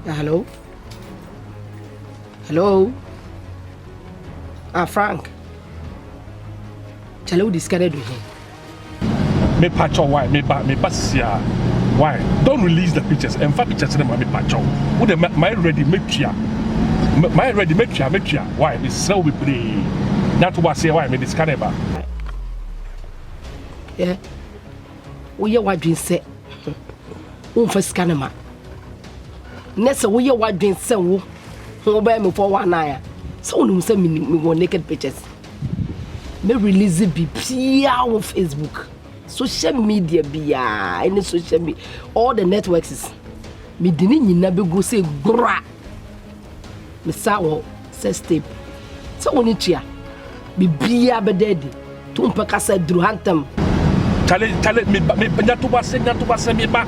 Hello? Hello? Frank. Hello, discarded with him. Me patch why? Me pass here. Why? Don't release the pictures. In fact, pictures them me patch. Would my ready make ya? My ready make ya? Why? Me sell we play. That's what say why me discarded ba. Yeah. We are what dream set. For scanema. Nessa, we are what dream set. Who buy me for 1 hour. So, no, send me naked pictures. Me release it be on Facebook. Social media be any social media. All the networks is. Me didn't never go say gra. Me saw says tape. So, when it's here, be bededi. Tumpaka said Druhantam. Tell me nyatuba se me ba.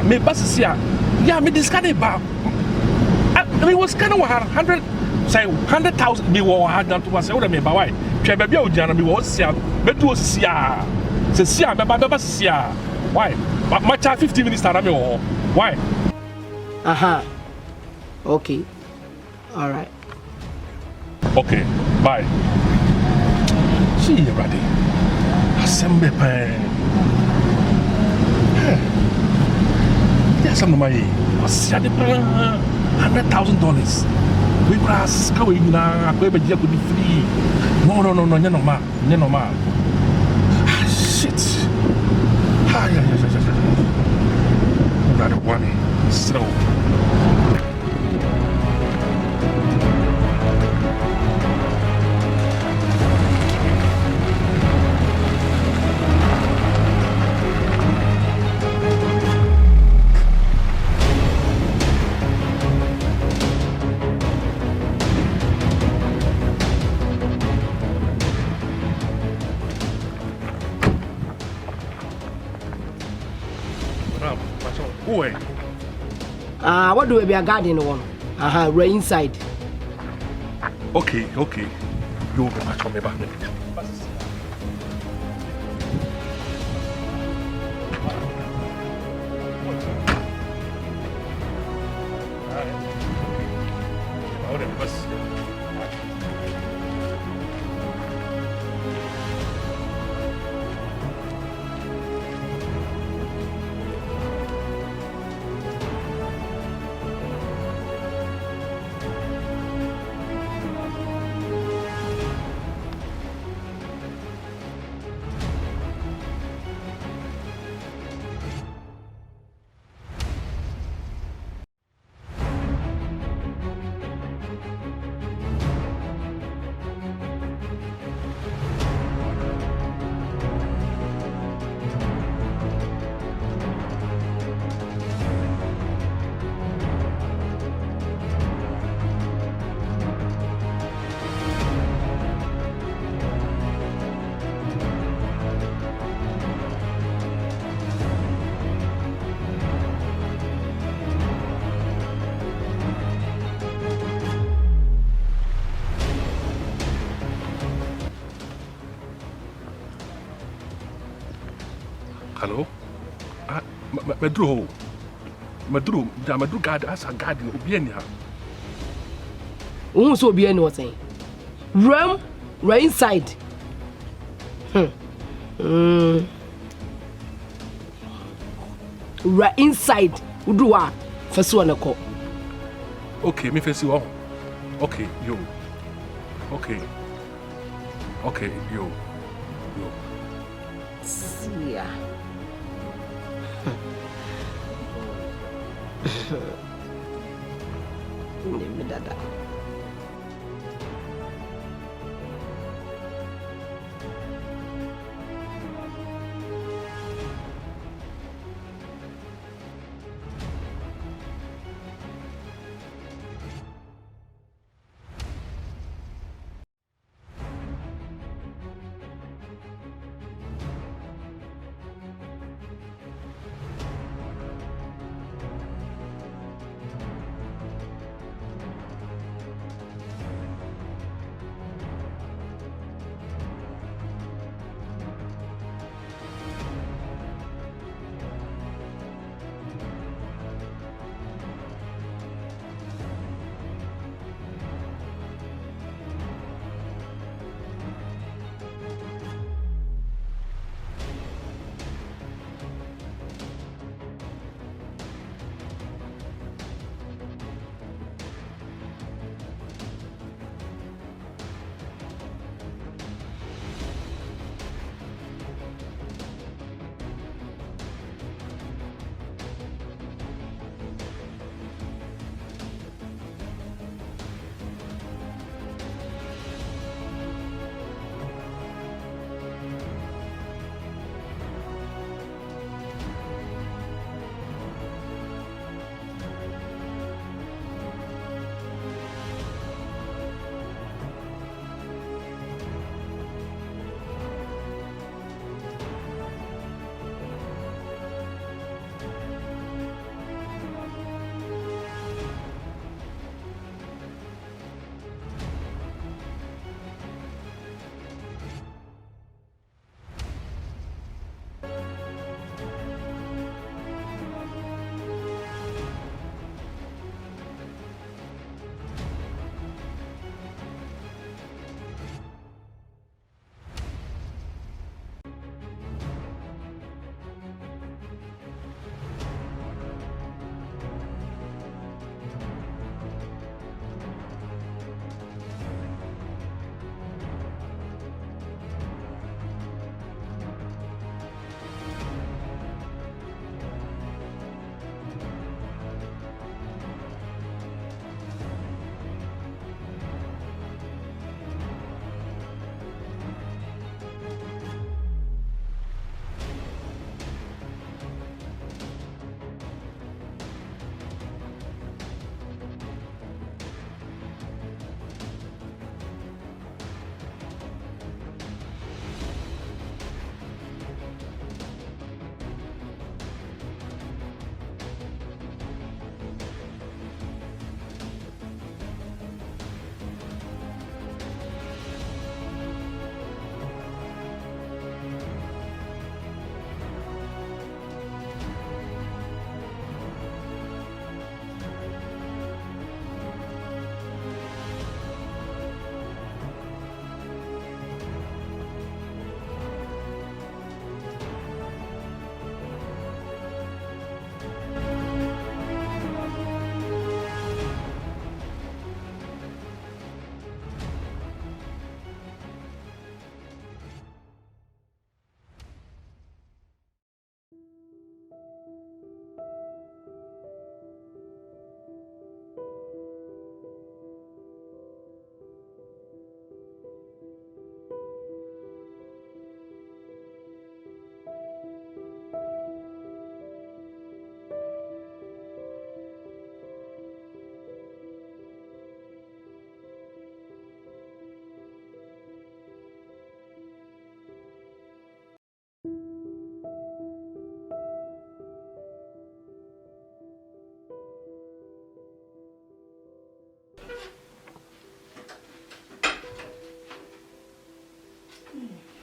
Me bus here. Yeah, me discard it ba. Me was kind of 100 say 100,000 me wo had to was say me ba why. Twe ba bia odiana me wo sia. Me do sia. Se sia me ba sia. Why? My charge 15 minutes time me wo. Why? Okay. All right. Okay. Bye. See you ready. Assemble pen. There's some money. What's the $100,000? We were going now. We were just free. No, you're normal. Shit. Yeah. Not a one. Slow. What do we be a garden one? We're inside. Okay. You be much on me back. Hello? Madru guard as a guardian Obiania. Who's Obiania was saying? Rum, right inside. Right inside. Udua for Swanako. Okay, me face you. Okay, you. Okay, you. Yeah. Dada.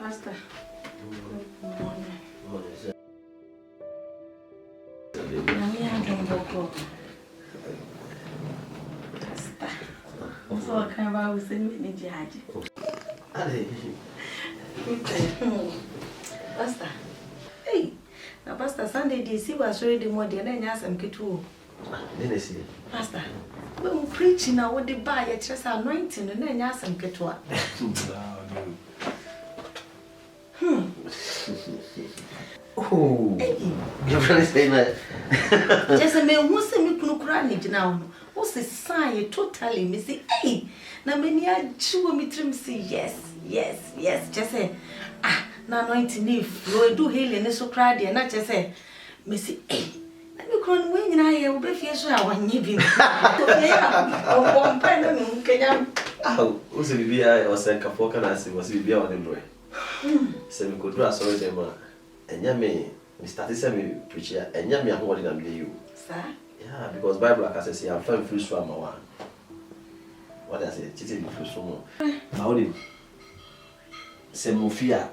Pastor. Good morning. So I can't buy with any judge. Pastor. Hey, now Pastor Sunday DC was ready more than any some kitu. Pastor, when preaching now what they buy a chest anointing and then ask some kitu. Oh, you're trying to say that? Just a man who send me Kunukranage now. What's the sign totally missing? Hey, now many are chew me trim say yes. Just say, now 19 Lord do healing is so crowded, and not just say, Missy, hey, let me cry when I will be fierce. I want you. Oh, who's a BBI or Sanka Fokanasi was BBI on the way? Semi could do a sorry, and Yammy, we started semi preacher, and Yammy, I'm holding them to you. Sir? Yeah, because Bible, like I say, I'm fine free swam one. What I say, cheating free swam. How did Semofia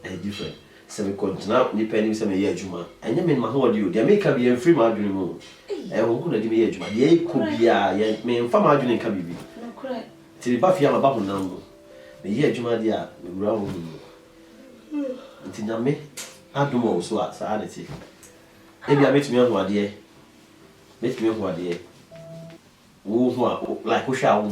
a different? Semi continent, ni penny semi year Juma, and you mean my whole you, they make a be a free margin move. And who could give me a Juma? They could be a man from margin can be. No cry. Till the Buffy am about number. The year Juma, dear, round. Until me, I do more so as sanity. Maybe I met me on one day. Make me one day. Who like who shall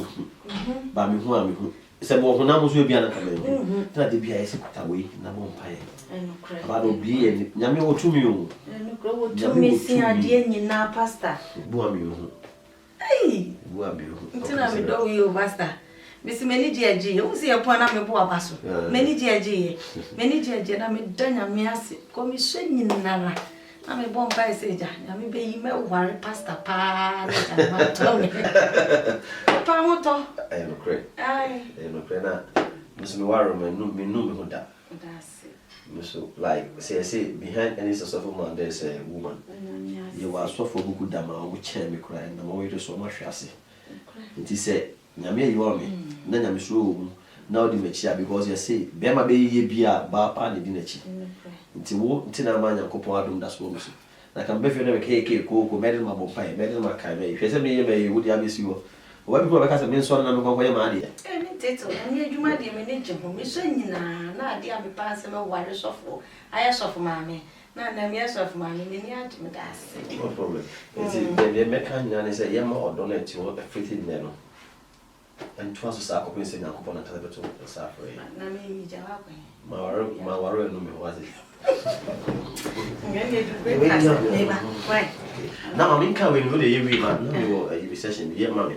but me who am who. Say, well, when I was with Biana coming, that they be a secret away, number pie. And cry. About be and Yami or 2 million. And grow to me, see a dear now, Pastor. Boamu. Hey, Boamu. until I will do you, Pastor. Miss Many G, who see upon a boa basso. Many G, and I'm a dana measy, commission Nana. I'm a bomb by Saja. I may be you may worry, Pastor Pa. Pamoto. I am a crack. Aye. I am a cranna. Miss Warren, me no me that. That's it. So, like, say, behind any successful man, there's a woman. You are so for good dama, which me cry, and I'm always so much assy. It is said, Namia, you are me. Then I'm sure now the mature because you say, Bema be ye be a bar pan in the until Tina man and Copadum that's what I can bet you never cake, cocoa, medal my pie, medal my kind. If you send me, would you miss you? What because I mean, so I'm going to my idea. And you might be a manager who is saying, now, dear, be passing a wire software. I ask of mammy. Now, I'm yes of mammy, many that's no problem. The mechanic is a yammer or donate to everything there. And twas a sack of missing upon a television suffering. My worry no me was it. Now I'm in coming with a every man, no, a recession, dear mammy.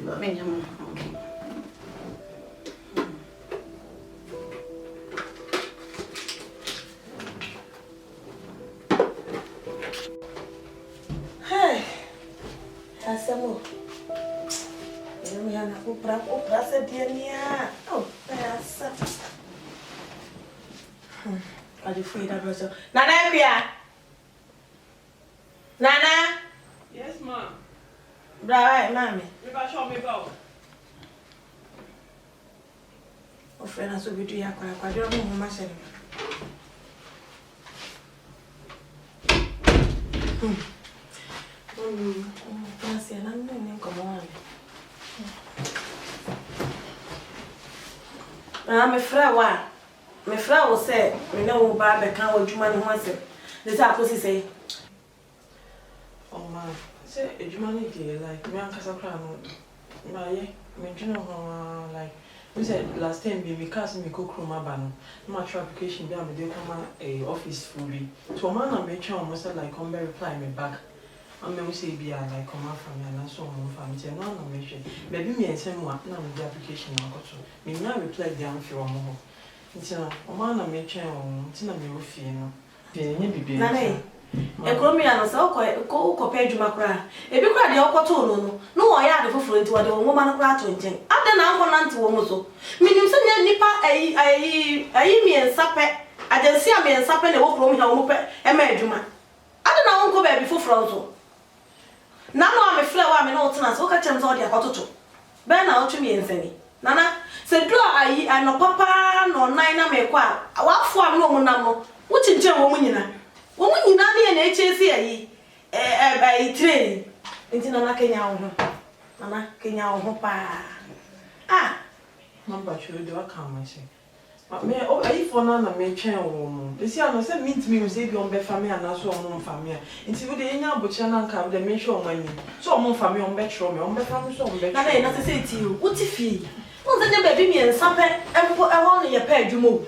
Hey, Asamo. We are not opera, dear. Oh, that's are you free that was Nana? Nana? Yes, ma'am. Right, mammy. You can show me about. Oh, friend, I saw you do your quite your room, my son. Fancy, and I'm going to come on. I'm afraid why. My friend will say, we know about the cow with you money once. This apple say, Oh, man. Say, a humanity like me and Casacran. My, like, we said last time, we cast me cook room abano. Much application, there, they come a office fully. So, man, I made sure almost like come reply me back. I may say, be like come out from me and so on from me. No, no, mention. Maybe me and some one, none of the application I got to. Me now reply down for a moment. It's a man I made sure on Tina me with you. Nana, a chromian so compared to Macra. If you cried your cotton, no, I had a fool into a woman gratitude. After now, one auntie womoso. Meaning, send nipper a me and supper. I just see a man supper and walk from her and made you man. I don't know, go back before Fronto. Now I'm a flower, I'm an old tenant, so catch them all their cotton. Burn out to me and send me. Nana, se do ayi ano papa no nine na me kwa. Wafo am no munam no. Wo chinche wo munyina. Wo munyina ne na echesi ayi. Train. Nti nana Kenya wo ho. Nana Kenya wo ho pa. Ah, Mamba churu de waka amache. Me o ayi for na me twen wo mo. Esi ano se mint me say bi on be family anaso on family. Nti wo de enya abocha na nka de me hwe o mani. So on family on be tro me, on be family so on be. nana e na se ti o. Wo ti fi. Wo se nya baby mi ensa pe empo e ho no ye pa adwumo.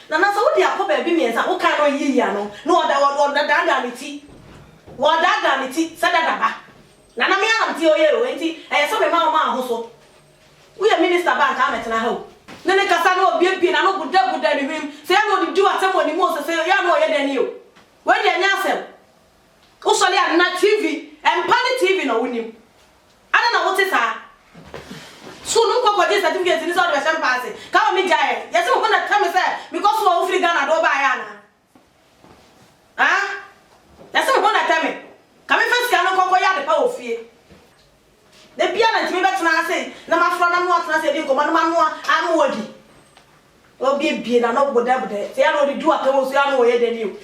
Nana so wo de akọ baby mi ensa wo kan no yiya no. No oda dada ni ti. Wo dada ni ti se dada ba. Nana me am ti o ye o enti e so me ma o ma ho so. We are minister bank ametna ha o. Nene kasa no obiebie na no buda ni hwim. Se ya no di asem oni mo se ya no ye dani o. We de anya asem. Wo so le na TV, empani TV na wonim. Ana na wote sa. So no kwa je certificate ni so de sem pass. Ka o mi jae. Yes mo na tell me say because wo free Ghana do ba ya na. Ah? Yes mo na tell me. Ka me first ka no kokko ya de pa ofie. The piano to me better na say na ma fro na no atna say di ko ma no amwodi obi bie na no boda say ya no di do atawo so ya no ye dani o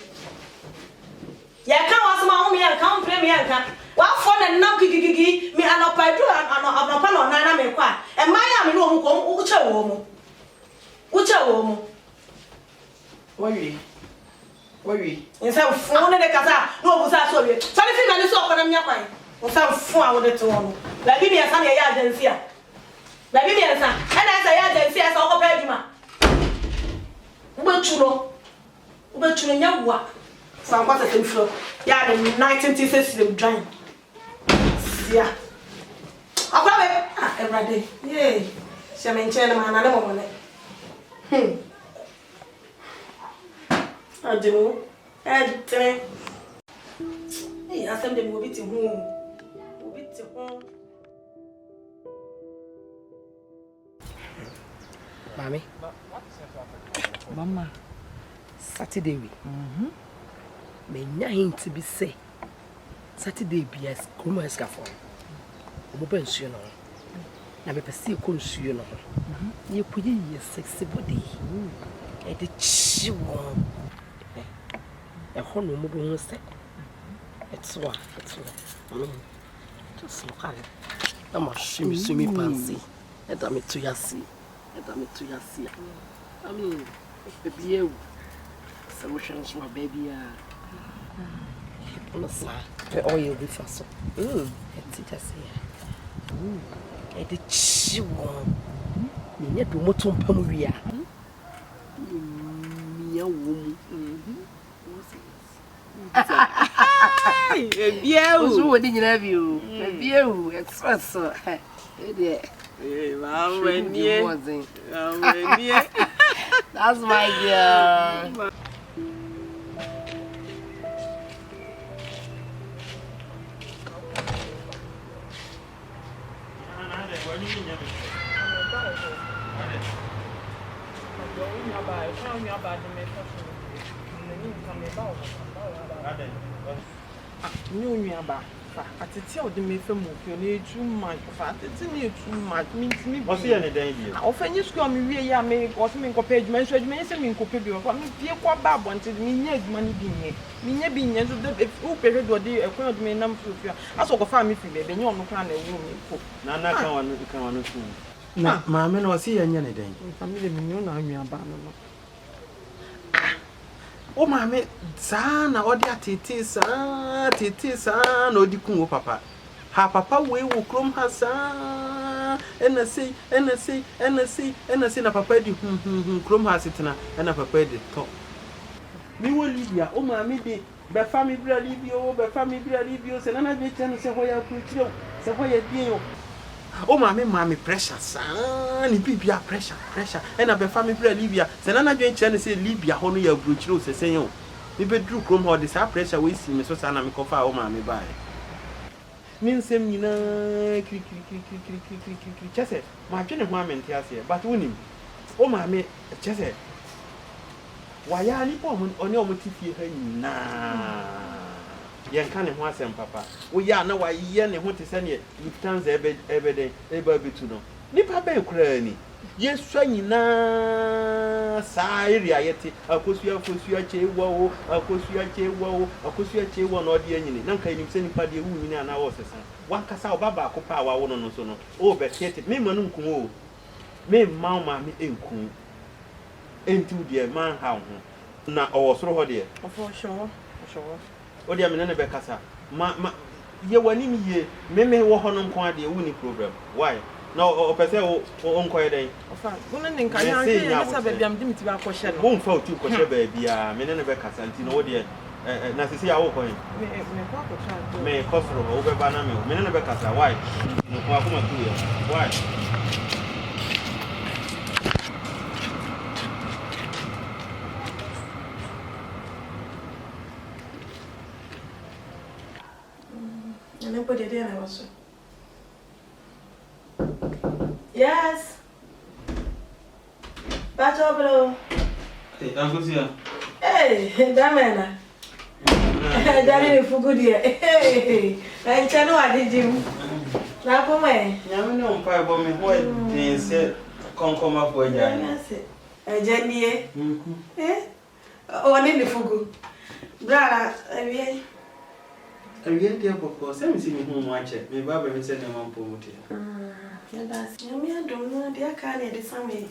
ya ka wa so ma ho me ya ka mfre me ya ka wa fo na nam gigigigi me anopa do anopa no na me kwa e ma ya me no mu ko uche wo mu Wari insa fo ne de kasa no bu sa so wie so le fi na ni so ko na me kwan insa fo a wo de to no la bi mi asa na ya agency a la bi mi asa e na asa ya agency asa ko pa adwuma ubeturo nya wa san kwata temflo ya de 1936 dem dran sia akwa be everyday yeah se me nche na ma na mo ne adimo edre asem dem obi ti hu Mami. Mama. Saturday we. Me nya hint bi say. Saturday bi as kuma escafo. Omo ba nsuo no. Na me pese ko nsuo no. Ye kuye ye sexy body. E de chiwo. E ho no mo bo hu se. Etwa. Just look at it. I'm a shimmy pansy. And I'm to yasi. I mean, baby, you. Solutions for baby. On the side. The oil with us. It's just here. And the chill. You need to motor Pamuria. Me a woman. Who's wouldn't you have you? You, express. That's my girl. Atete o de me fa mu pio na too much fa atete na too much me o se ne dan bi o fa nyi school me wie ya me o se me nkopa adwuma nso adwuma se me nkopa bi o me pie kwa ba bonte me nya adwuma ni bi nye so de o pere do de ekwan o de me nam fufua aso ko fa me fi be nya ono kra na ewu me ko na kan wanu tu na ma me na o se ya nya ne dan family me no na anwa ba no o ma me sa na o de atete sa na o di kun o papa ha papa we wo krom ha sa ena sei na papa di krom ha sitina ena papa di to mi wo Libya o ma me de be family bra Libya se na na be chen se hoya kruchiro se hoya bien o ma me pressure sa ni bibia pressure ena be family bra Libya se na na dwen chen se Libya ho no ya kruchiro se sen yo mi be dru krom ho de sa pressure we si me so sa na me kofa o ma me bai minsem nyina kri chese ma dwene ho amenti ase but wonim o ma me chese waya ni po mo oni o mo tifie ha nyina yen kan ne ho asem papa wo ya na waye ne ho te se ne lufthansa ebe betu no nipa be kura ni Yeswa nyina saa area yete akosua chewo akosua chewo na odi anyini na nka nim se nipa de wu nyini ana wo sesa wankasa obaba akopa awa wo no so no o be tiete me manu nku o me ma me enku enti de man ha ho na o soro ho de ofo showo odi amene ne be kasa ma ye wani mi ye me wo ho no nko ade wu ni problem why no o pese o nko ye den ofa gunu ni nka ya nke ya sa bebia mdim ti ba ko hye no wo mfa otu ko hye ba bia me ne be kasa nti no wo de na sisi ya wo ko yin me kwa ko cha me kosoro wo be ba na me ne be kasa why no ko akoma tu ya why Nobody there also. Yes. Bato bro. hey Uncle Sia. Hey, damena. Dani fugu dia. Hey. Chano adijim. Na come. Nyame ne ompa bo me ho den se konkoma fo aja. Ajanie. O ni fugu. Brara, awie. Awie dia popo se mi si mi hu mo ache. Me ba me se ne mampo muti. That's me adom no dia ka ne de same.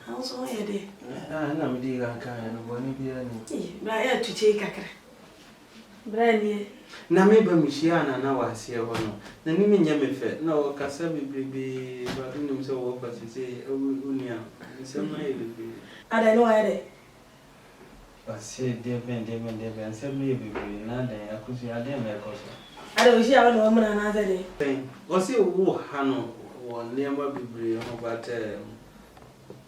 How so ye de? Na me di ga ka no boni bia ni. Bra ya tuche kakra. Bra ni. Na me ba mi hia na wase ho no. Na ni me nya me fe. Na o kasa bibrebe ba du nim se wo fa se unia. Se ma ye bibrebe. Ada no ya de. Ase de ben se me ye bibrebe na de akusi ade me koso. Ada o hia no mo na za de. O se wo ha no wo niam bibrebe ho ba te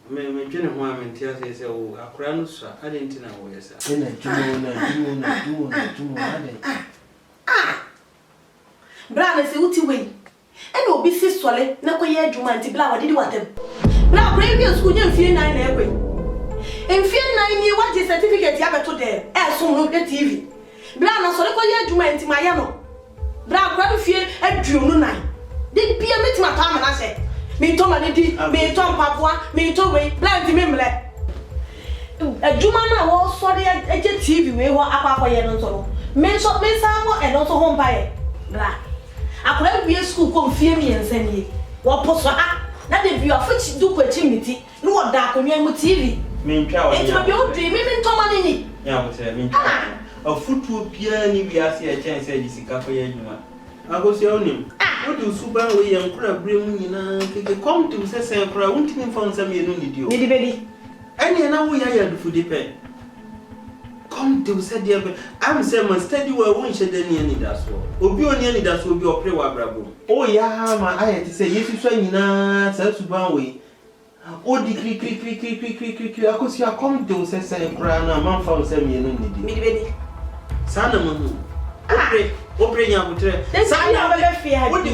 me twene ho amenti ase se wo akura no so ade ntina wo yesa ina tumo ade Bra na se wuti we ena obi si sole na koye adwuma nti bla wadidi watem bra previous school nya mfie 9 na ekwe mfie 9 ni waje certificate ya beto de so no TV bra na sole koye adwuma nti maya no bra kwa mfie aduonu 9 de bia metima ta ma na se me to ma di me to mpaboa me to we plant me mle adwuma na wo sori eje TV we ho akwa ye no nso no me sa mo e no so ho mbae bra akwa bia school ko mfie mi ensani wo poso ha na de bia fachi du kwachi miti no wo da akonwa mu TV me ntwa wo e bi o dream me to ma ni ya bo se me ntwa afutu bia ni bia se e chen se di sika ko ye adwuma agosi onim Odu suba we yankura brem nyina keke come to say say kura wuntimi fon sam ye no nidi o nidi bedi ene na wo ya dufu de pe come to say de be am say man study we won shede ne ni daso obi oni ni daso obi opre wa brabo o ya ma ayeti say yesu so nyina sa suba we odi kri akosi a come to say say kura na man fon sam ye no nidi nidi bedi sana mu Opre nya butre. Sana be fe ha. Wodi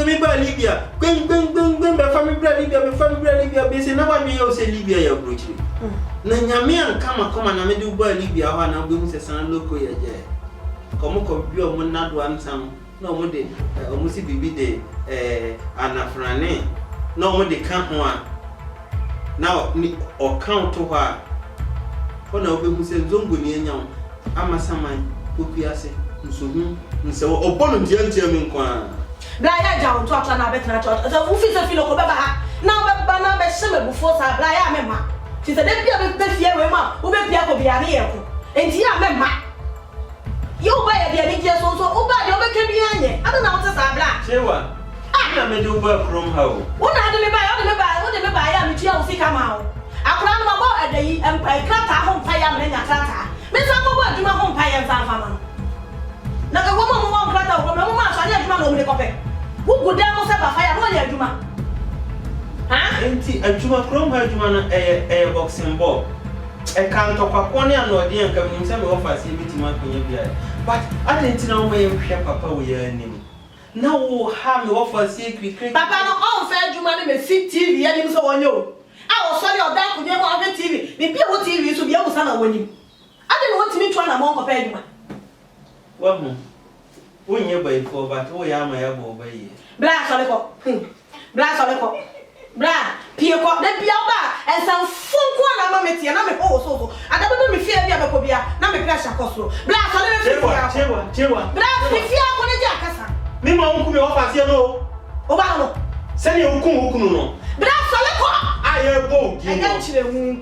me ba Libya. Gwen be family Libya be se na ba me o se Libya ya brochi. Na nyame an kama na me de ba Libya ho na be mu se san loko ya je. Komo ko bi o mu na do ansam. Na o mu de o mu si bibi de anafrane. Na o mu de kan ho a. Na ni o count ho a. Ko na o be mu se zongo ni enya amasaman okuase. Nse obono ntia mi nkwa bla ya ja onto atla na betra cho so fu fi se fi loko beba ha na beba na be sheme bufo sa bla ya mema ti se de bia be fie we ma wo be bia ko bia ne ye ko enti ya mema yo ba ya bia ni je so wo ba de wo be ka bia anye ada na wo te sa bla chewa na me do ba from how wo na de me ba ya mi tia wo si kama wo akura no ba adayi empa krata ho mpa ya me nya krata me sa mo ba duma ho mpa ya mfa mfa ma na ka woman mo wan krata wo mo ma so anya adwuma no mo de kope wo guda mo se ba fire no anya adwuma ha enti adwuma krom ha adwuma no boxing ball e kan to kwakwo ne anode en kam nim se me offer se bitima konya bia but atenti na wo ye hwe papa wo ya anim na wo ha me offer se kri papa no on fa adwuma ne me si TV ya nim so wonyo a wo so le odan konya mo afa TV me bia wo TV so bia wo sa na wonim ade no wotimi twa na mo kopa adwuma wahu wonye bai ko but wo ya ma ya bo bai bra so le ko bra pia fie ko na bia ba ensan fonko na ma metie na me ho so ada be me fie bia me ko bia na me pressure koso bla so le me fie chewa bla me fie ko ne ja kasa mi ma unku me ofa se no o ba no se ni unku no bla so le ko aye bo gi e ga chire hu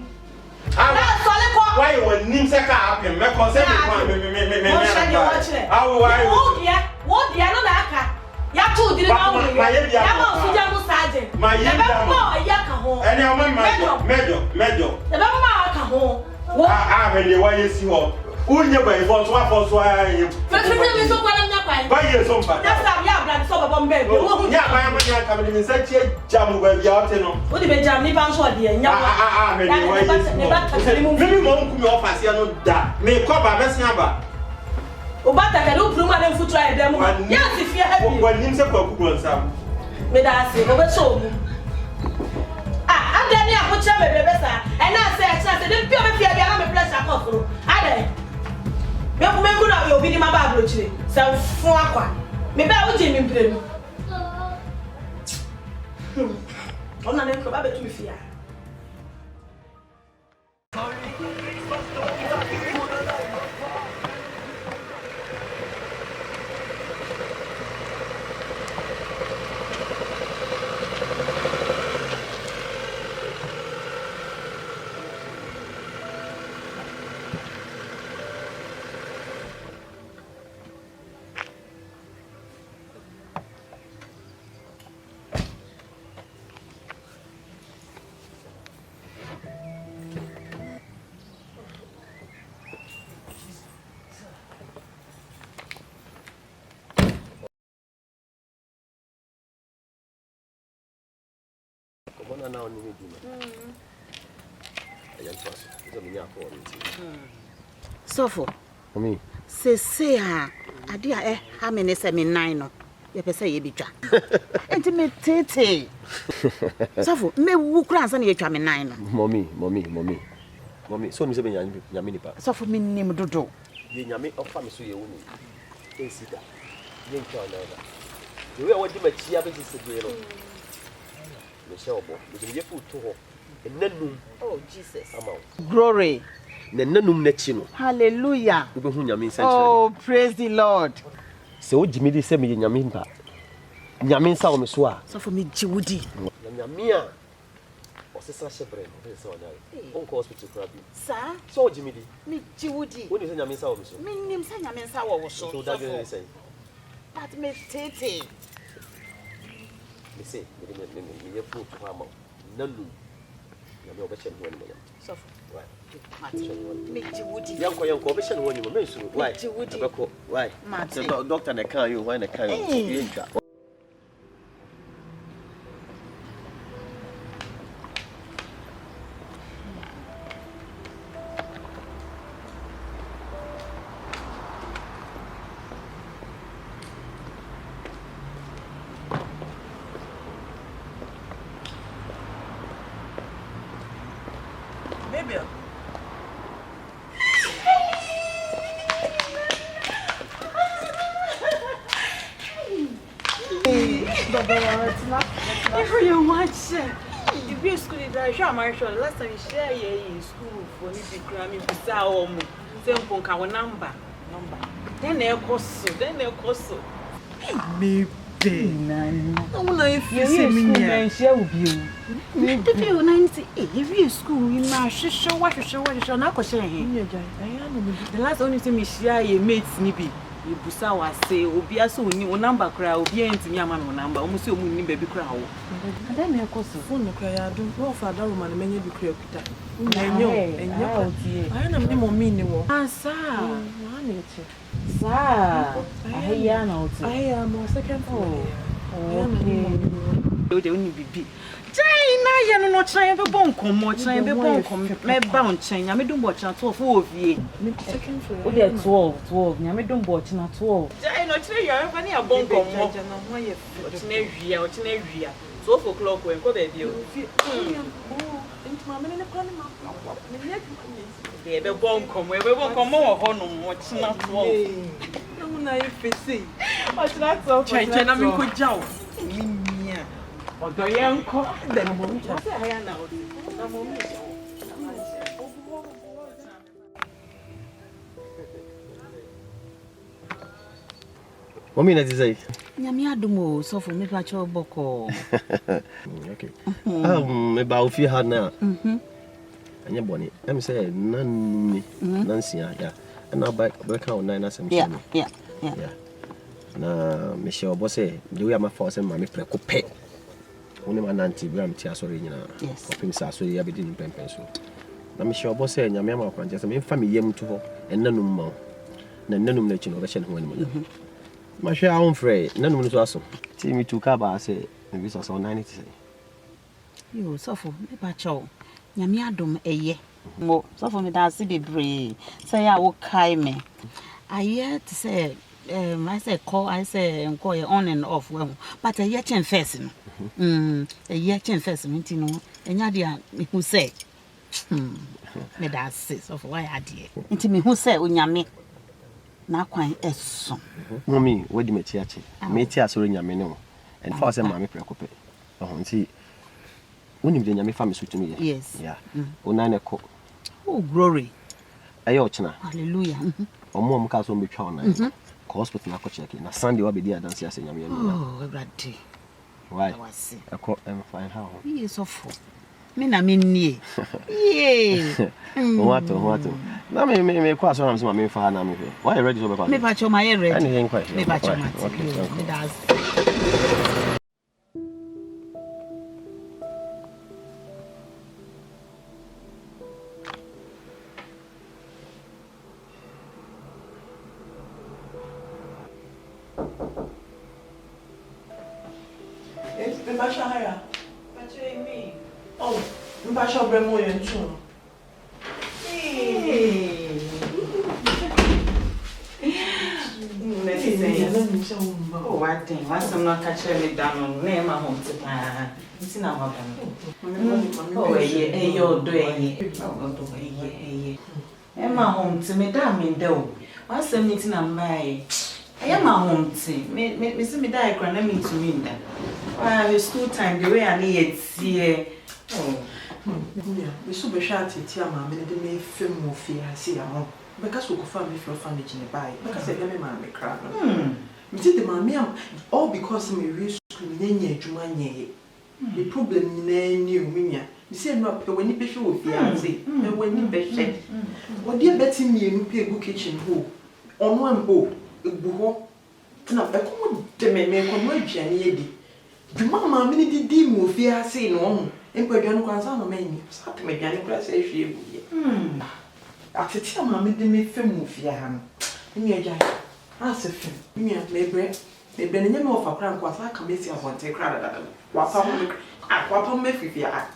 bla so le ko why you nim se ka apem me ko se me kwa me wo dia no na aka ya tu diri na wo ya ma su ja mu saje ma ye bia mo ya ka ho eni o ma mejo ya ba ma aka ho wo me le wa ye si ho unye ba ifo so afo so aye fe mi so kwa na nya kwa ba ye so mpa na sa ya bra so baba mbe bi wo hu nya ba ya ma nya ka me ni se tie jam ba bia o te no wo di be jam ni ba so de nya wa me le wa ye si ho me mo nku me ofa se no da me ko ba me sia ba o ba ta ka do pruma na futu aye dem ya si fie ha bi wo nim se kwa kugo nsa me da se o be so mu ade ni akoche me bebe sa e na se e se de pio me fie bia na me pressure akoforo ade me ku na yo bi ni ma ba bro chire se fun akwa me ba wo je mi mpre mu ona ne ko ba be tu mi fie Bona na oni me duma. Ayan twas. Zo me nya ko oni ti. Sofo. Omi. Se ha ade a ha me ne se me nan no. Ye pese ye bitwa. Enti me tete. Sofo, me wu kura ansa na ye twa me nan no. Mommy, so ni se be nyame nipa. Sofo me nim dodo. Ye nyame ofa me so ye woni. Esida. Ye ntwa na da. Ye we wodi ma chia be se be no. Me se obo. Me ye fu to ho. Enanum. Oh Jesus. Ama. Glory. Nenanum na chi no. Hallelujah. Ube hu nyame nsa Oh, praise the Lord. Se o jimi di se me ye nyame npa. Nyame nsa o me so a. Sofo me jiwudi. Nyame a osesa shebre no se onare. On ko hospital krabi. Sa? So o jimi di. Me jiwudi. Woni se nyame nsa o me so. Me nim sa nyame nsa wo so. So that you say. But me tete. Me say, me ye fu to ama. Nanu. Nyame o be chen ho ni mo. Sofo. Right. Me jiwudi. Yanko be chen ho ni mo. Me suru. Why? Abeko. Why? The doctor na kan you, why na kan you? Yentwa. baby you watch if you school is I show my show last time you share in school for me to cram me bisa omo say mpon ka number then e koso maybe no if you see me here share with you if you 90 if you school you na hwehwe what na ko share he the last only time me share your mates ni bi Busa was say, Obia so ni o number cry, Obia ntimi ama me number, o muso mu ni baby cry wo. Ada me ekoso. Phone no cry adu, no father woman menye bi cry okuta. Enyo. Ayi na me mommy ni wo. Ah sa. Na na eche. Sa. Ayi ya na oti. Ayi ya mo second floor. Okay. O de oni bibi. China ye no chan be bon komo, chan be bon komo. Me ba on chan, nya me dum bo chan to fo ovie. Second floor. O de 12, nya me dum bo chan 12. China no chan ye fa ni a bon komo. O chan awia. 12 o'clock when ko be bi o. Enti ma me ne kwa ni ma. Me be bon komo wo ho no mo chan 12. Na mu na ye fesi. O chan 12. China me ko jaw. Odo yenko dem mo ncha. Say haya na odi. Na mo mi se. Mommy na say. Nyame adumo so for me pa cho boko. Okay. Me ba ofi ha na. Anya boni. Em say nanni nansia ya. Na ba ka online na sem. Yeah. Na me she obo say the way am for say ma me preko pe. Woni ma nanti bi am ti asori nyina. Opim sa asori ya be din pempen so. Na me she obo say nyame am akwanje say me fa me yam to ho enanum ma. Na nanum na chi no be she ho ani. Ma hwe a onfrɛ nanum no so aso ti mi tu ka ba se me bi so 90 say Yo sofo me pa cho nyame adom eye mo sofo me da se bebre say ya wo kai me aye to say I say call I say enko on and off well but aye chen first no aye chen first me ti no enya dia me hu say me da se sofo why ade nti me hu say onyame na kwan eso mommy wadi me ti ache me ti asori nyame ne ho and fa say ma me preko pe nti woni me nyame fa me so tumi ye yes yeah ona ne ko oh glory ayo ochina hallelujah omo ka so mbetwa ona ko hospital na ko check na Sunday wa be dia dance ase nyame ye oh everybody why eko em fine how yes of me na me nie yeah what na me kwa so na me fa na me why you ready so be kwa me pa cho my ready anything quite me pa cho my me das Mbashahaya. Bache me. Oh, mbasha bremo yentu. Oh, I think once I'm not catching me down on name my home to it's in our oh, you're doing it. Emma home to me, damn me, though. Once I'm meeting a my I am my home team. Me see me die crying, me to me that. Why school time the way I need see. Oh, we so be sure to tell my me me film mo fi see am. Because we go family from family in buy. Because I me ma me cry. Me see the mommy am all because me reach school nye adwuma nye. The problem ni na me nya. Me say no pe wani be hwe fi ase. Me wani be hwe. Wo dey beti me enu pe go kitchen ho. Ono am ho. Egbuho na ekomo de me komo aduane yedi dwuma ma me di mu ofi ase no ho enkwadwane kwansa no mani sat me aduane kura se hwe ebu ye atete ma me de me fem ofi ha no me agya ase fem me mebre ne nyame ofa kura nkwasa aka mesi abonte kura dada wa pa me fifi ha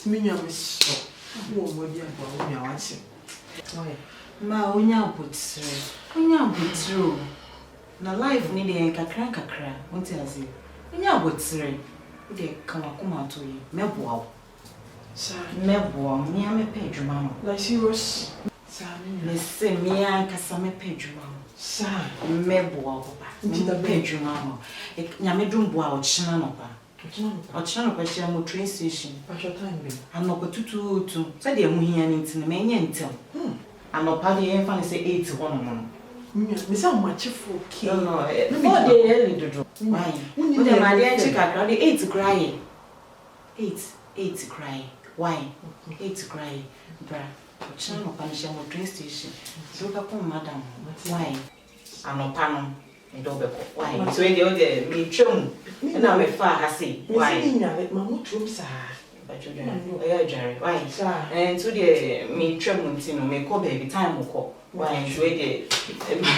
ti me nyame so wo mo di agba wo nya wache ma onya butro na life ni de kakra wonti azi onya butire de kama to yi meboa sa meboa mi ame pe adwuma no like serious sa me se mi ankasa me pe adwuma no sa meboa papa mi da pe adwuma no nyame dumboa o china no pa chia mo train station pa time be anoko tutu se de mu hia ni ntine me nya ntel anopa de yen fa say 8 hono no me say much for key no no de early dodo why we dey ma dey check akra de 8 cry 8 cry why 8 cry bra chana no pa ni mo train station so ka ko madam why anopa no e do be ko why so e dey me twem na me fa ha say why me nya ma mo twem sa why and to the me twem ntino me ko baby time ko why so e dey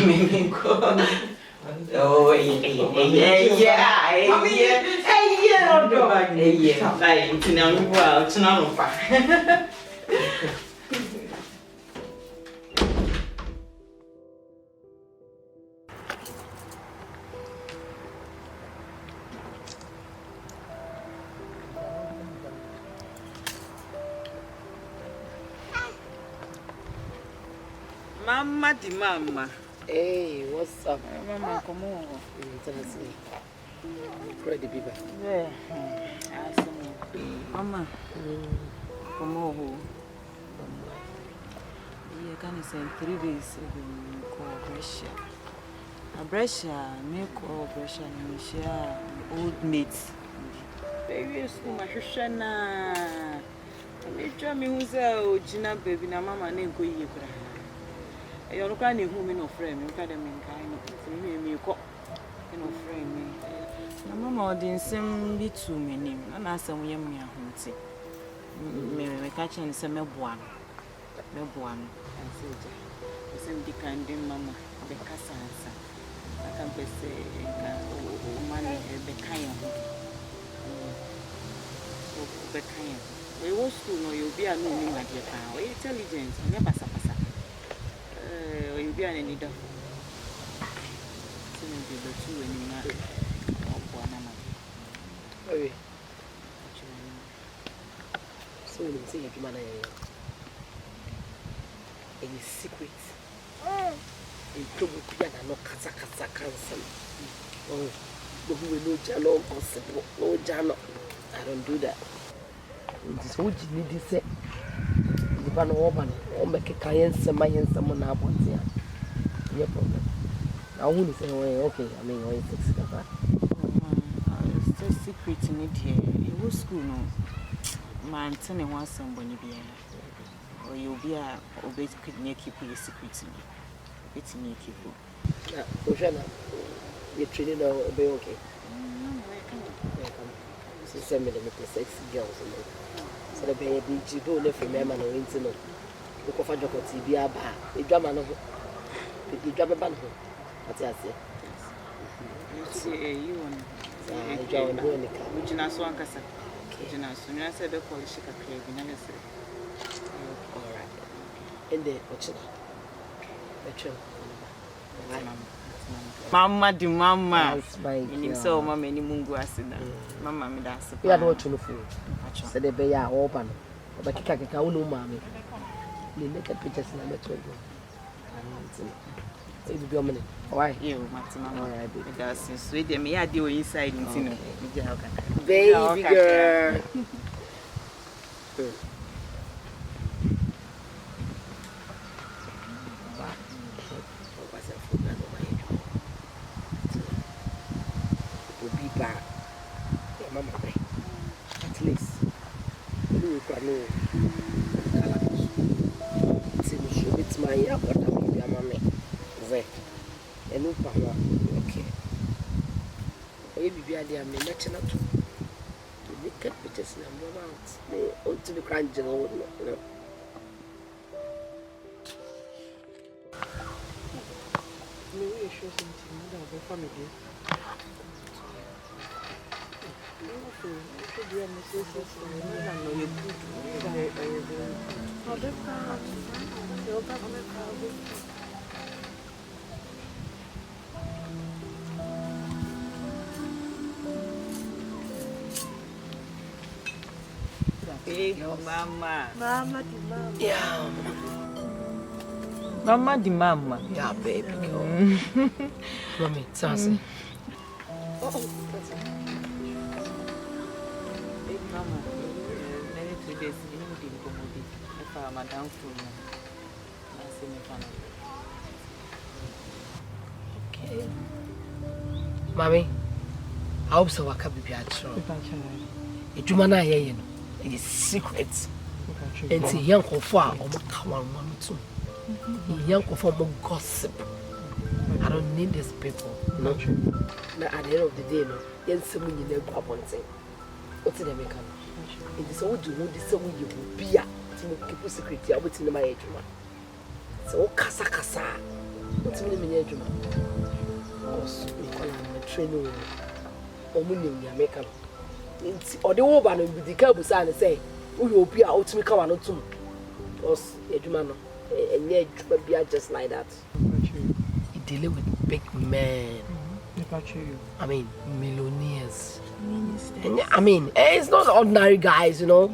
me ko oh Mama di mama. Hey, what's up? Mama, come on. Ready, Biba. Yeah. Mama. Come on. You can say 3 days call Brescia. A Brescia, me call Brescia, and share old mates. Baby, school, my Shana. And they tell me who's a Gina baby, na Mamma, name go you. You're not crying, woman or friend, you can't mean kind. Me call, you know, friend me. Na Mamma didn't seem be too many, and I said, we are me a hunting. Me catching some one. No one. I said, same the kind of Mamma, the Cassansa. I can't say, money, the kind. The kind. We will school, no, you'll be a new like your town. We're intelligent, never sapasa. You'll be an need of. The two and you marry. Oh, so you say you man a secret. In trouble, no casa cancel. Oh, but we know Jano possible. No Jano. I don't do that. This would you need to say. The pan woman or make a cayenne, some someone up once here. Your problem. I wouldn't say, okay, I mean, when it's still secret in it here. It was school, no. Man, telling one somebody be or you'll be a obey near keep your secret in you. It's near keep you. Oshana, you're treating her be okay. So send me the sexy girls. So the baby, you don't know if you remember no internet. Look for your TV, a drama novel. The drama band. What's that? You want which is not so uncasa. I said, the polish a craving. All right. And the watching. Mama, do Mama. That's my in so many mungu asida. Mama, me that's we are not to fool. Said the bay are open. But Kaka, no mammy. The naked pictures in the metro. It will be a minute. Why? You, Martin, all right. Because sweet, me, I do inside in Tino. Baby girl. Mama, at least you can know. It's my year, but I'm your mammy. And no power, okay. Maybe I am natural to look at pictures and I'm out. They ought to be crying, you know. Maybe you show something about family. Big Mama. Mama, the mama. Yeah. Mama, the Mama. Yeah, baby girl. Mommy, Sansa. Big Mama. Many 3 days, you know, didn't come with it. If I'm a down for me, I see me Okay. Mommy, I hope so. I can't be bad. It's your man. I it's secret. And it's young or far or come on one too. Young or more gossip. I don't need these people. No. Now at the end of the day, no. Yes, someone you never go up on saying. What's in America? It is all you want. This someone you will be at. To keep secret. I will tell my age, man. So kasa kasa. What's in the age, man? Because we call him a trainer. Omuni in America. Or the woman with the cable sign and say, "Oh, you'll be out to me, come on, too." Because Edumano, and yet, be just like that. You deal with big men. I mean, millionaires. And, I mean, it's not ordinary guys, you know.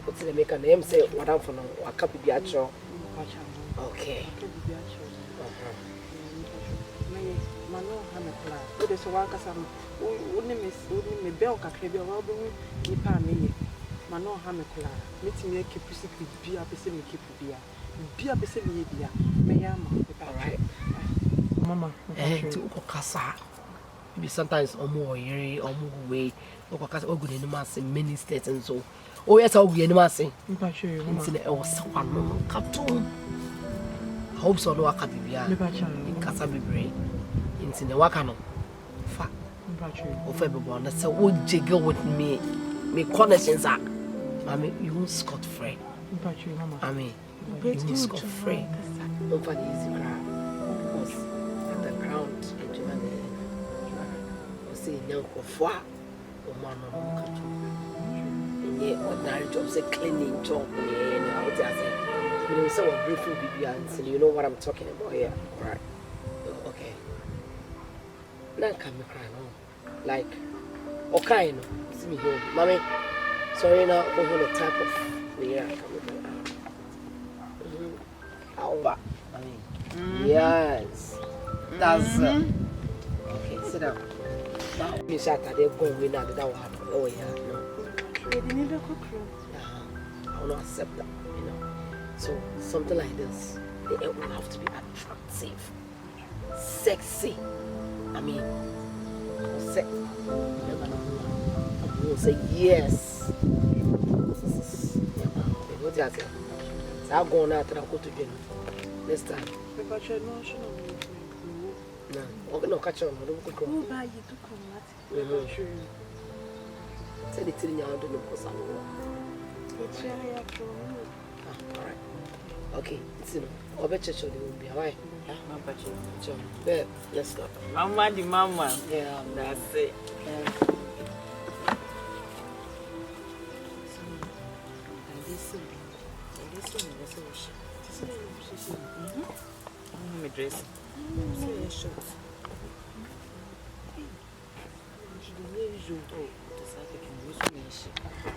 What's the make a name say, what I'm for now? I can't be at all. Okay. Mano Hamekla. What is a work as I'm only me bell cacabia, Nipa me. Mano Hamekla. Meeting me keep be a person keep be a person media. Mayama. Alright. Mama. To Okasa. Maybe sometimes or more year or more way. Okasa or good in the mass in many states and so. Oh, yes, I'll be in the mass. Internet or someone cartoon. I hope so. No, I can't be in Casabibre. Into the Wakano. Fa. Of everyone that's a wood jiggle with me. Me connections are. I mean, you won't scot free. I mean, you won't scot free. Over the easy crowd. Because at the ground, in Germany, you see, young or far or man on cartoon. And yet, ordinary jobs, a cleaning job, and out there. You know, so briefly, and you know what I'm talking about here, right? Okay. Now come cry no, like, okay, no, see me here, mommy. Sorry now, over the type of the year coming. Over, yes, that's okay. Sit down. Now, me shut that they're going with that. That will happen. Oh yeah, no. They never cook. I will not accept that. So something like this, it will have to be attractive, sexy. I mean, sex. I will say yes. What you say? I'll go now and I'll go to dinner next time. No, catch on. I don't go. Who buy you to come? Say the thing you want to know because I know. Alright. Okay, it's I'll bet you will be alright. Babe, let's go. Mama, the mama. Yeah, That's it. Dress.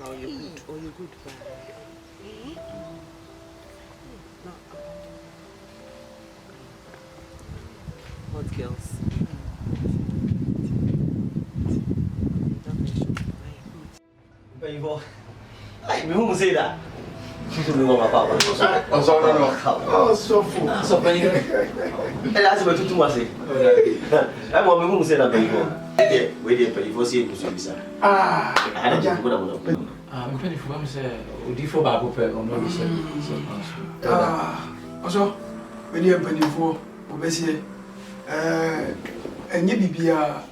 Oh, you're good. Oh, you're good. Hot girls. But you go, I won't say that. Papa. Oh, so full. So, and that's what you must say. I'm going to say that baby. Wait for you for seeing you, sir. Ah, I don't know. I'm pretty sure I'm saying, would you for Bible pay or not? Also, when you're penny for Obessie, and you be a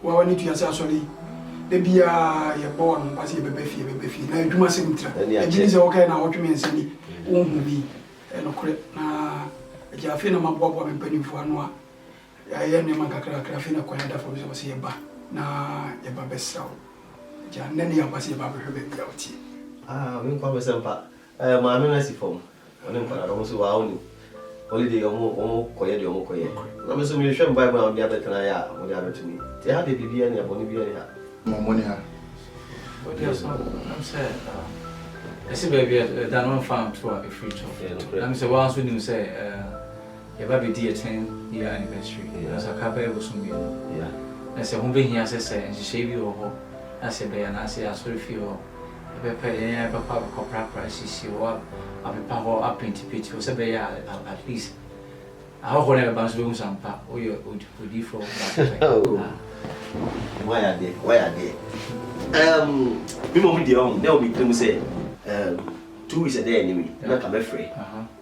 well, need to answer sorry. They be a born, but you be beefy. Now, do my signature. And it's okay now. What you mean, Sandy? Won't be and okay. Now, I feel my bob and penny for no. I am a craft quite for us here, but now you're best so. Janny, I'm passing about her baby out. Ah, we call myself, my ministry form. I don't know how holiday or quiet or quiet. I'm assuming you shouldn't buy my other than I am, the other to me. They had the BB and your bonnie. More money. What else? I'm saying, I see baby at Danon Farm to a free job. I'm saying, once we say, your baby dear 10-year anniversary. As a couple was soon. Yeah. I said, home being here, I say, and she shave you or I said, and I say, I saw if you pay a papa copra price, you up, I'll be power up into pitch, or say, at least. I hope whenever bounce rooms and pap, or you would be for. Why are they? We won't be on. They'll be to say 2 weeks a day anyway. Not come free.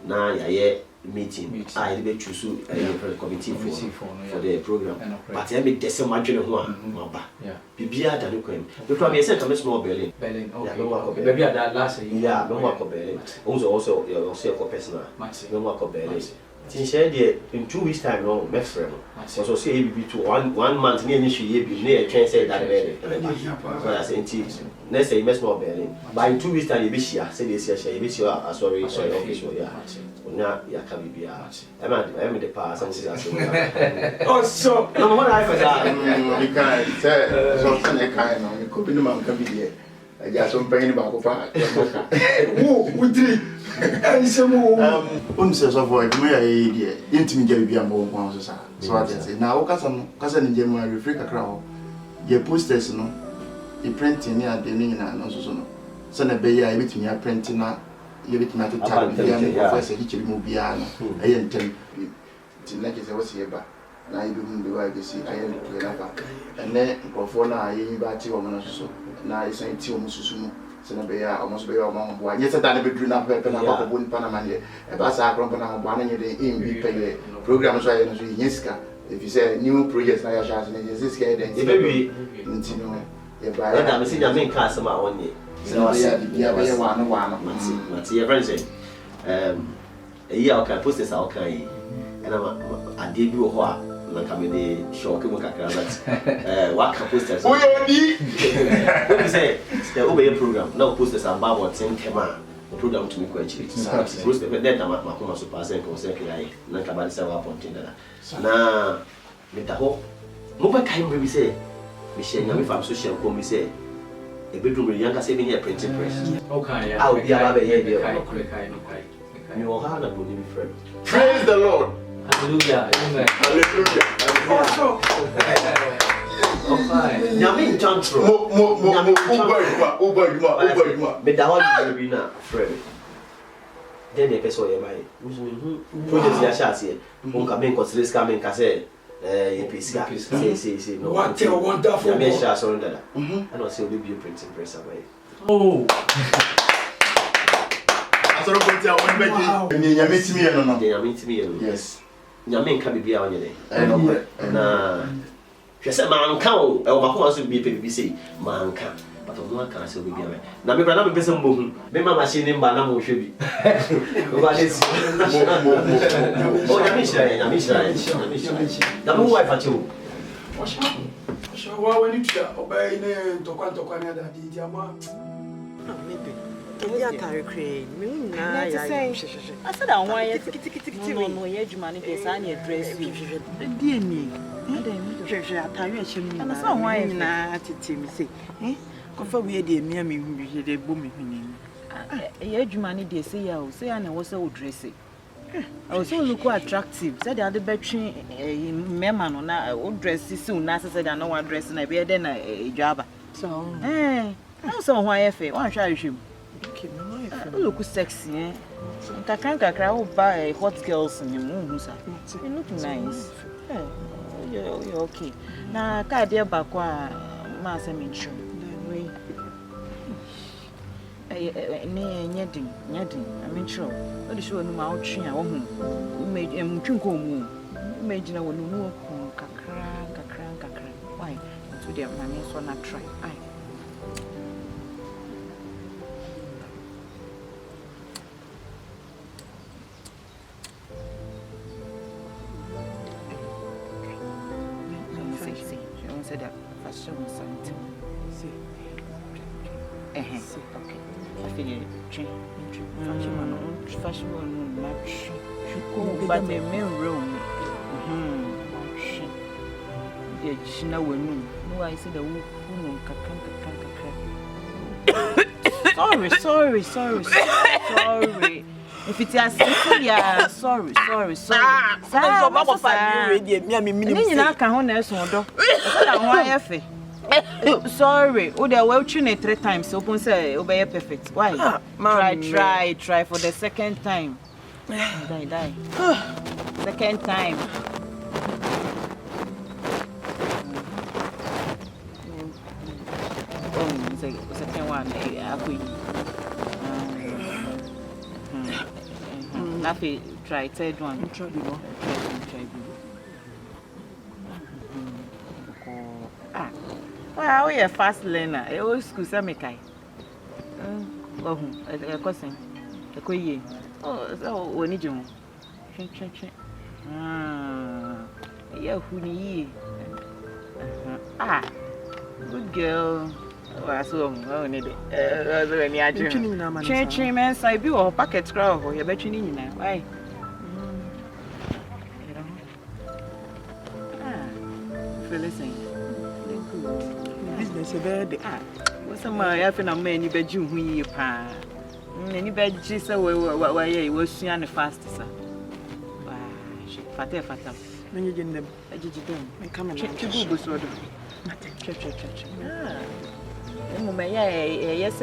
Now, yeah, meeting. I did choose a committee for the program. But I made the same margin of one. Yeah, be at the Ukraine. The problem is a small Berlin. Berlin, okay. Maybe at that last year. Yeah, no more Berlin. Also, your circle personal. No more Berlin. Since in 2 weeks' time, no, my friend. So say be to 1 month near issue, be near a train say that Berlin. I say, next say, mess more Berlin. But in 2 weeks' time, you be here, say this year, you be here, sorry, official, yeah. Now, you can be here. I'm in the past, and say, oh, so, no, what I forgot. Because something I kind of could be the man can be here. just some pain about Woodri. And some unsays of what you may intimate be a more one. So I say, now, cousin in January, Africa crowd. Your posters, no, you printing near the meaning and also no. Son of Bay, I with me a printing now. You with me to tell me, Professor Hitchel Mubiana, I intend to like it was here, but now you don't do I see I am to another. And then before now, I am about 2 months so. Now it's 2 months. Senabea almost be among one. Yes, I done a bit enough weapon about one Panama. A bass I from Panama, one in the pay programs. I know Yiska. If you say new projects, I shall say this guy, then maybe I'm seeing a main customer only. So I said, yeah, one. See your friend say, a year can post this out, and I did you what. Like I mean, the shock of what can posters? Oh, you say the OBA program. No posters are about 10 Kema. The program to me quite cheap. Post the then I'm my home super and second. Like about 7 points. Now, with the whole mobile kind, we say, Michelle, if I'm social, come we say a bedroom with younger 7 year printing press. Okay, I'll be a baby. You will have a good friend. Praise the Lord. Hallelujah. Amen. Hallelujah. Yamin Chantro. But the whole will be now, Fred. Then the person you buy. Who does your shots here? Who can make us risk coming? Say, say, no. What a wonderful Yamisha surrender. And also will be a printing press away. Oh. I saw a good Yamit me. Yes. Yamin can be on your day. Nah, she said, man, count. I was to be PBC, man can, but I'm not can still be away. Now, maybe another person moving. Maybe my machine in Banamo should be. Oh, Yamisha, the wife at you. Well, when you obey to Quantoquania, the Yama. Maybe. I said, I want you to know your money is on your dress. Dear me, and I saw why not to Timmy say, eh? Confirm we dear me, the booming. Your money, they say, I will say, and I was so dressy. I was so look quite attractive. Said the other battery in Memman on that old dress soon. I said, I know what dress and I bear then a job. So, eh, I was so why I feel. Why shall you? Look sexy, eh? Kakra will buy hot girls in your moon, sir. You look nice. You're okay. Now, I dear Bakwa, Master Minchu. Nedding, I mean, sure. What is your mouth? I made him drink home. Imagine I will know kakra. Why? To their mammy, so not try. That fashion Asante. Okay. I feel fashion match. But the main room. She now will know. No, I said the woman sorry. If it's a city, yeah, sorry. Sorry. Oh, they well tuned 3 times. Open say, obey perfect. Why? Try for the second time. Die. Second time. Oh, second one. Nafi try third one. Try. Well, we are fast learner. I always school say me kai. A question. A koye. Oh, so we need you. Check. Yeah, who ni? Good girl. I saw need it. Change man, I be or packet crowd or you're betting in now. Why? Listen. Business a bad. What's my effing a man you bed you who pa? Any bed Jesus away was soon fast, sir. Fate. When you get them, I did them. and come and Chibu sort of. Church. Yes,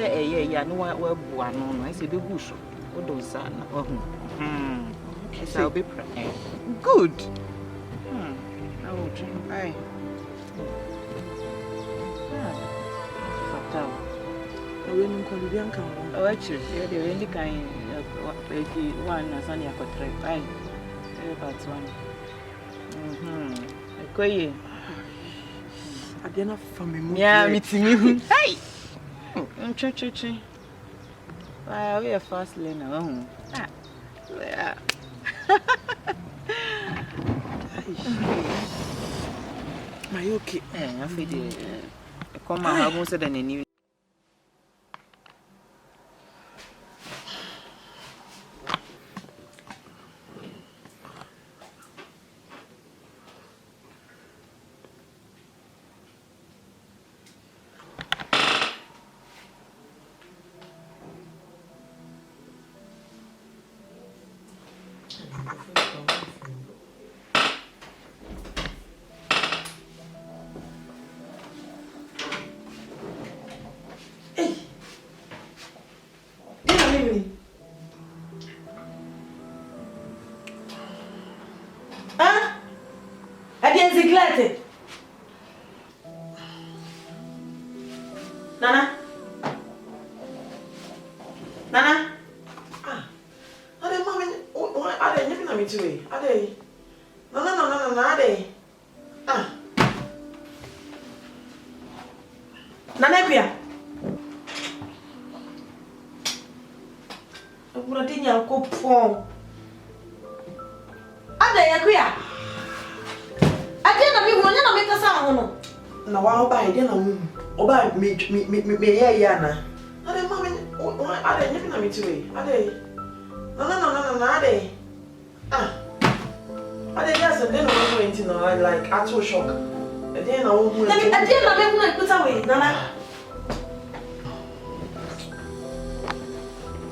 yeah, no one. I say the bush. What those are. I'll be good. Aye. Oh, actually, you're the only kind of one as on your portrait. Aye, that's one. Okay. I didn't from me. Yeah, meeting you. Hey! Church. Why, we are fast learner. Yeah. My okay. I feel come on, I won't say any. Nana. Are they mommy? Are they living on me too? Are they? No, are they? Nana Pia. I didn't go for. Are they a queer? I didn't make a sound. Now, I'll buy dinner. Oh, buy me, Yana. Are they mommy? Are they living on me too? Are they? No, are they? Are they just a dinner going to know like actual shock? A dinner won't I didn't put away, Nana.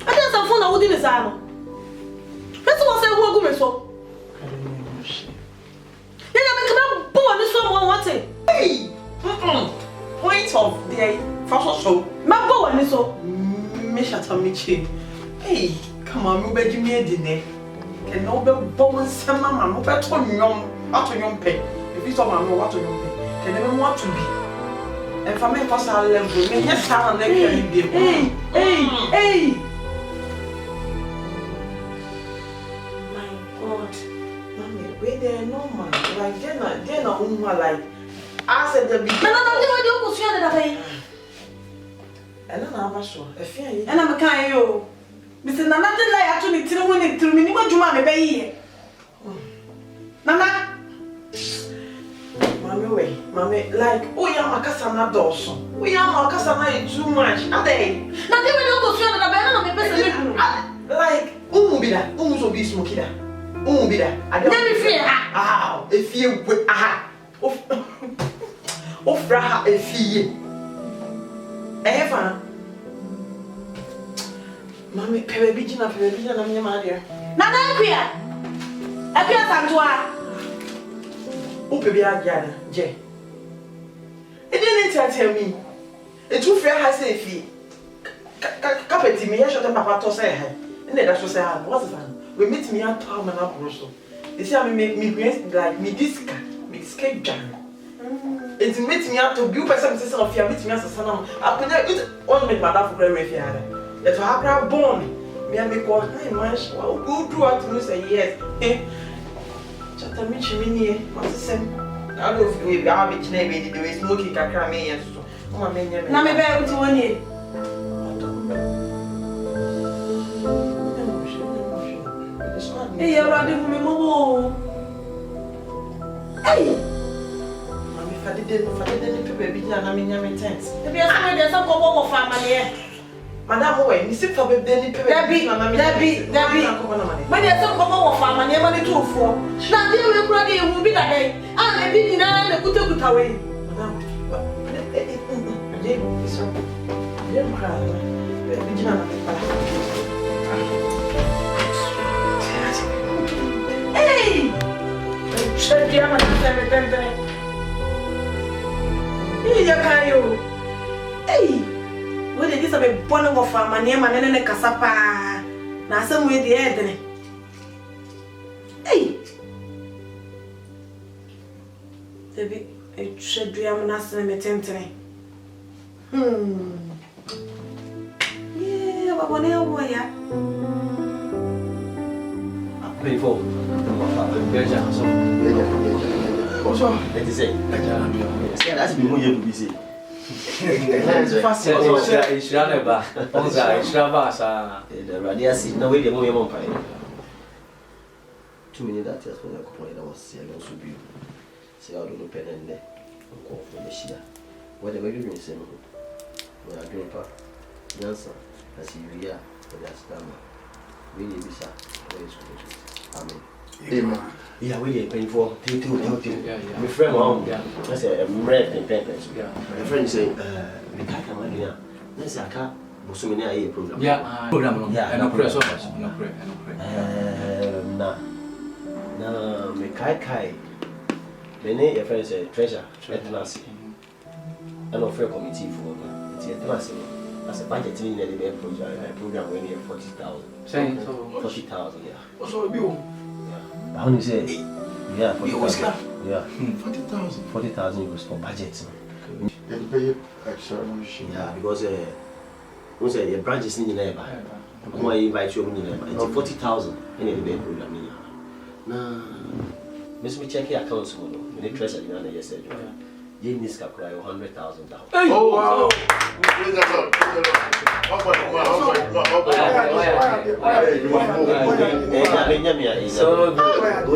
I just have fun out in the salon. That's what I said, we're going so. I don't know. Then I make a boy and someone wants it. Hey! Point of the first show. My boy and so. Michi. Hey, come on, you better give me a dinner. And no bones, some mamma, no better on young pay. If you saw my what on your pay, can never want to be. And for me, pass our level, may just have a leg. Hey! My God. Mommy, wait there, no man. Like, they're not like. I said the big. No, you go see that way. And then I'm sure. And I'm a kind of you. Mr. Nana didn't lie actually till when it threw me. What you want to pay? Nana. Mommy, like, oh, yeah, Macasana Dawson. We are Macasana too much. Are they? Now, they will go see that I like, Umubida, Umuso Smokida. Umubida. I don't fear. Ah, if you would. Ofra a fee. Eva. Mammy, Pebijin of Pebijin of your mother. Nana, queer. I can't talk to Upia Jana, Jay. It didn't tell me. A too fair has a fee. Capet me, I shot a papa to say her. And then I should say, what's that? We meet me at Palm and Abroso. They say, I make me like me disca, me skate jam. It makes me up to be person of your meet me as a son. I connect it only with Madame Grandmother. That I have born me and make one much. Well, go through what you say, yes. Just a mitch mini, what's the same? I don't know if we are rich name, the way smoking can cram me and so. Oh, my man, I'm about to 1 year. Hey, you're running me more. Hey! I didn't baby, and I mean, I'm intense. If you are there's some couple of family. Madame, wait, you sit for baby, Debbie, when there's some couple of family, money too for. Now, dear, we're ready, will be that day. I'm a bit in a good away. Madame, dem cry. We jina na Hey! Check the ama na tente. Iya kayo. Hey! We dey this be born of family man ne kasa pa. Na asem we dey edene. Hey! Debi check the ama na tente. Yeah, baba ne wo ya. Before. Beja, so. Also, let me say. See, that's me more you busy. Ishira ba. Onza ishira ba sa. The radio see na we dey mo yemo pai. 2 minutes that just when I come that was say also be. See how do no pen and there. Ko for the shia. What the baby say no. We are doing pa. Yansa. As you here, that's done. We dey be sha. Amen. Amen. Yeah, we are paying for two. My friend, I say, I'm red and papers. My friend say, we can't come in here. Let's say, I can't. Musumina a program. Yeah, program. Yeah, and no press of us. No pray. Na me kai. Many your friends say treasure at Nancy. And no fair committee for it's at Nancy. As a budget in the program when you're 40,000. Saying so 40,000, yeah. What's all you? How do you say? Yeah, 40,000. Yeah. 40,000. 40,000 euros for budget. And pay extra. Yeah, because we say your branch is in the neighbor. I'm going to invite you in the neighbor. It's 40,000 in the debate program. Now, Miss me check your accounts. We need treasure in the yesterday. You need to cry $100,000. Oh wow! Praise the Lord. so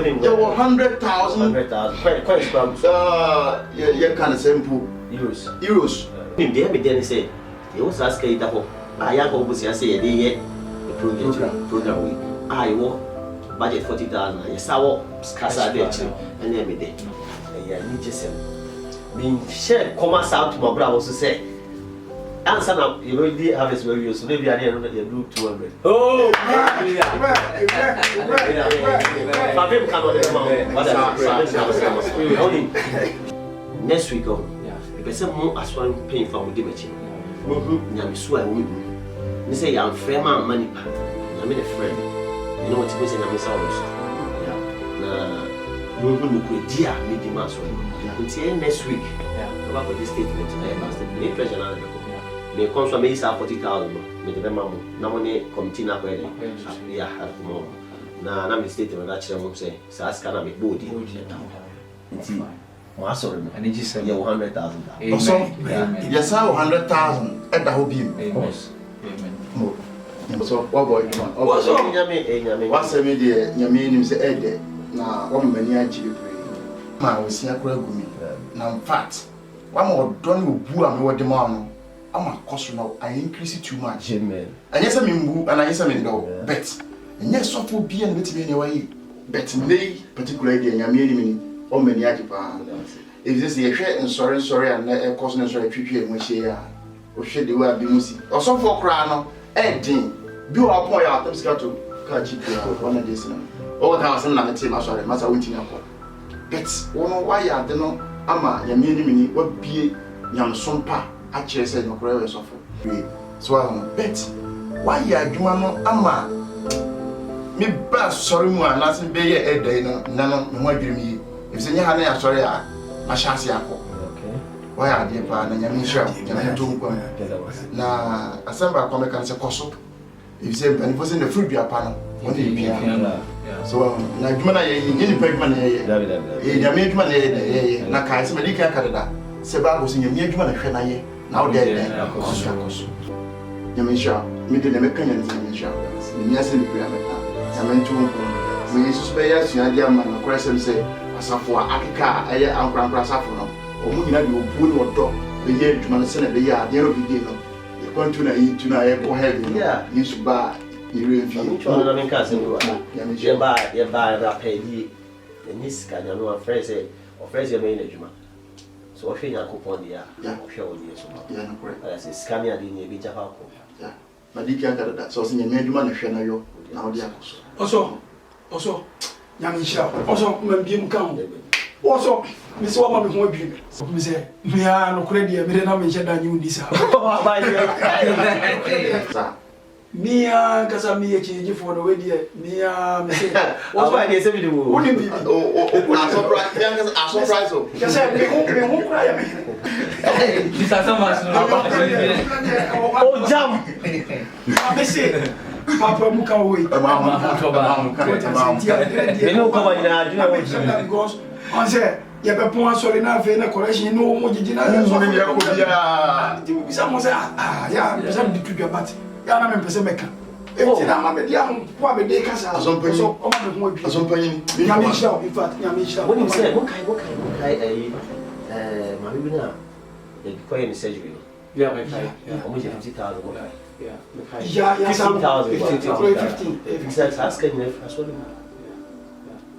You 100,000. 100,000. Quite scrum. You can simple euros. They say, you was asking that I am always say the program. I will budget 40,000. Yes, I will casa there and every day. Yeah, need just being shared commerce out to my brother also say. Answer now, you already have this very so maybe I didn't do 200. oh, next week, the person more as one paying for the matching. Yamisu, I will. They say, I'm friend, money. I made a friend. You know what you say, I'm dear, maybe master. Until next week, about this statement, I must be treasure. They come from me 40,000. Me the mama, na money committee na kweli. Yeah, at the moment. Na na me statement that chemo say, so ask na me body. Nti mo sorry me. And you say 100,000. So, yes, 100,000 at the hobby. Amen. So, what boy, What's up, Nyame? what's a media? Yamin say, Ed, now, one many actually pray. My was here, Gumi. Now, in fact, one more done with Boo and what demand. I'm a cost now, I increase it too much. Amen. And yes, I mean, and I yes, I mean, no, bet. And yes, so for being with me anyway, bet me, particularly, I mean, or many Japan. If this is a share and sorry, and a cost and sorry, treat when she are, or should the word be music, or some for crown, and thing. Do our point out, I'm scared to catch it one of this. Oh, that was another team, I'm sorry, Master Winting. Bet, one why I don't know, Ama, Yamini, what be Yam Sompa. Actually said no cry was awful. So I bet why ya adwuma no ama me ba sorry mu anase be ye edai no na me ho adwiri mi if say nya ha na ya sorry a ma chance akọ. Okay. Why ya dey pa na nya mi sha nya to nkwa. Na asamba kwa me kan se koso. If say ben for say the fruit bia pa no won dey bia. So na adwuma na ye ni pa adwuma na ye. Nya me adwuma na ye na kai se me di kan kadada. Se ba go se nya mi adwuma na hwe na ye. Now there, Yamisha, me did a mechanic in Yamisha. Yes, in the Granada. Yaman to me, Suspayas, Yadiaman, Crescent say, Asafua, Akika, Aya, and Grand Prasafono, or Muna, you pull or dog, the year to Manasana, the year, the end of the day. You're going to eat tonight, go ahead, yeah, you should buy. You review, I'm in Castle, you buy rapid, and this kind of friends say, or friends, your management. So what you coupon there? Yeah, show you so. Yeah, no correct. I say scammer didn't be Java. Yeah. But you can't get that. So in your man share you now the Also, Yamisha, also, Mambium count. Also, Miss Wama before you. Me say, me are no credit, me don't mention that you this. Mia, because I'm me change for the way there. Mia, me say, what's my name? Wouldn't be. I'm surprised. Just say, me won't cry. This is so much. Oh, jump! I say, Papa Muka away. You know, come on, because I say, you have a point sorry now for the correction. No more did you know? Someone say, yeah, some to your bat. Yana me pese meka. Enti na ma me dia ho po be dey kasa. So o ma be ho adwi. Asompanyin. Nyamisha, in fact, nyamisha. When you say, okay, my baby na, they require any surgery. Yeah, my friend. Almost 50,000. Yeah, 15,000. 15. If you ask him if I saw him.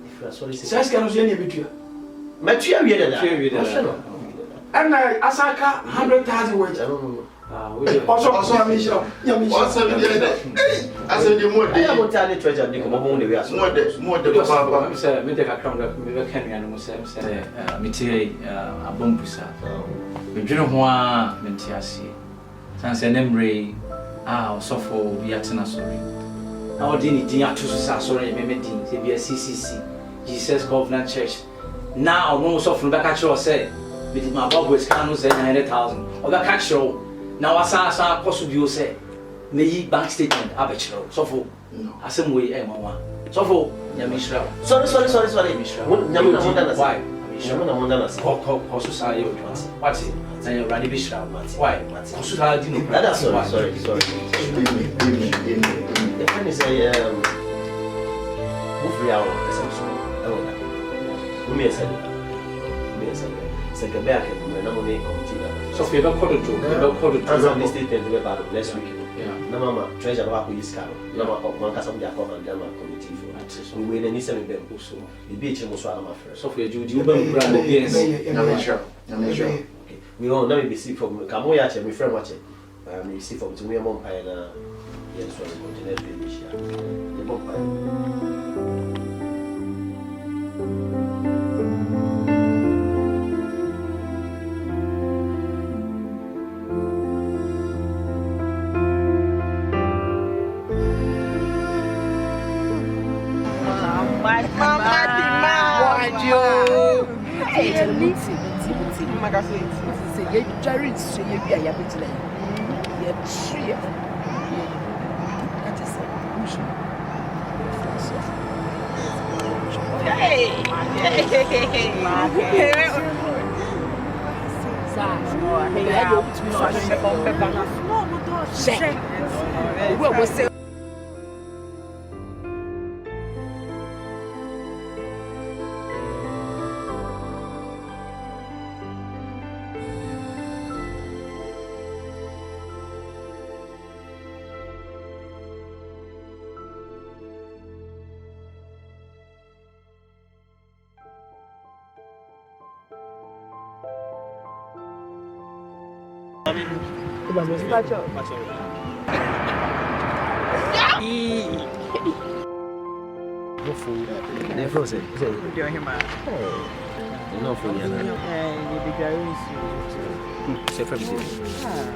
If you are sorry, say can you any betua? My tia we there. And Asaka 100,000 words. I don't know. Also, Nyamisha. Also, I said you more I am telling treasure they come on the way as more the papa. Say me take account that me be kan no say me tie abompusa. Me dwene ho a me tie ase. San say nemre osofo bi atena sorry. Na odi ni din atoso sa sorry me din say bi CCC Jesus Covenant Church. Now no osofo be ka kire say me di ma babo scan no say 900,000. Oba ka kire now asa possible say me yi bank statement abechiro sofo asem we mama sofo nyamishra sorry nyamuna monda na why nyamuna monda na ko so sa ye odwati wati na ye rani bishra why ko so sa di no that's sorry the thing is move real so me say get back and na money committee so if you don't call it to the statement we about next week na mama treasure baba ko iska na mama one kasa mja ko and ma committee for we we need some be so e be che mo so ama frɛ so for you do ban brand the BNC na sure okay we all now be see from kamo ya che me friend watch me see from to me mom pai na yes so we continue to be share the mom pai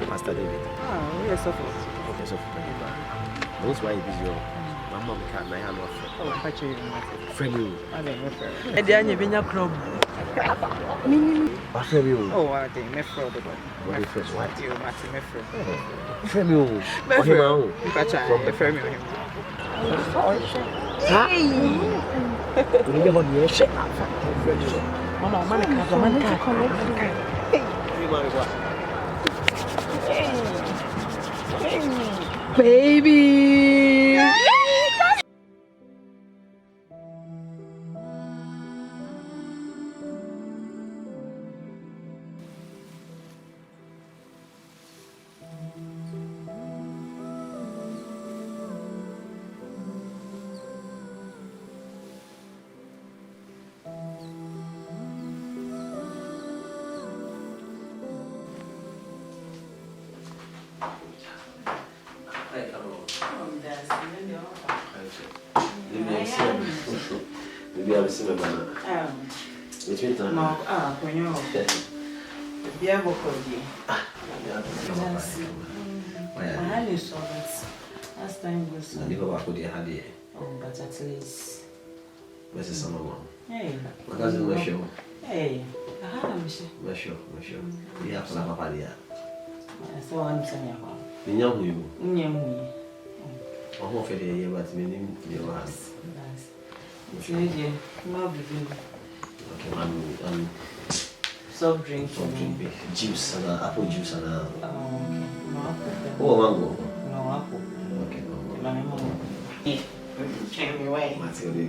Pastor David. Yes, of Okay, so that's why busy. My mom can't. I have no friend. You. I didn't even know club. What friend you? Oh, I think my friend. What friend? What you, Martin, my friend. Friend you. My friend. My friend. Hey. We need one year shit. Mama, Baby. Maybe I'll see my man. Which means no, when you're the able to be. I saw that last time was I never work with the Hadi. Oh, but at least. This is some of one. Hey, my cousin, my show. Hey, I'm sure. My show. We have some of Hadia. So I'm saying, you know who you. I'm hoping the year, but meaning your house. Okay, soft drink, juice and apple juice and okay. Oh, mango. No apple. Okay, no. Yeah, came away. Matilda.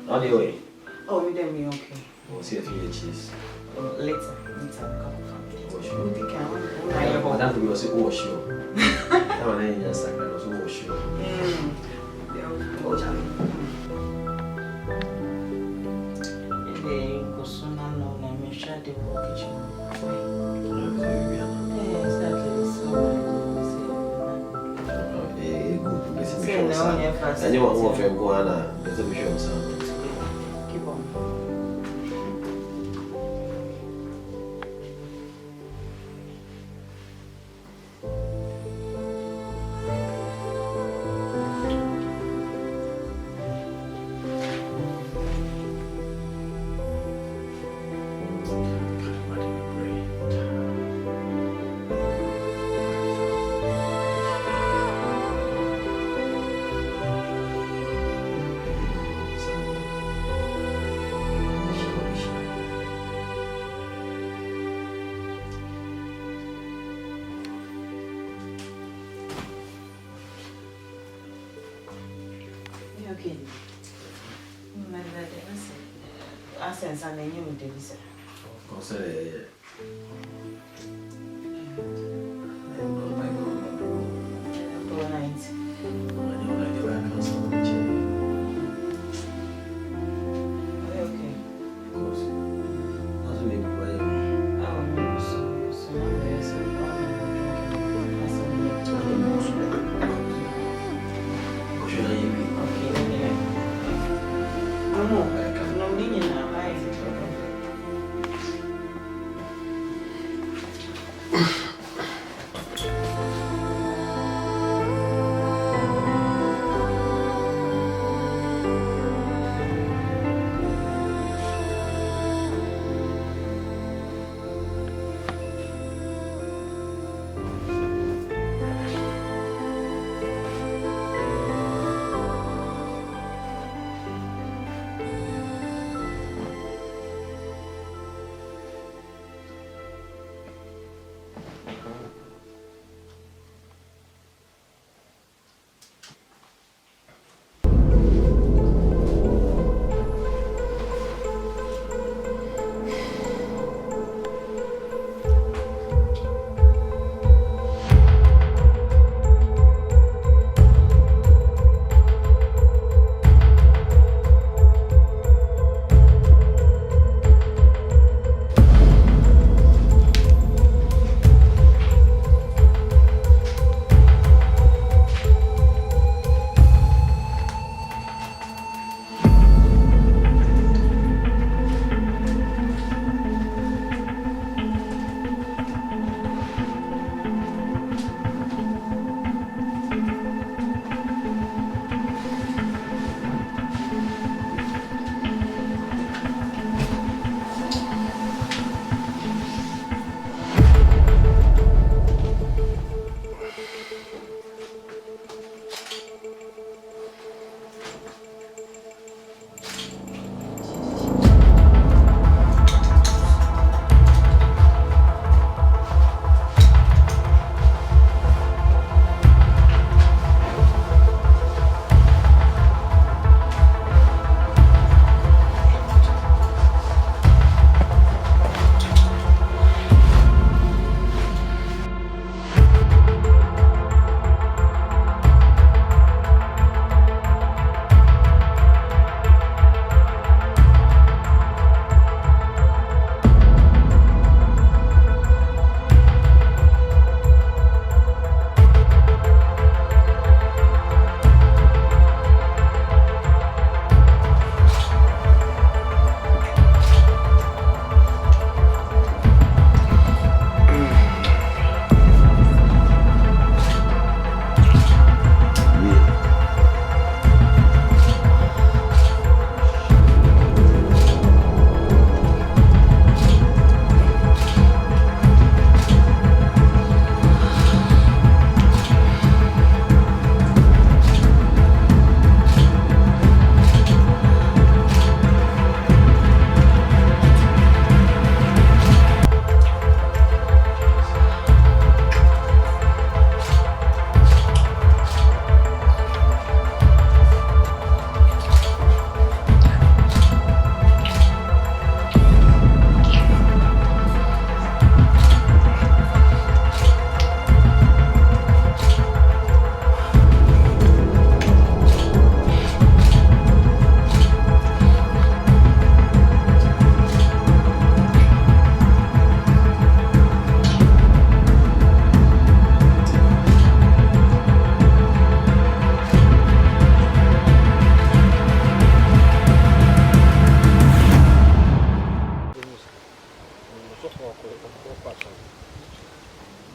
On your way. Oh, we didn't mean okay. We'll see if you cheese. Later. Madame will say, oh, sure. That one ain't just like that, oh, sure. Anyone who will go on, there's a visual sound. Keep on. Okay. I sense I knew Davis. Consider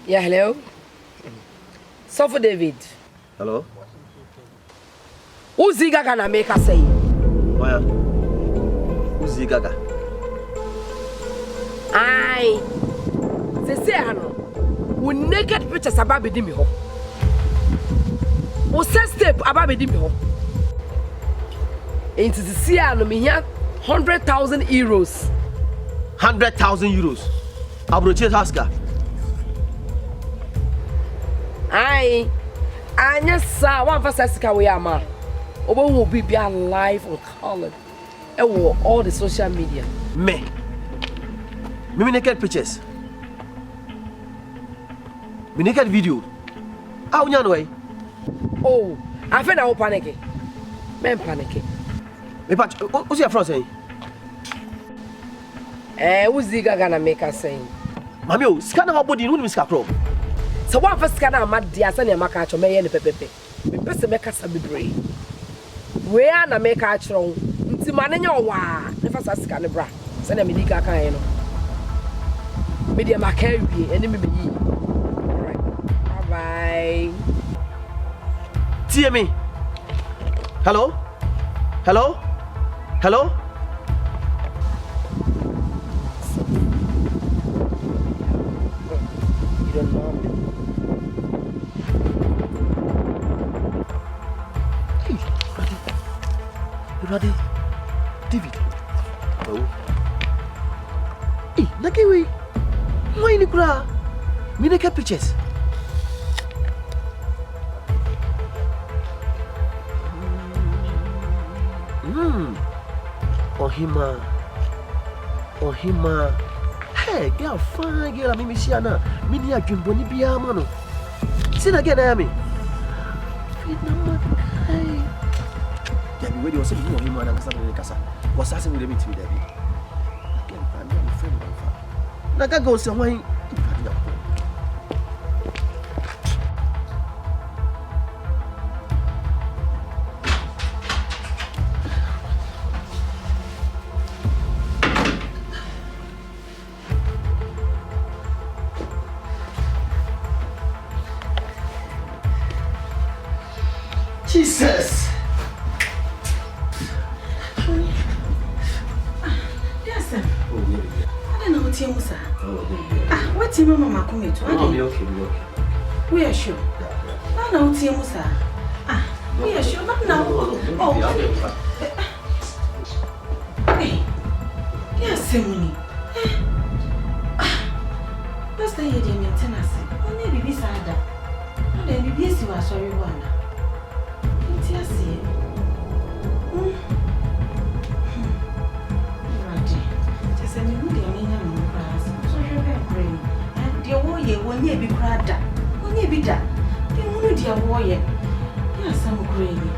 Yeah, hello. Suffer David. Hello? Who's the Gaga make us say? Why? Who's the Gaga? Aye. Say, we naked pictures about me ho. We set step about me ho. Into the sea, I me here 100,000 euros. 100,000 euros. Abroche Haska. Aye. Anya sa one for Saska we are ma. Obo will be alive on color. All the social media. Me naked pictures. Me naked video. How you know? Oh, I feel now panic. Men panic. Me patch. What's your friend saying? Who's the Gaga make us saying? Mami, scan our body. No miss capro. So one for scanner mad dear son and macacho may and pepe. Me person make us a be where na make a strong. Nti manenya wa. Never scan the bra. Send a medica kind. Media macarry enemy me. Alright. Bye. TME. Hello? Hello? Hello? You don't know me. Ready? David. Oh. Hey, Nakiwi. Why ni kura? Me naked pictures. Ohima. Hey, girl, fine girl. Me Missiana. Me ni adwumboni bia ma no. See na get na me. Hey. Debbie, where you was saying Ohima na kasa. Was asking with me to Debbie. Again, I'm not friend of her. Naga go say why. Jesus! Yes, sir. I don't know what you say. What's your mama coming to? Okay. We are sure. I know what you say. We are sure, not now. Oh, hey. Yes, Simony. What's the idea in Tennessee? Only be beside that. And then be busy was sorry one. Yes, just a new day, so you're very brave. And dear warrior, when you be cried, when you be that, you won't dear warrior. Yes, I'm crazy.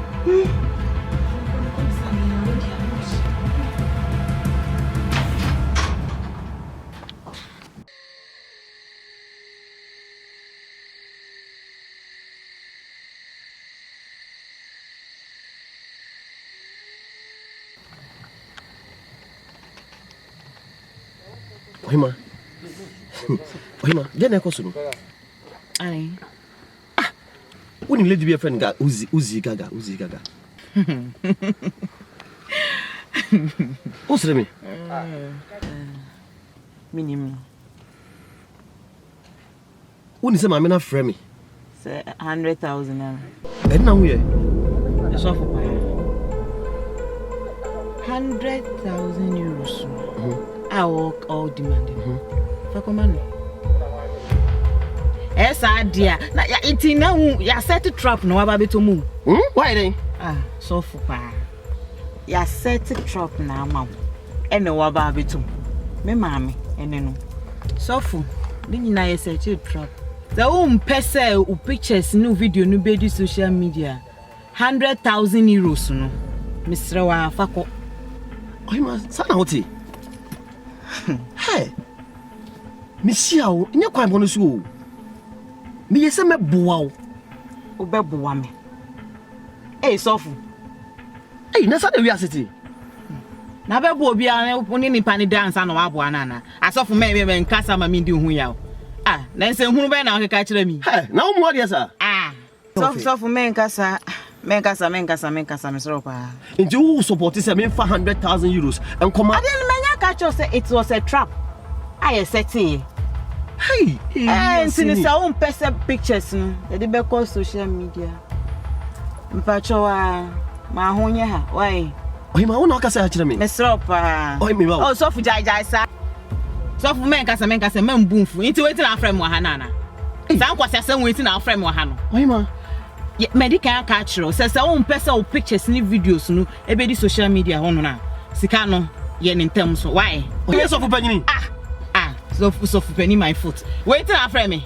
Ohima, jana yako sunu. Aye. Woni lady be friend ga Uzi Gaga. Osre me. Minimum. Woni se ma me na frɛ me. Say 100,000 naira. Na wo ye. It's off for 100,000 euros. I work all demanding. For command. Yes, idea. Na ya iti na ya set trap no aba beto mu. Why then? So for pa. Ya set trap na ma. E na wa ba beto. Me maame ene no. So for ni nyina ya set trap. The pese u pictures no video no be di social media. 100,000 euros no. Mr. wa fako. Ohima, sana hoti. Hey. Misia o, nya kwan bono so o. Me yese me boa o. Obeboa me. Sofu. Na sa de wi aseti. Na be bo bia oni nipa ni dance na wa boa na asofo me nkasa ma mi di hu ya na nse hunu be na okeka kire mi na wo mo dia sa sofo me nkasa me soro pa nti wo support say me 400,000 euros and come I didn't menya catch you say it was a trap I setting hey nti sa won pese pictures no dey be call social media mpacho wa ma honye ha why oi ma wona akasa akire me soro pa oi me ba sofo jai sa sofo me nkasa me mbumfu nti wetin na frame wa ha na sa nkwase ase wetin na frame wa ha no oi ma medical culture say won pese o pictures ni videos no ebe di social media hono na sika no ye ni ntem so why oi sofo panyini so penny my foot waiting after me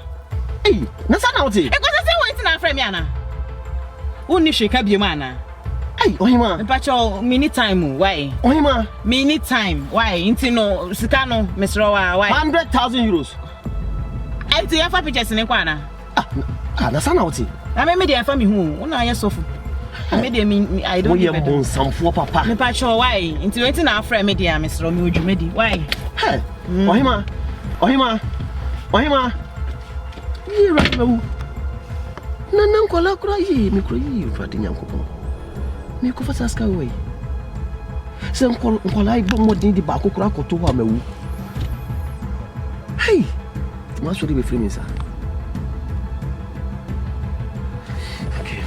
na sana oti e ko say waiting after me ana woni sheka biem ana ohima mpacho mini time why ohima mini time why inti no sika no mesro why 100,000 euros enti ya fa pictures ni kwa na na sana oti na me dey fa me hu una ye sofu me dey me I don't know bon samfo papa mpacho why inti waiting after me dey mesro me odwumedi why ohima yi rawu na nkola kura yi mi kura yi fati nyankopon mi ko fasa ska we se nkola ibo modin di ba kokura koto wa mawu hey ma so be free me sa okay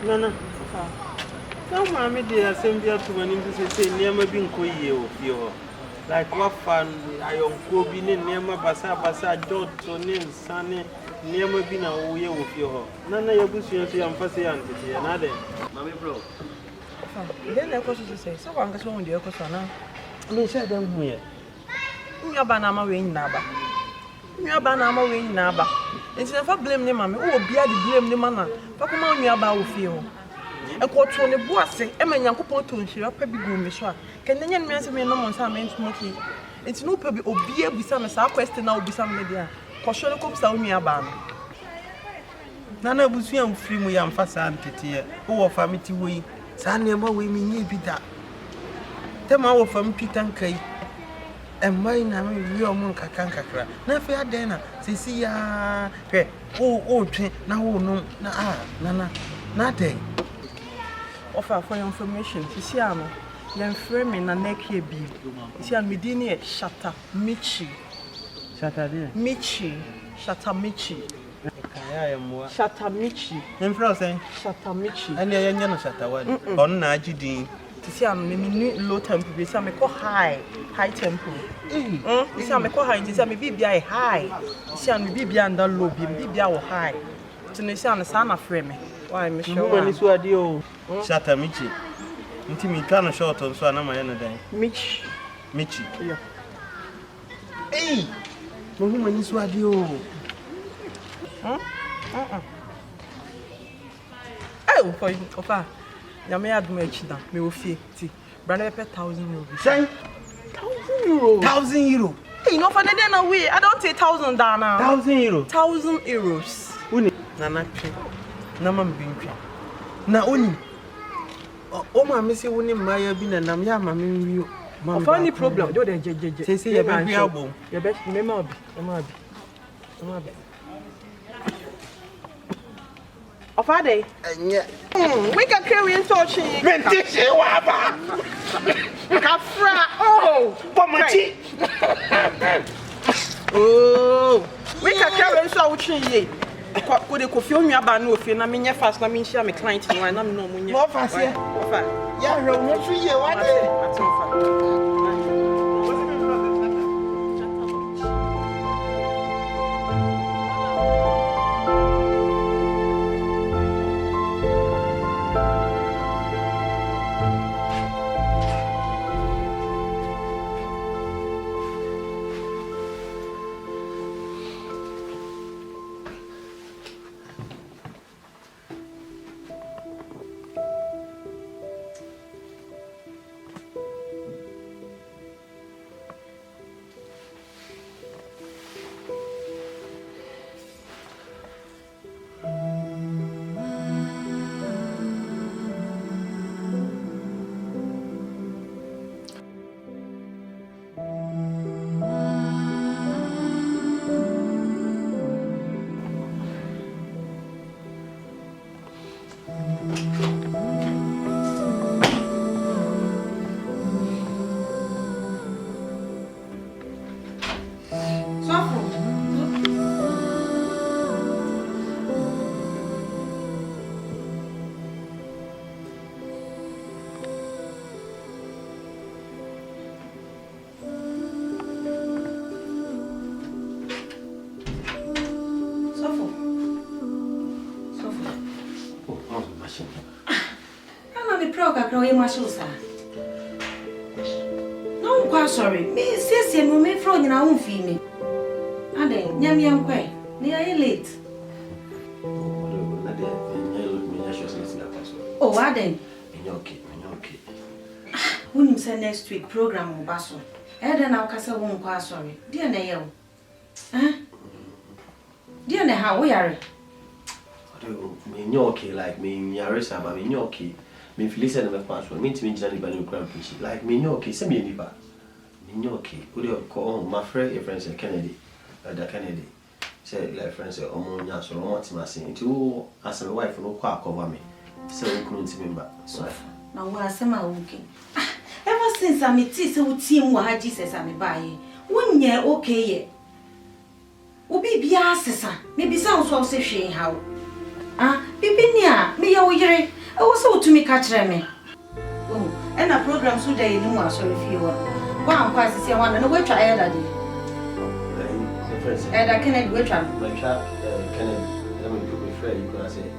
Nana. Now, mammy, dear, send you to an industry near my being coyo. Like what fun I own Cobin near my basa, George, Sunny, near my being a way with your. None of your bushes, young fussy auntie, another. Mammy, bro. Then I was to say, so I'm going to your question. I said, I'm here. Your banana wing naba. Your banana wing naba. It's never blame them, mammy. Oh, be the blame the manner. Papa, you about feel. A quarter on the boss, Emma Yankopon to she up a big room, Miss Can the young man say me no more some smoky? It's no probably obey with some question now be some media. Caution comes out me a ban. Nana was young free me and fast auntie, oh, family way. Sandy, my way me be that. Tell my from Peter and Kay. And mine, I mean, real monka cancra. Na fair dinner, see ya. Oh, now, no, Nana, not day. Offer for your information, Sisiano. Young framing and neck here be. See, I'm Medini Shata Michi. Michi. Shatamichi. And frozen. Shatamichi. And the young Shata one. On Najidi. See, I'm low tempo. This I'm a high tempo. This I'm a high. This I'm a BBI high. See, I'm a BBI and the low BBI high. To Nissan and Sana frame. Why, Miss Woman is what you Shatamichi. Until me kind of short on so I'm my day. Michi. Yeah. Hey, my woman is what you. Oh, for you, Opa. You may have much down. Me will fee. Brother, 1,000 euros. Say, €1,000. Hey, no, for the day away. I don't take 1,000 down now. €1,000. 1,000 euros. Uni, Nana, Naman Binky. Na Uni. Oh, my missy, Uni, Maya bin and Namya, Mammy. Funny problem. Do they say your baby album? Your best memory. Of our day, we can carry in touch. Oh, we can carry in touch. Could you feel me about no fear? I mean, fast, I mean, share my client, and I'm no more fast. Yeah, no, 3 years. What day? kakra we masho sa. No kwa sorry. Me siesie me fro nyina wo mfi me. Ade nyame yankwa. Ne aye late. Oh, Aden. Okay. Unim say next week program will basso. Eden now kasa won kwa sorry. Dear na ye. Dear na how we are. Me okay like me yaresa but me okay. Me feel say na passport. Me timi jina liba ni kran pichi. Like me okay, say me liba. Me okay. We dey call my friend friends Kennedy. Da Kennedy. Say like friends say omo nya so omo timase. Nti wo as my wife no kwa cover me. Say we couldn't remember. So now we are sama okay. Ever since I met say we team wa ha Jesus am bae. Wonye okay ye. Obi bia sesa. Me bi sa so se hwe hawo. Bibi ni a me ye wo yire. E wo se otumi ka kire me. Oh, and a program so dey ni mu asori fi wo. Kwa ampa sisi wa na we twa e da de. Da Kennedy we twa. We twa Kennedy. Let me put my friend you gonna say.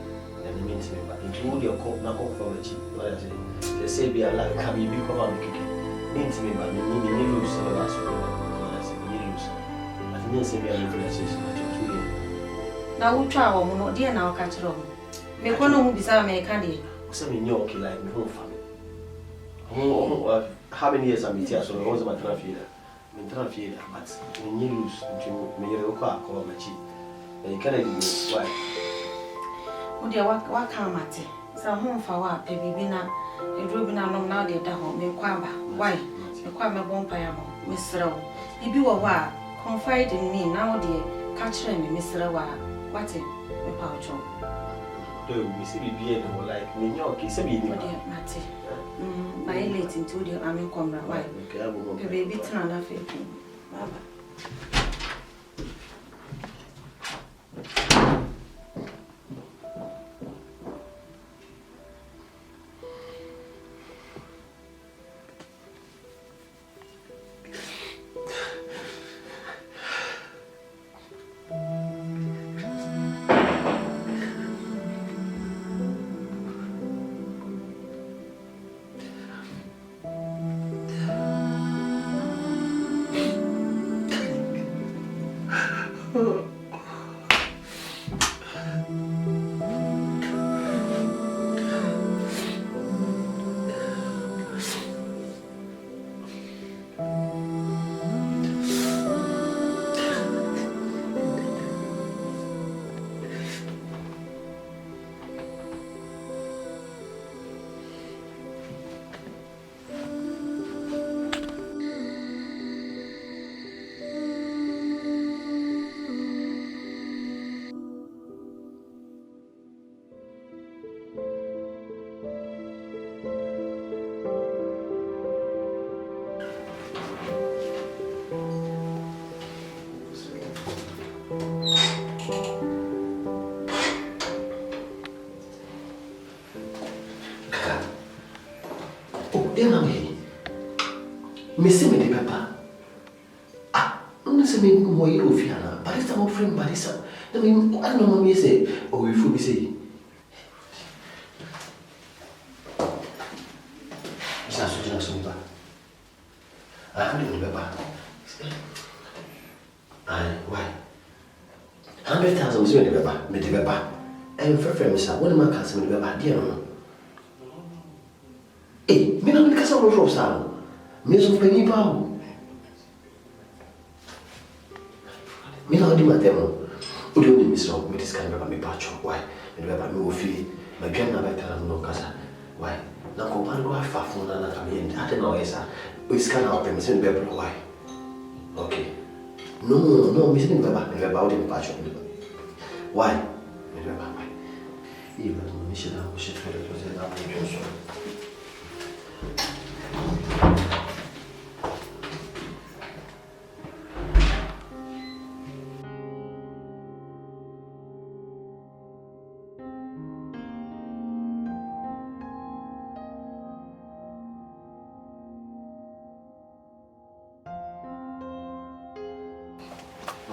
Who your cop na cop for the what I say they say be alive can be come and kick means me but me lose the last one I say me lose but me say be alive for the session na wo twa wo no de na wo ka kire wo me ko no hu bisa me ka de say me new okay like me home family how many years am here so I was my transfer but me lose me you go call my chief you can do why Udia wa kamate sa ho mfa wa pe bibi na eduro bi na nom na de da ho me kwa ba why me kwa me bompa ya mo me srew bibi wo wa confide in me na wo de ka kire me srew wa wate me pa ocho do me see bibi e no like me nyoke se bi ni ma mate by late into the amen komra why pe bibi tana na fe baba Missy me the pepper. Unless I mean more you Fiana, but it's my friend Barissa. I mean, I don't know what you say, or if you say. I don't remember. Why? 100,000 was in the pepper, made the pepper. And for friends, one of my cousins in the pepper, dear. Eh, me not because I was Rosa. Mesmo para mim, pau. Me não adianta tempo. O dia onde me sou, me descansa para me pacho. Why? Me vai para me ouvir. Mas quem não vai estar no casa? Why? Não comparo a fafuna na caminhada. Até não é essa. O escala para me ser bem para why? Okay. Não, me sendo bem para o dia me pacho. Why? Me vai para why? E vai no me chegar, o chefe vai fazer nada de Johnson.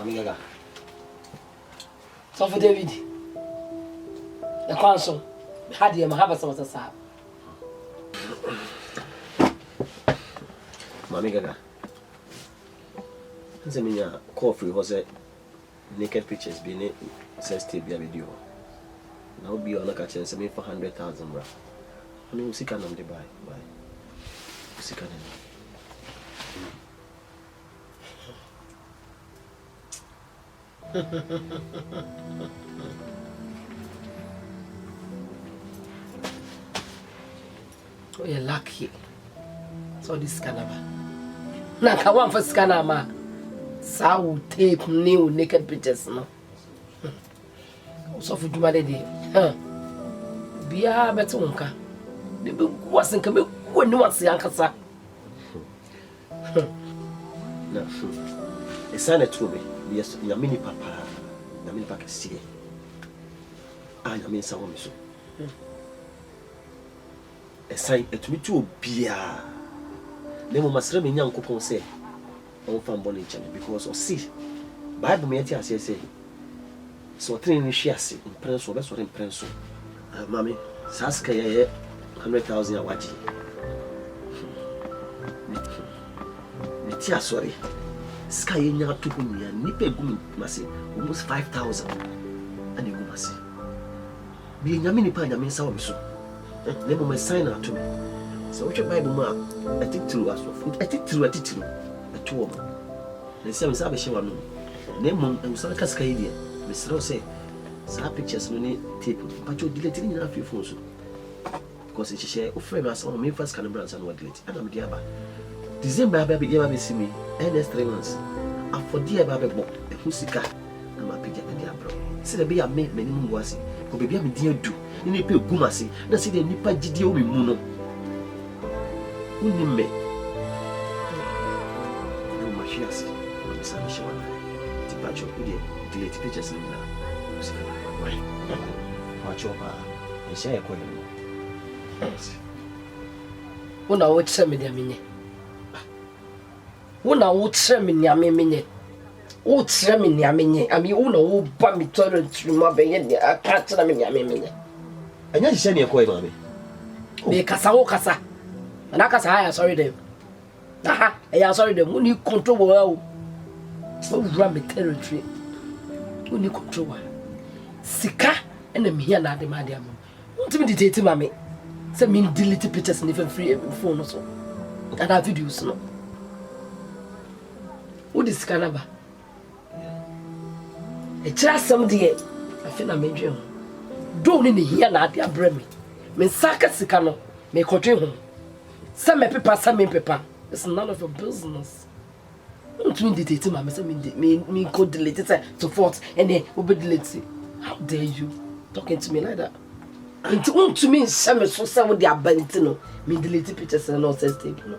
Gaga. So for David. The council had him have some of the sap. Mami Gaga. Nse minya call free was a naked pictures be ne says to be a video. Now be on a catch and me for 100,000 bra. Ani usika na mde buy. Usika na. Oh, you're lucky. So this canaba. Na ka wan for scanner ma. Saw tape new naked pictures no. So for juma de. Bia beto nka. De be wasen ka me woni wase ankasa. Na. Esane to me. Yes, nyamini papa. Nyamini papa kesi. Nyamini sawo mi so. Esane etumi to bia. Nemo masre me nyankopon say on fan born in China because or see Bible me ati ase say so train ni hwiase imprenso be so imprenso mami saska ye 100,000 awaji ni ti asori ska ye nya to ko nya ni pe gum mase almost 5,000 and you mase bi nya me ni pa nya me nsa wo so nemo me sign out to me so which Bible ma atitru aso atitru atuo ma na se me sabe hye wano na mum usara kaska yi dia me sero say sa pictures no ni tape pa cho delete ni na fi phone so because it share o frame as on me first can brand and delete and am dia ba December ba be be see me next 3 months after dia ba be bo e husika na ma picture na dia bro se de be ya me minimum wasi ko be bia me dia du ni pe gumase na se de nipa gidie o me mu no unime no machiasi no sabe chama tipo acho que delete pictures na você vai acho pa esse é coisa una wo tse me dia menye una wo tse me nya menye wo tse me nya menye ami una wo ba mi toro truma be ye aka tse me nya menye anya hye ne ko mami be kasa wo kasa na kasa ya sorry dem aha ya sorry dem uni control wo so run me territory uni control wa sika ena me hia na de ma de am untimi dictate mami say me delete pictures ni free phone no so and that videos no wo di sika na ba e kira sam de afi na me dwe do ni hia na de abre me saka sika no me kodwe ho say me paper say me paper it's none of your business. Untimi dictate mami say me go delete it so forth and then we be delete. How dare you talking to me like that? Into me shame so say with the abandon me delete pictures and all says tape no.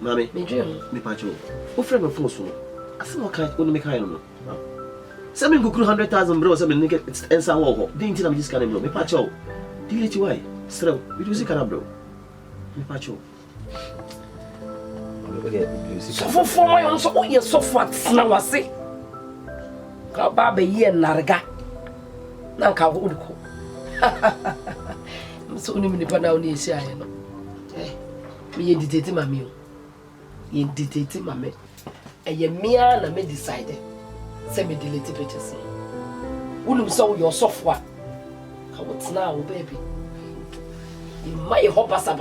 Mami me dream me pacho o frame me phone so aso mo kan oni me kan no say me go 100,000 bro say me nigga it's answer wo dey nti na me just kan bro me pacho delete why strow we do see kana bro me pacho so for my own so oh yes so fat na wase ka ba be ye narga na ka wo uko so uni mi pa na uni esi aye no me ye dictate mami o ye dictate mami ye mia na me decide say me delete pictures uni so your software ka what now baby you my hope basa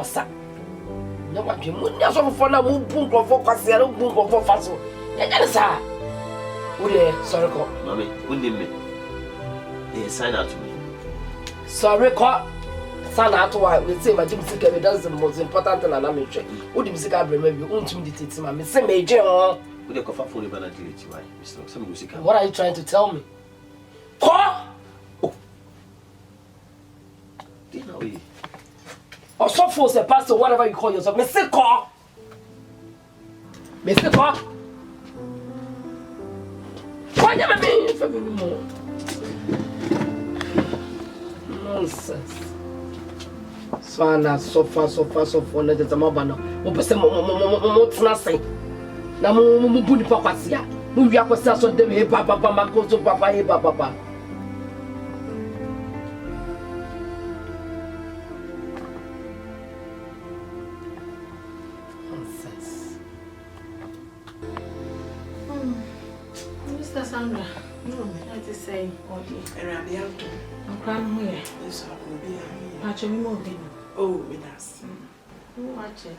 no what you nya so for na mu bu nkrofo kwase na bu nkrofo faso ya nya sa uri sorry ko mami uni me sign out to me sorry ko sana ato wa we say my music e that's the most important thing na me try odi music abre ma bi untum dictate ma me say me je ho we dey cover phone ba na delete why mr some music. What are you trying to tell me? Ko oh dina we or so for a pastor whatever you call yourself me say ko wanya me for me more nonsense. Swana sofa na de zamaba na. Mo pese mo tna sen. Na mo bu ni papa sia. Mo wi akosa so de me papa makozo papa e papa. Nonsense. That is saying, oh dear. And I have to. I'm crying here. Yes, I will be. Actually, more than oh, with us. Watch it.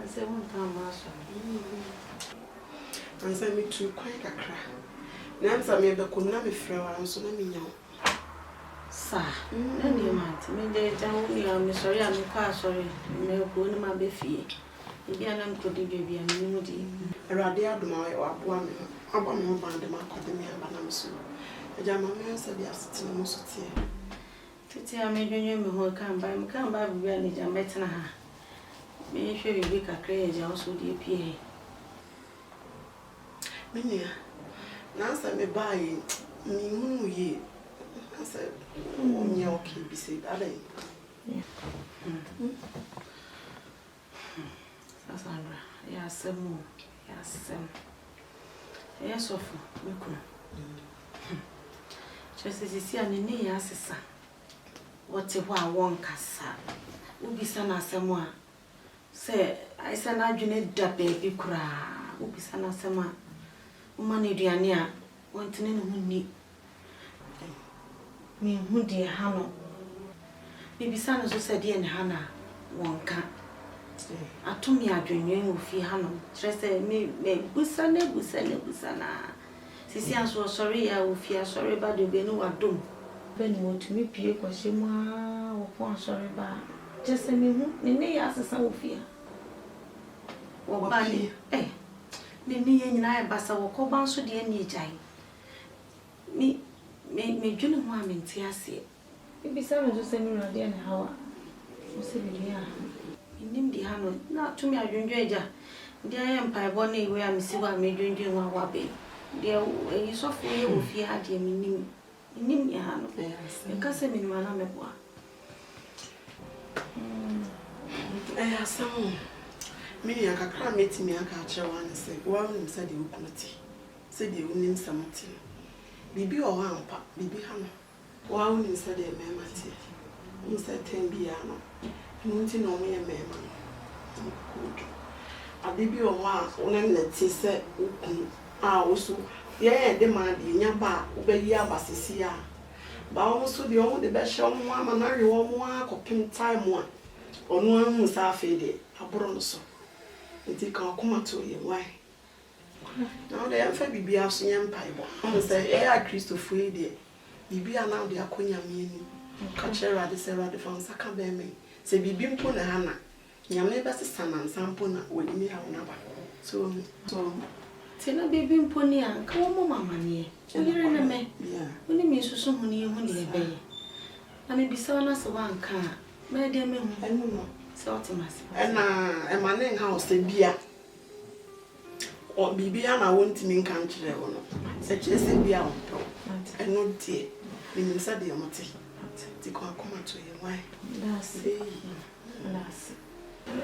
I say one time, Master. And send me to quite a cry. Now, some of the Kunami Flower and so let me know. Sir, then you might. Me, they tell me I'm sorry, I'm quite sorry. Me, go in my baby. Again, I'm good, baby, and moody. A radia do my one. I want more band the mark of the mere banams. A German said, yes, it's the most tea. Titi, I made you who come by, really, I'm better now. May sure you make a crazy also, dear P. Minia, now I may buy me who ye. I said, oh, you're okay, be said, I think. Sandra, yes, some more, yes, some. Yes, of you. Just as you see, and in the answer, what you want, Cassa. Ubi sana someone. Say, I said, I do need that baby cry. Ubi sana someone. Woman, Diania, want to know who need me, who dear Hannah. Maybe son also said, dear Hannah, one can. I told me I dream of fear Hannah. Just me, Busana. Sissy, I'm so sorry, I will fear sorry about the Beno are doomed. When you want to me, Pierre, was you more or sorry about just a me, Nene as a fear. Or Bunny, eh? Me and I, Bassa, will call bounce to the end, Jai. Me, you know what I mean, Tiasi. Maybe some to send me around the hour. What's it, dear? In the Hannah, not to me, I enjoy ya. Dear Empire Bonnie, where I'm see what I made you do one wabi. Dear, you saw for you if you had your meaning. In your hand, you can't say me one of I have some. Me, I can't meet me, I can't show one and say, well, said the Ukunati. Said the Unin Samati. Bibi or one, Bibi Hannah. Wow, said a mamma. Instead, 10 piano. Nothing on me a mamma. Good. A baby or one, and let's say, also, yeah, the man, the Yaba, obey Yabasisia. But also the only best show one, and I want copying time one. Or no one was half a day, a bronzo. And they can't come to you. Why? Now they have a baby house in Empire. I say, eh, Christopher, dear. Bibi are now the Aquina meaning. Catcher, the Sarah, the Fons, I can't bear me. Say, Bibi Pona Hannah. Your neighbor's son and some pona with me, however. So, Tina baby pony and come, mamma, near. You're in a man. yeah. Only means to someone near one day. I may be so nice one car. My dear man, I don't know. So to myself. And my name house, the beer. Or Bibi, and I won't mean country. Such as a beer on top. And not dear. We mean Saturday or not. To come to you. Why? That's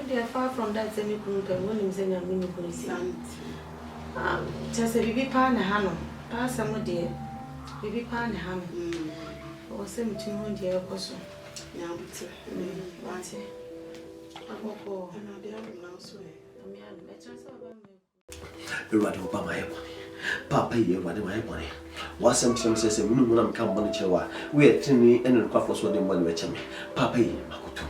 they are far from that semi group and when you say I'm going to see. Just a baby pan and Hannah. Pass some dear. Baby pan and Hannah. Or send me to one dear person. Yeah, but I will go and I dare now swear. I mean, I better say, Everybody will buy my money. Papa, you want my money. What some says, and when I'm come on the we are telling and the craft was what they want to me. Papa, Makutu.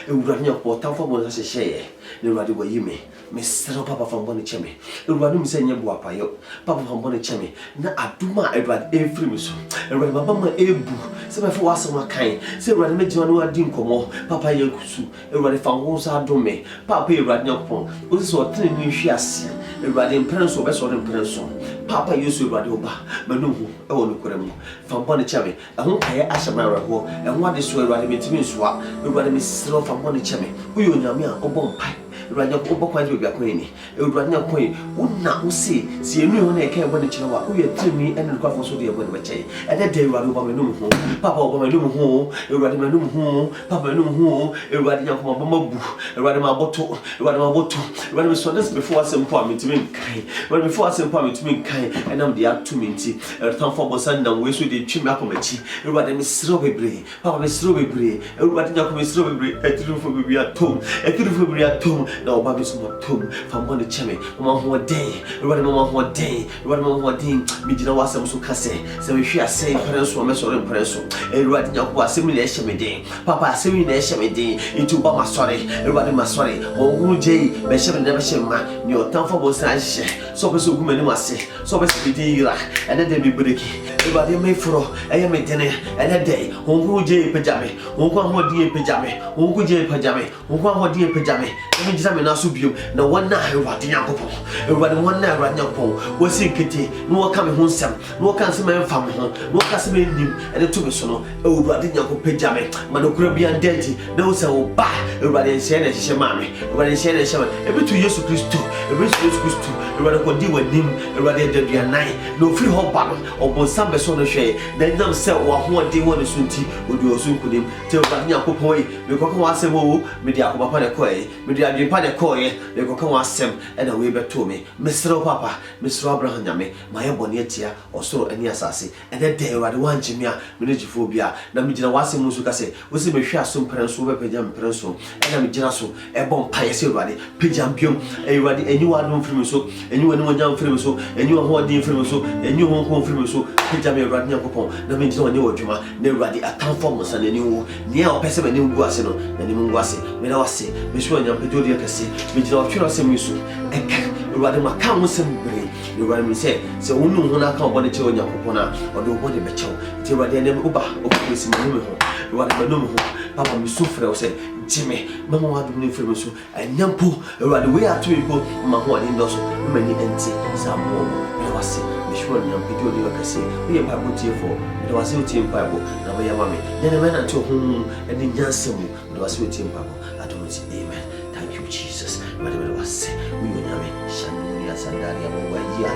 It would run your portal for one as a share. The radio were you me. Miss Papa from Bonichemi. The Radum saying your guapayo. Papa from Bonichemi. Now I do my Edward every miss. And when my mamma Ebu, say my four some kind. Say Radam John Dinkomo. Papa Yakusu. Everybody found one side do me. Papa Radnopon. Was so telling you she has seen. Everybody in Prince or best or in Prince. Papa used to Radioba. Manu, oh, no, from Bonichemi. I won't pay Ashamara and what is where Radim means what. Everybody Miss from Bonichemi. Who you know me or bomb pipe. Run your quite with your queenie. It would run your queen. Would not see you knew when I came when the child who had me and the coffin so dear when we say. And that day, Radu by my room home, Papa by my room home, you ran my room home, Papa room home, you ran your mamma, you ran my bottle, you ran my bottle, when we saw this before some point to me kind, when before some point to me kind, and I'm the act to minty, a town for Bosan, we should chim up on my cheek, you ran Miss Strawberry, Papa Miss Strawberry, you ran your Miss Strawberry, a true for me at home, a true for me at home. na oba bi so ma pum fa mo ne cheme mama ho den everybody mama ho den everybody mama ho den me gina wasam so kase se we hwe ase preso me so re preso everybody nyakopo asem ne ehye me den papa asem ne ehye me den itu ba ma sore everybody ma sore ohuru jei be hye me ne be hye ma ni otamfo bo san hye so be so gu mani mase so be se bi ira ene de bi breki everybody me furo eye me dene ene de ohuru jei pejame ohuru ho die pejame ohuru jei pejame ohuru ho die pejame me gina me na so biom na wona everybody nyakopo everybody wona everybody nyakopo wasi nkete no waka me ho nsem no waka nsem me fam ho no waka se me nim ene to me so no everybody nyakopo pejame ma no kura bia ndenti na wo se wo ba everybody nse na hye mame everybody nse na hye ebi to Yesu Kristo everybody ko di wanim everybody de bia nai no free ho ba no obonsam be so no hwe na nyam se wo ho de wo ne so nti odi osu nkunim te everybody nyakopo yi me ko kan wasem o me di akoma pa ne ko yi me di adwen pa ne ko yi me ko kan wasem e na we beto me mesro papa mesro Abraham nyame ma ye bone atia osoro ani asase e de everybody wan jimia me ne jifo bia na me gina wasem musu ka se wo se me hwe aso mprenso be pejam mprenso e na me gina so e bom pa ye se everybody pejam biom everybody enyiwa no mfiri so enyiwa no nyam mfiri so enyiwa ho odi mfiri so enyiwa ho ko mfiri so pejam everybody nyakopon na me gina woni wadwuma na everybody atamfo mo sa na ni wo ne a opese me ni ngu ase no na ni ngu ase me na wase me so nyam pejodi akase me gina otwero se mi so eka everybody maka mo se mbre everybody me se wonu ho na ka obode che onyakopon na odo obode be chew ti everybody ne uba okwesi me ho everybody me no ho papa me sufre o se Jimmy, Mamma, what do you feel so? And Yampo, around the way I to go, Mamma, in those many empty, some more. I was saying, Miss Ron, young people, you can say, we are Bible tear for. It was a team Bible, now we are mammy. Then a man at your home and in Yansamu, it was a team Bible. I don't say, Amen. Thank you, Jesus. Whatever was said, we will have it. Shanduria, Sandaria, Mawaya,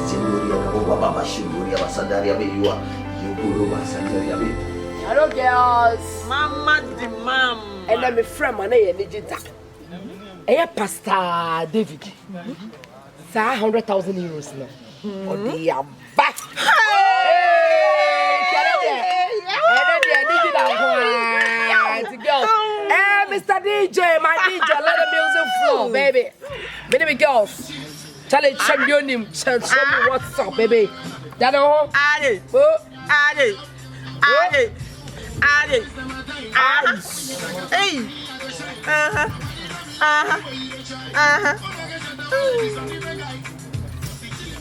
Zimuria, Baba, Shuria, Sandaria, you are. You go over Sandaria. Hello, girls. Mama the mom. And I'm a friend, my name is Nijita. And Pastor David. Sir, 100,000 euros now. Oh, they are back. Hey, Mr. DJ, my DJ, let the music flow, baby. Baby girls, challenge check your name. Show me what's up, baby. That all? Ade. Ade. Ade. Ade. Hey.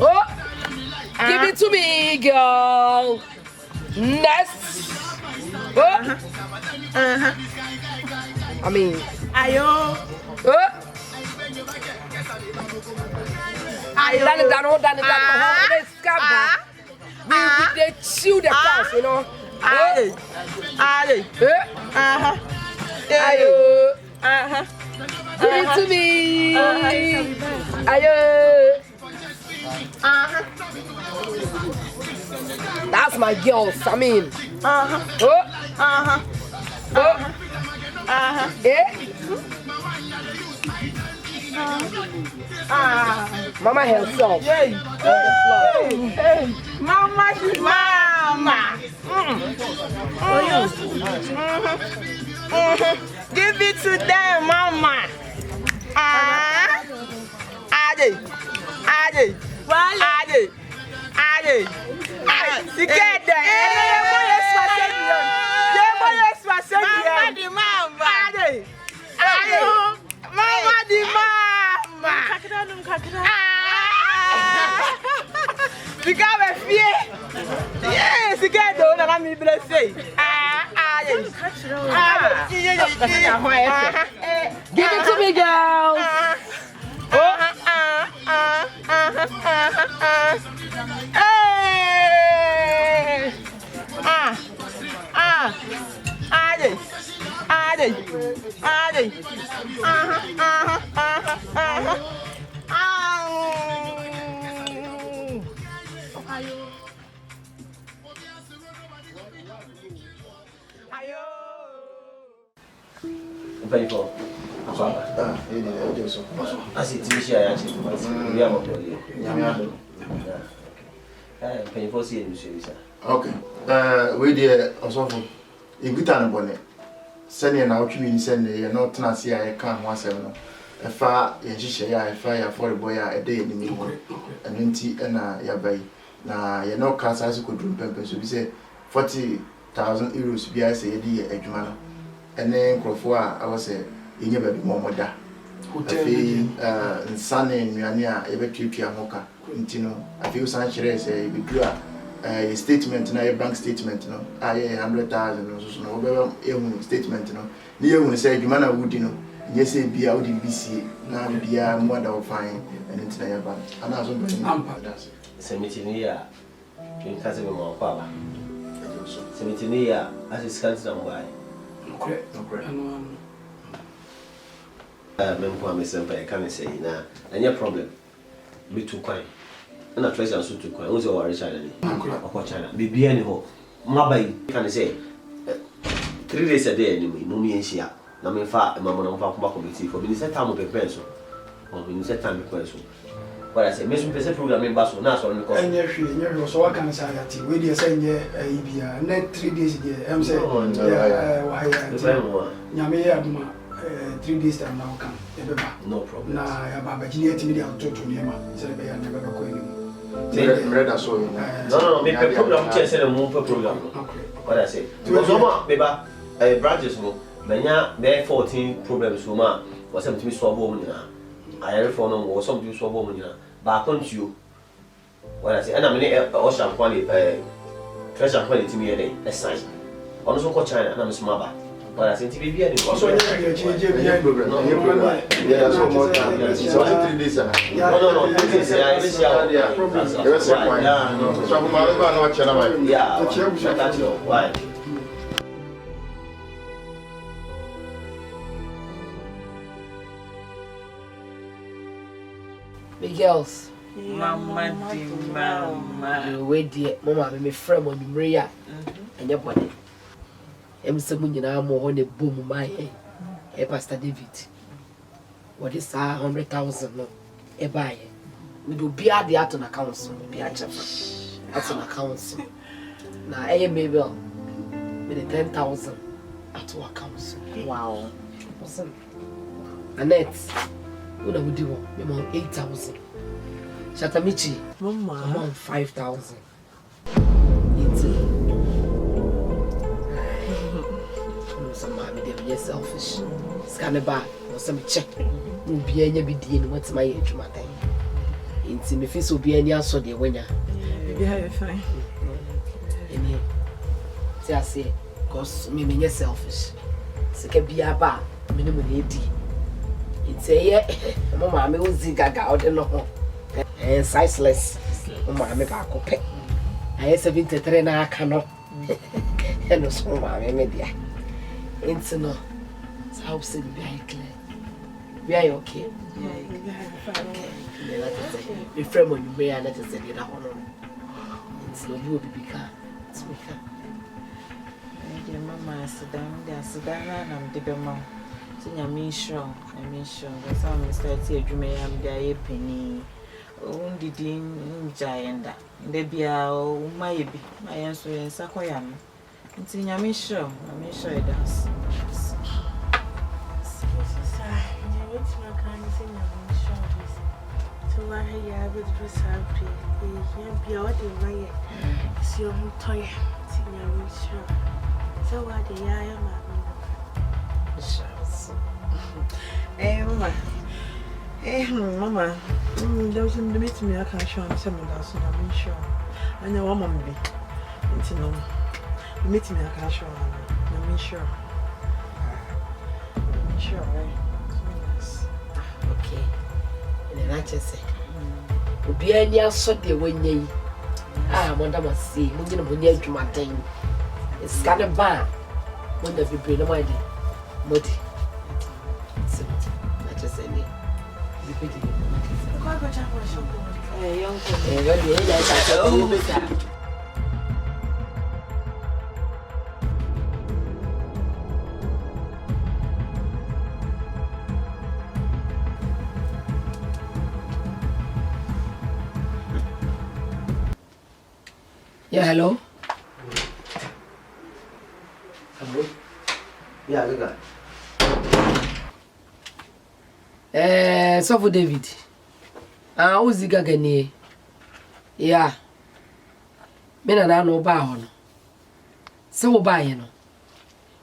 Oh, give it to me, girl. Next. Oh. I mean, Ayo. Oh. Ayo. Done. Let's come back. We chew the cows, you know. Ade. Ade. Ayo. Give it to me. Ayo. That's my girls. I mean. Mama herself. Hey. Mama. Give it to them, Mama. Ade. Together. Mama the mama. Because we fear. Yes, together. Let me bless you. Give it to me, girls. People. I see TV actually. We have a okay. We did also in good time bonnet. Sending out to me, send you not Tennessee, I can't once. ɛfa yɛn hyehyɛ a ɛfa yɛ afɔrebɔ a ɛda yɛn anim hɔ ɛno nti ɛna yɛaba yi na yɛn ɔka saa so kɔduru mpɛmpɛ so bi sɛ 40,000 euros biara sɛ yɛde yɛ adwuma no ɛne nkurɔfoɔ a awɔ sɛ yɛnyɛ baabi ma ɔmɔda afei nsa ne nnuane a yɛbɛtuatua ho ka nti no afei wosan kyerɛ sɛ yɛbɛduru a yɛ statement na yɛ bank statement no a yɛ 100,000 no so no wɔbɛbɛ yɛhu statement no ne yɛhu sɛ adwuma na wodi no nyɛ sɛ bia wode bibi sie na bia mu ada wo fan ɛno nti na yɛba no anaa so mpɛ sɛ metini yɛ a nka sɛ mema wɔkɔ aba sɛ metini yɛ a asɛ sika ntina mbaɛ mempo a mesɛ mpa yɛka ne sɛ na ɛnyɛ problem metu kwan ɛna treasure nso tu kwan wo sɛ wɔware China ni ɔkɔ China biribia ni hɔ maba yi ka ne sɛ 3 days a day anim yi mo yɛnhyia na memfa mamona mfa kɔba committee for minister time pɛpɛn so minister time pɛpɛn so what I say me so pese program me ba so na so me ko nyɛ so waka ne sa yati we dey say nyɛ ibia na 3 days dey am say wa ya nyame ya aduma 3 days time na waka ebeba no problem na ya baba gini etimi dey atoto ne ma say be ya na baba ko ni Brother, so no, me program change say mo program. What I say? Because oma me ba branches mo, benya be 14 problems so ma, was something so bo mo nyina. I for no was something so bo mo nyina. Ba continue. What I say? And I mean o sham kwani treasure kwani timi ye dey, sign. Ono so ko China na me small ba. What I say ti bibia ni. Also nye program. Yeah, so more time. So 3 days. No, 3 days. Yeah, this year. Yeah, no. So I'm going to channel my. Yeah. That's your why. Big girls. Mama, wait dear, mama, me friend on Maria and your body. I'm someone you know more on the boom my head. Pastor David. What is 100,000 no? A buy. We do be at the Atona Council, be at Atona Council. Now, I am able with the 10,000 at our council. wow. Annette, what would you want? Me want 8,000. Shatamichi, Mama, I want 5,000. Some mommy, they're selfish. Scan a bag or some check. No be any BD, what's my age, my time. In me face will be any answer, dear winner. maybe I fine. Any, say I say, cause me mean selfish. Second be a bar, minimum 80. It's a year, Mamma, me was gaga out and no, and sizeless. Mamma, me back up. I have 73 and I cannot. And no, so my media. It's no, so I hope so be clear. We are okay. Okay. My friend when you may not just say that one. It's no you be car. It's me car. Dear Mama, sit down, and I'm the Bema. Sing a mission, the sound Mr. Tia Jumayam, the penny. Oh, did in giant. There be a my answer in Sakoyam. It's in your mission, it does. Mama, there was a meeting I can't show him some of us, I'm sure. I know one mom be. It's no meeting I can't show him, I'm sure. I'm sure, right? Okay. And I just say, be any answer the when ye. Ah, Madame, see, when you're to my time. It's kind of bad when the people know my day. But so, I just say, yeah, hello. Hello. Yeah, good guy. So for David. Uzi gagani. Yeah. Me na no ba ho no. Se wo ba ye no.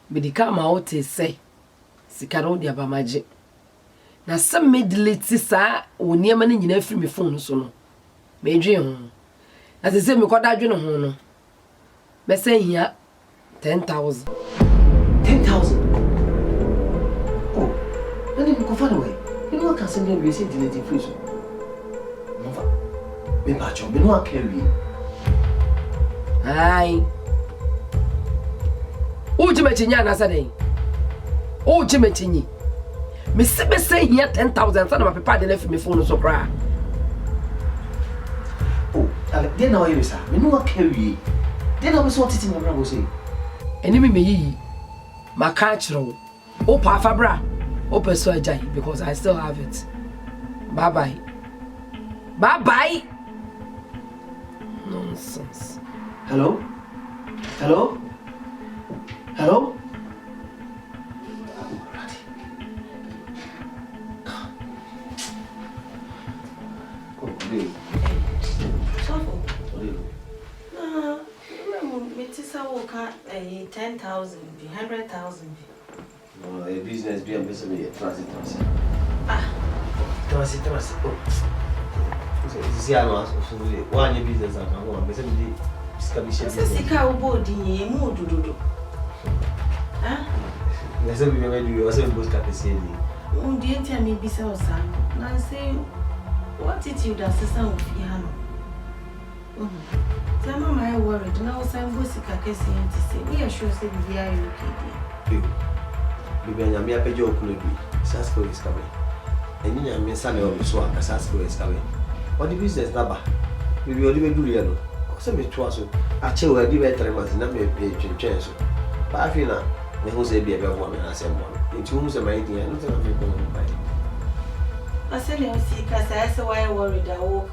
Me di ka ma o te say. Sika no dia ba maje. Na some me delete sa wo niam na nyina afiri me phone so no. Me dwen ho. Na se me koda dwen ho no. Me say here 10,000. 10,000. Oh. Na ni ko fa no way. You know can send them we say delete free so. Mova. Me ba cho me no carry. Ai. O jimechinya na say o jimechinyi. Me say here 10,000 so na my papa dey left me phone so cry. Oh, then now you say me no carry. Then I was what it in my brother say. Enemy me yi. Ma ka chiro. O pa fabra. O peso ajai because I still have it. Bye bye. Bye bye. Nonsense. Hello? Hello? Hello? Woka 10,000, 100,000. No, a business be a business transit. Ah. Transit. Oh. See, I know. One business I can go and business. Sika ubodi mu dududu. Ah? Nessa we never do. We say busca peseni. Undi enti ami bisa osan. Na say what attitude assistant of Yano. Some of my worried now. Some go sika kesi enti say we are sure say we are okay. Bibi nyame apeje okulebi. Sasko is coming. Eni nyame sa na obi so aka sasko is coming. What the business naba? Bibi odi be duru ya no. Se me twa so ache we di be 3 months na me pe twetwe so ba afi na me hu se bia be bo me na se mo nti hu se mai dia no se na me ko no bai asele o si ka say why worried that wo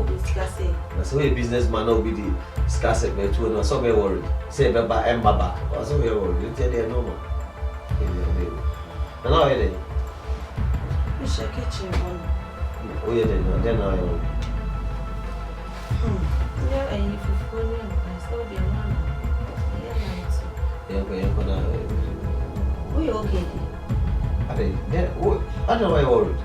discuss it na so a businessman no be di discuss it be too no so be worried say be ba em baba so be worried nti dey normal na na we dey we shake kitchen on o ye dey no dey na yo yeah, and if you follow him, I still be a man. Yeah, na. We okay. I don't know why you're worried.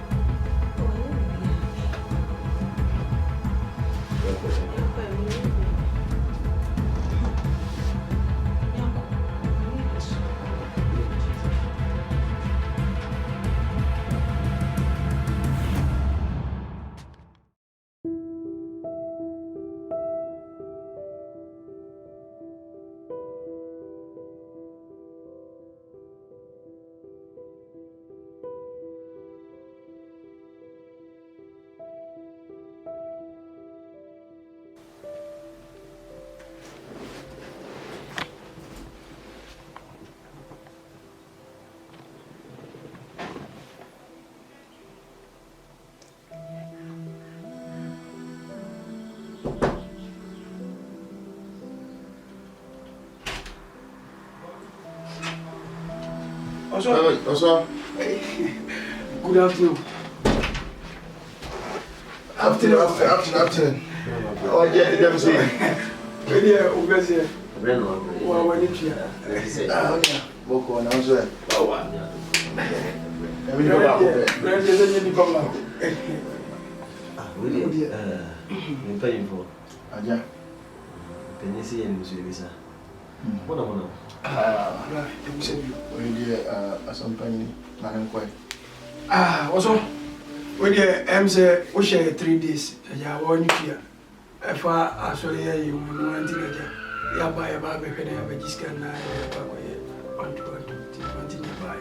Also, good afternoon. Afternoon. Oh, yeah, let me see. Yeah, Ugazi. Well, when it's here. Boko na nso e. Bawa. Emi ni baba ko. Brand is any problem. Really? Me pay for. Aja. Can you see any visa? Mona. You said you. We dey Asante ni na nkoi. Also, we dey say we share 3 days. Ya wa ni kia. Efa asori ya you no anti na ya ba be hwe na ya ba jiska na ya ba ko ye 1 ni buy.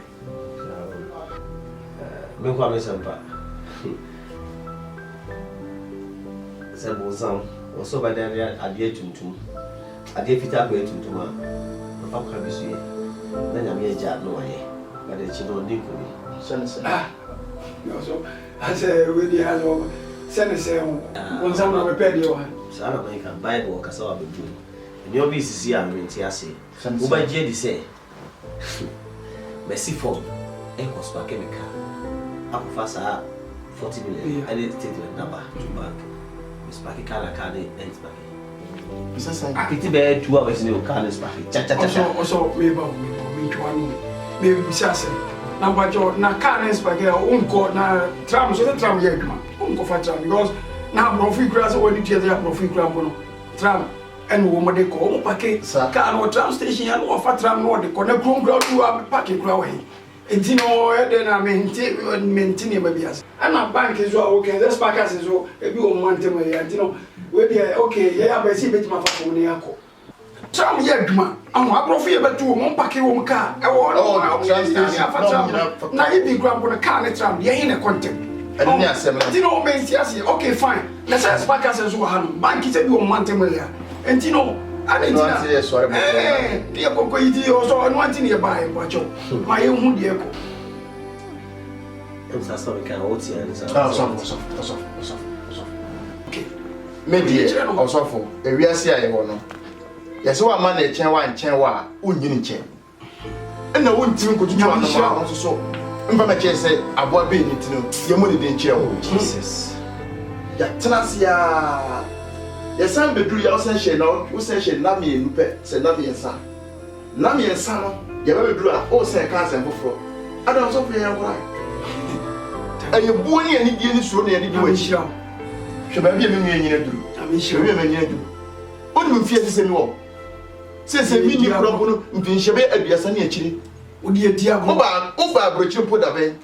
Me kwa me sampa. Sebo zam. Oso ba dan ade tuntum. Ade fita ko tuntum a. Papa ka bisu ye. Na nyame eja no aye. Ba de chi no ndi ko ni. Sense. Also, I say we dey have sense on some of the pedio. Sara man ka Bible ka sawa be bu. Ni obi sisi a menti ase. Wo ba je di say. Merci for e ko spa chemical. akufasa 40 million any statement number to bank Miss Paki can ends back Pity bed 2 hours in your car is back also maybe Sasa number Joe na car is back unko na tram so the tram here unko for tram because now profit grass when it is profit grab tram and woman they call packet car no tram station and offer tram no de connect ground to a packet ground and you know then I maintain maybe as and a bank is well okay this packers is well if you want them and you know we dey okay yeah but see bit my for money ako tram here duma am a profit be to mo packet wo car e wo tram station na e be ground na car na tram ye in a content and you know maintain okay fine let's say packers is well bank is be wo month money and you know I didn't say sorry. Eh, dear Coco, you also want in your buy, watch my own dear. That's what we can hold here. Okay. Maybe also for a real CI one. Yes, one man a chain one chain wa, unyin chain. And I won't even go to John so. If I say, I will be it to know your money didn't chair. Jesus. Yatanasia. Yes, I'm bedru ya osenhye na osenhye na me nupe se na me ensa no ya bedru a o se ka asem foforo adam so fe yan kwai aye buo ni ani die ni so na ani di wa hira hwe ba bia me nwe nyina duru ami hira me nyina duru oni me fie se mi wo se mi ni kro no mfinhye be aduasa na akire odi adi ago oba abrochi po da ben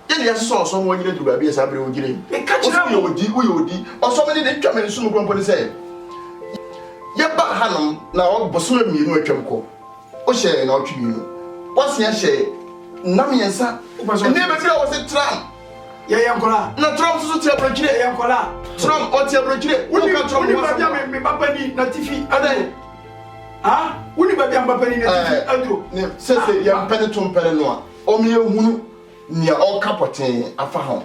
ye ya so mo nyina duru ba bia sa bre o gire e ka kira wo odi oso me ni de twa me so mo kro ni se Yaba hanum na o boso mienu atwam ko o hye na otwe mienu wasia hye na miensa ne be bia wo se tram ye yankola na tram so ti abrokire yankola tram o ti abrokire wo ka tram wo ba bia me baba ni na tifi adan ha wo ni ba bia baba ni na tifi adro ne se ya mpene to mpene no a o me ehunu nia o kapoten afa ho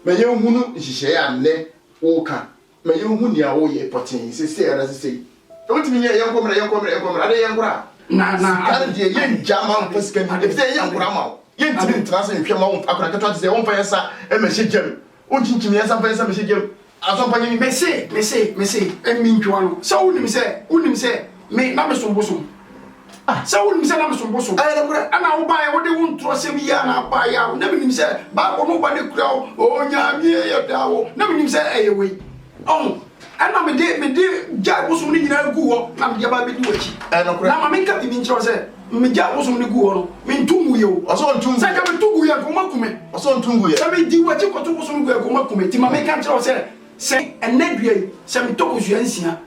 me ye ehunu hihye ya ne wo ka me ye hu nia wo ye potin se ara se o ti mi ye yankomra ade yankora na kan die ye njama mposka ni de se yankora ma ye ntimi ntrase nhwe ma wo akora keto se wo mfa yesa e me hye gem o chinchimi yesa mfa yesa me hye gem asompa ni me se e mi ntwa no so unim se me na me sombosom so unim se na me sombosom ay yankora ana wo ba ye wo de wo ntro se mi ya na ba ya na me nim se ba ko no ba de kura o nya mi ye da wo na me nim se e ye we oh ana me de ja bosom ni nyina gu ho na me ba be di wachi na ma me ka bi nchiro se me ja bosom ni gu ho no me ntumu ye o oso ntumu se ka me tugu ye ko makume oso ntumu ye se me di wachi ko to bosom gu ye ko makume ti ma me ka nchiro se enedue se me to ko zua nsia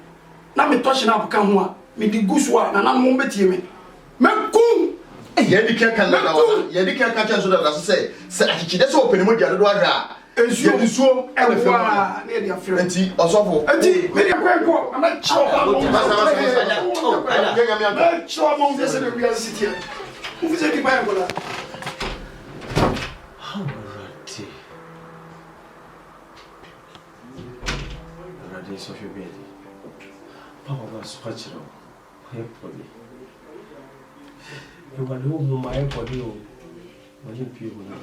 na me to hye na abuka ho a me di gu so a na mo betie me kum ye di ka kan na ye di ka cha so da se achichi de se openi mo dia do ahwa Ensuo ensuo e fe ma na dia frɛ enti osofo enti me dia kwenko na chwa mo na chwa mo de se de bia sitia o fize ki ba ngola Radi Sofia Bedi Papa va swachiro e podi e va do mo mai podi o ma je pio mo na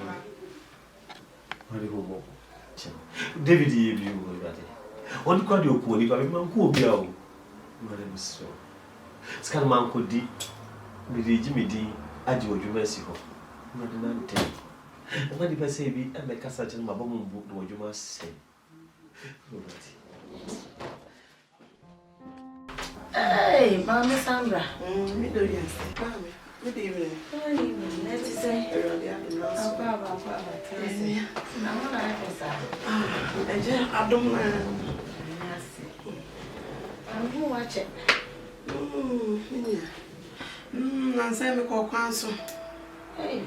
David ye bi wo rade oni kwa de oku oni kwa be man ku obi a o ngare miso skan man ko di mi di jimidi adi odwuma si ho ngade nante ngade ba se bi e me kasa chen ma ba mo mbu do odwuma se Hey mama Sandra Mi do yes mama good evening. Good evening. Let's say. Papa. Na mona pesa. Eje adom na. Yes. Amu wache. Na say me ko kwan so. Hey.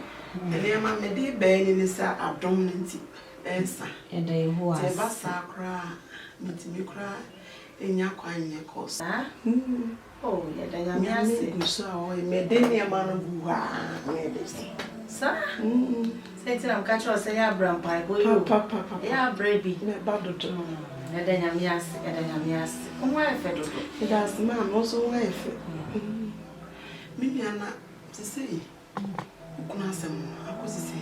Ele ma me di be ni sa adom nti. Ensa. Ede ho as. Te ba sa kra. Mitimi kra. Enya kwan nye kosa. Oh, yeah, then I'm asking. So, me deni amano buwa. Me desi. Sir? Say I'm catch us say Abraham pie boy. Papa. Yeah, baby. Me bado to. Yeah, then I'm asking. Come why fe do? It has man also wife. Mimi ana to say. Kuna sem akosi say.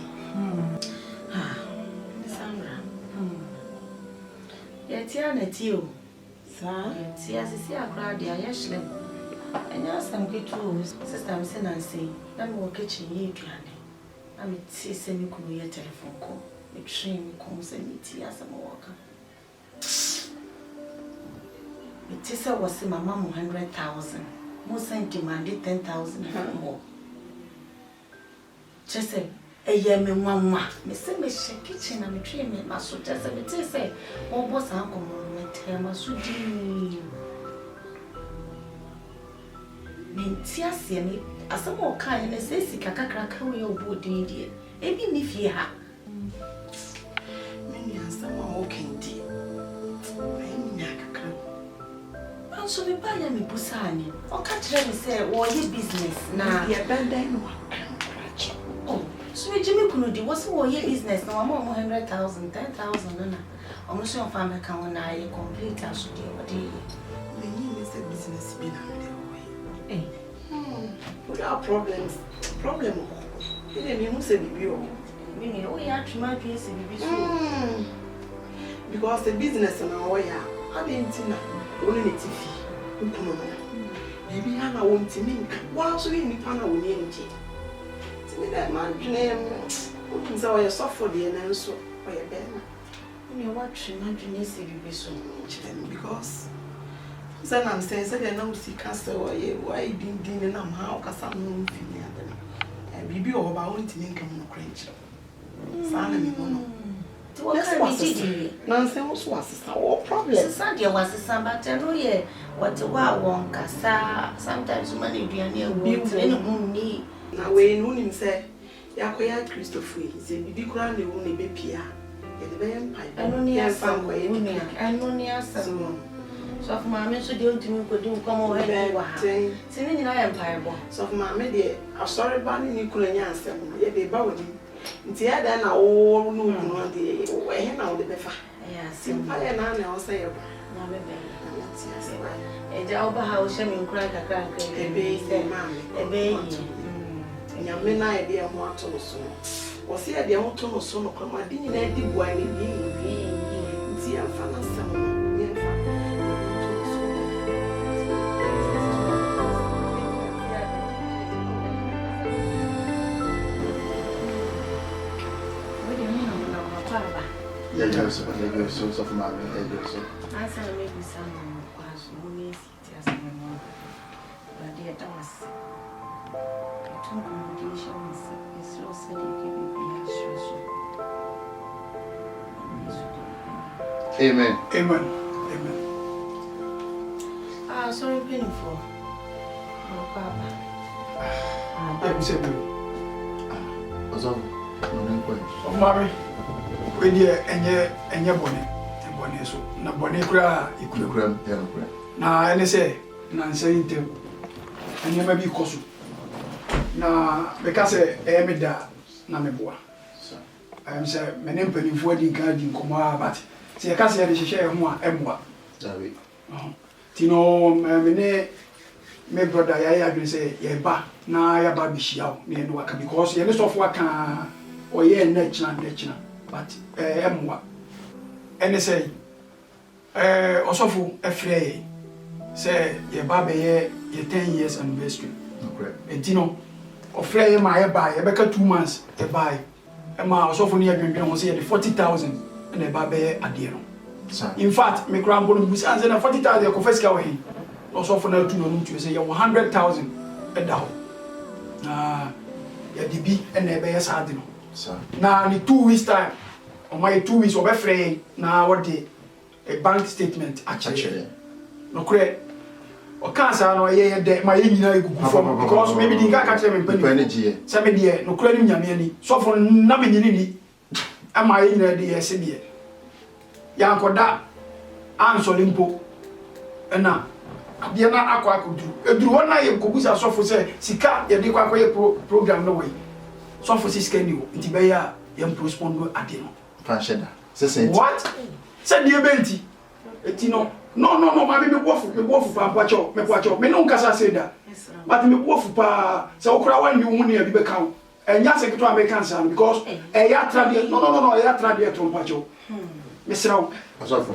Yetia na tio. Sa, tia sisi akra dia yeshle. Enya asam ketu sister me say Nancy, na me wo kitchen yi aduane. Na me ti se me kunu ye telephone call. Me train me kom se me ti asam wo ka. Me ti se wo se mama mo 100,000. Mo send demanded 10,000 more. Just say eye me nwanwa me se me she kitchen na me train me maso just say me ti say wo boss anko mo me te maso di Minti ase me asem o kan ne se sika kakra ka we obodin die ebi ni fie ha me ni asem o kendi me ni kakra anso me ba ya me busani o ka kire me se wo ye business na ye benda no oh so me jimi kunu di wo se wo ye business na mo 100,000 10,000 na o mo so fa me kan na ye complete aso di o di me ni me se business bi na eh what are problems problem ile mi mu se bibi o mi ni o ya tuma tun se bibi so because the business na o ya adentina oni ne tifi nkuno na bibi ha na wo ntimi nka wa so ni pa na wo ni nje timi da man dwene o tun sa o ya suffer de na nso o ya be na mi wa tuma dwene se bibi so because so I'm saying say na usi kasa wa ye wa idin na ma o kasa no mfini adana bibi o ba won tini nka mo krench sa na mi no ti wa ka mi didi na say wo so asesa wo problem sa dia wasesa but no ye what wa won kasa sometimes man eduane e wo tini no ni na we no nim say yakoya Christopher say bibi kura na wo na be pia ye de be empire eno ni asa ko ye ni eno ni asa so for mama so dey ntimi ko di nko mo he wa ti ni nyina ya empire bo so for mama dey asori ba ni kula nya asem ye dey ba woni nti ya da na wo no no dey he na wo dey befa ya simpale na na o say ba na be be nti ya se ba e ja oba ha o she mi nkura kakra nkra ebe yi nya me na e dey ho ato so o se e dey ho to no so no kwa ma di nyina di bua ni bi nti ya fa na sam so for my so I said maybe some was money as no but dear Thomas two conditions is also Amen. Amen. Amen. Ah, sorry, penny for Papa. I'm saying, what's up? Mommy, we dear and your bonnet, so na bonnet cry, you could grab, na and say, Nancy, and you may be cosu. Na because I am da na me boa. I am say, my name penny for the garden, but see, I can't say the share more and more. Tino, me brother, I agree say, ye ba, na ya ba bishia, me no waka because ye list of waka or ye nature, but emwa. And they say, also for a fray, say, ye ba ye 10 years anniversary. And Tino, or fray my buy, a better 2 months, a buy. And my also for near Green was here 40,000 and a babe a dear. In fact, my grandpa was answering 40,000 confess away. Also for now to know to say 100,000 a down. Ah, ya DB and a bear sardino. Now, in 2 weeks' time, on my 2 weeks of a fray, now what day a bank statement actually. No credit. Or cancer, no, yeah, my because maybe the guy catch them in penny. 7 years, no credit yammy. So for nothing in it, am I in the SBA? Yanko da answer limpo na abia na akwa akodu eduru wona ye kobusa sofo se sika ye de kwa ye program no way sofo si sika ni wo nti be ya ye postpone ade no fansheda se what se die benti eti no ma me bofu pa kwacho me kwacho me no nkasa se da but me bofu pa se okura wan ni hu ne bi be kan enya se keto American san because e ya trade no e ya trade to kwacho Mr. Asante.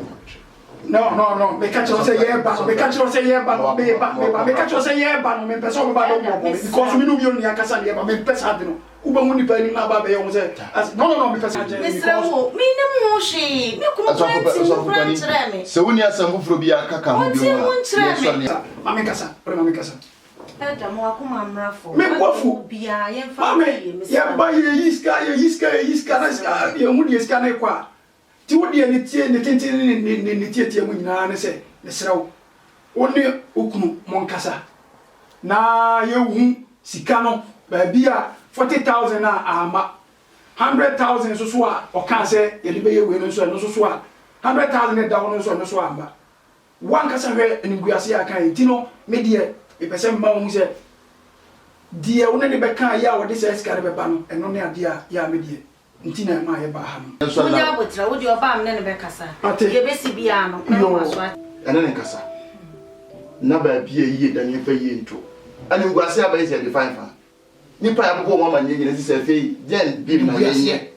No. Me catch you say yeah, but me catch you say yeah, but me catch you say yeah, but me person ba don't because me no be on yakasa yeah, but me person had no. Uba muni pa ni na ba be you say. No, me person. Mr. Wo, me no mo hwe. Me kuma plant me. So woni asam fufuro bi akaka ho bi ho. Mame kasa. Eda mo akoma mrafo. Me kwafu bia ye fa me ya ba ye yiska na ska ye mu de ska na kwa. Ti wo de ne tie ne tenten ne tie mu nyina ne se ne srawo. Woni okunu monkasa. Na ye hu sika no ba bia 40,000 na ama 100,000 so a o kan se ye de be ye we no so a 100,000 da wono so amba. Wan kasa hwe eniguase akan ti no me de e pese mma wo se die wo ne be kan ya wo de se ska be ba no eno ne ade a ya me die nti na ma ye ba ha no so ya botra wo de oba am ne be kasa ye be si bia no me wa so ene ne kasa na ba bia yi da ne fa yi nto ani nguase aba yi se de fine fa ni pa ya popo mo ma nye nyine si se fe gen bi na ye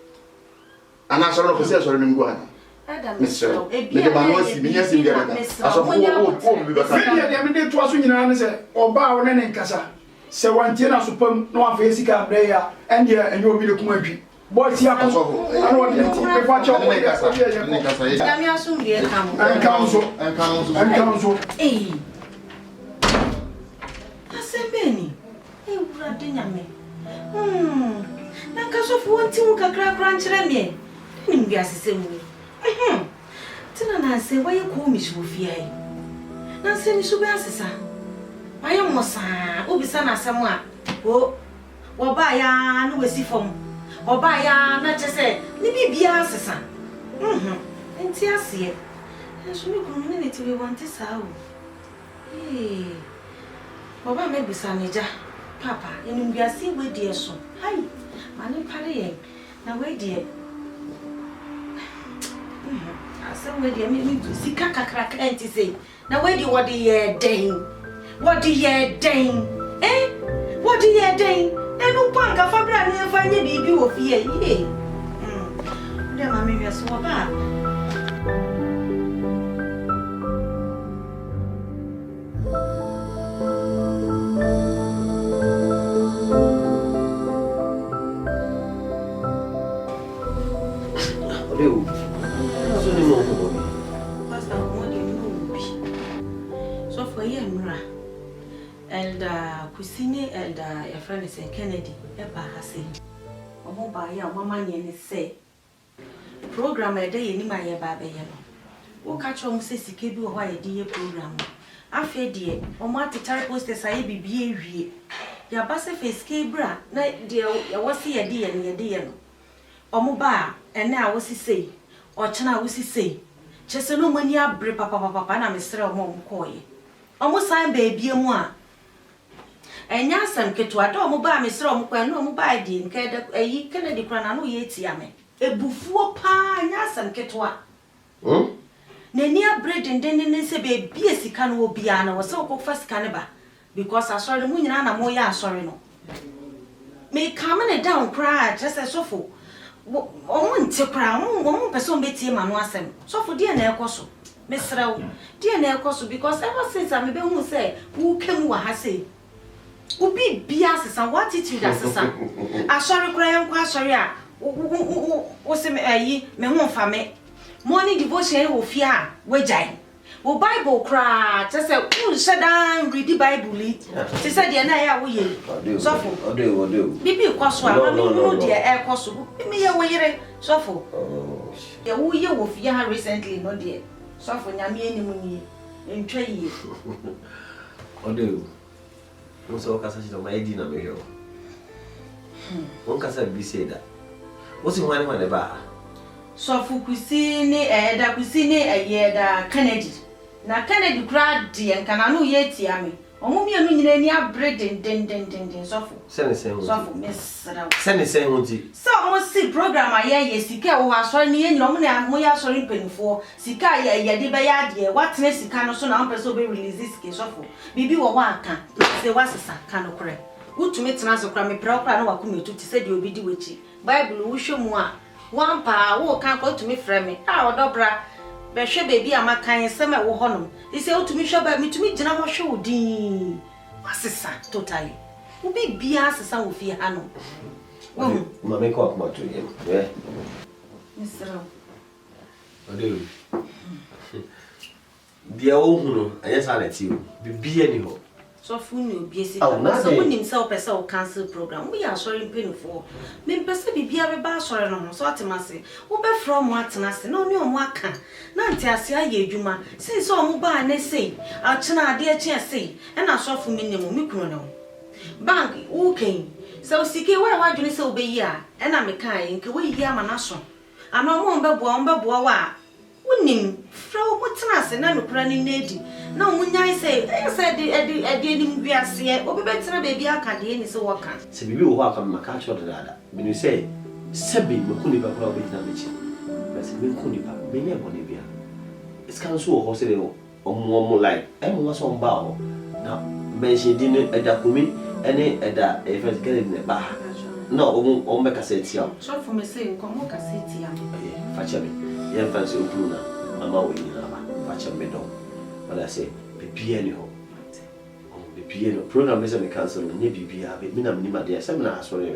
ana so no ko se so no ngu ana Mr. Maybe my voice be yes in there. As of what be better. Me dey to aso nyina ne se oba wo ne nkasa. Se wantie na sopam no afa esika bre ya ende enye obi de kuma adwi. Boy ti akoso. Ana wo de ti be fa cho ne nkasa. Ya mi aso mbi e kam. En so. Asembeni. Wura de nyame. Na kaso fu wonti mu kakra kra nkyere me. Ni mbi asese mu. Tina na se waye ko mi shofia yi. Na se ni shubu asesa. Waye mosa, obisa na asem a. Wo ba ya na wesi fom. Oba ya na chese ni bibia asesa. Enti ase. Enso mi community we want sa o. Oba me bisa meja. Papa, enu biase we die so. Hai. Mane pare yen. Na we die asem we dey me sika kakra enti say na we dey what dey den what dey den enu panka fabra ni fa nye bibi wo fie yi dem ma me wiase wo ba Kusini elder your friend is Kennedy eba hase omo ba ya mama nye ne say program e dey ni ma ye ba be ye no wo ka cho mo se sike bi wo ha ye di ye program afi de omo atitare posters aye bibie ewie ya ba se face bra na de ya wo se ye di ye no omo ba ene a wo si sei o chena wo si sei chese no mani abre papa na mesre omo koye omo san ba ebie mu a enya asem ketwa do mo ba mesre o mo kwa no mo ba di nke de ayi Kennedy kra na no ye tia me ebufuo pa enya asem ketwa na ni abre denden ne se be bia sika no obia na wo se wo fa sika ne ba because asori mu nyina na mo ya asori no me come ne down cry just sofo o mo nti kra mo person betie ma no asem sofo de na ekoso mesre wo de na ekoso because ever since I me be hu say wo kemu wa ha say ubi bia sesa what attitude asesa asori kura yanko asori a wo se ayi me ho fa me morning devotion wo fia wejai wo bible kura just say wo shedan read the bible ti say de na ya wo ye sofo odo bibi kwaso a ma no de e kwaso mi ye wo yire sofo ye wo ye wo fia recently no de sofo nyame enimu ni entwa yi odo Muso kasa chito maidi na meyo. Kasa biseda. Wosi mwane ba. So fu kusini da kusini da Kennedy. Na Kennedy kra de nkana no ye tia me. Omo mienu nyina ni abre den so fu. Sene so fu mesra. Sene hunti. So mo si program aye sika wo asori ni ye nyina mo na mo ya asori penifo. Sika ye de be ya de watne sika no so na person be release sika so fu. Bibi wo wa aka. Se wasesa kanu kure utumi tena so kura me pra kura na wakometu ti se de obi di wechi bible wo hwemu a wampa wo kan ko utumi frɛ me a odobra Be hwe baby ama kan se me wo honom. They say otumi hwe ba mitumi gina ho hwe odin. Asesa totally. Ubi bia asesa wo fie ha no. Mama ko akoma to yem. Yeah. Mr. Ode. Dia wo hunu anya sa na ti o. Bibia ni ho. So fun no obi esi. So wonim se o pese o cancel program. We are sorry painful. Me pese bibia be ba sorry no so atemase. Wo be from atenase na oni omo aka. Na nti ase aye adwuma. Since o mo ba na sei, a chena ade a che sei. E na so fu me nemu me kunu no. Bank wo ken. So sike we wadwene se obeyi a. E na me kan nke we yi ama na so. Ana mo mbeboa wa. Wonim fra wo tenase na nokura ni nedi. Na munyai say edi ni mbiase obi betena baby aka de ni se woka se bibi wo aka maka cho dada me say sebi me kuni ba kwa betina mechi but me kuni ba me ne bone bia it's kan so ho se de omo like e mo so mba ho na mention di ne eda kumi ene eda e first get ne ba no o me cassette ya so for me say nko cassette ya fa cha me ye fa se okunu na mama wo ni na ba fa cha me do. But I say, be ho. The program is a cancel, maybe be a bit minimum there, seminar, sorry,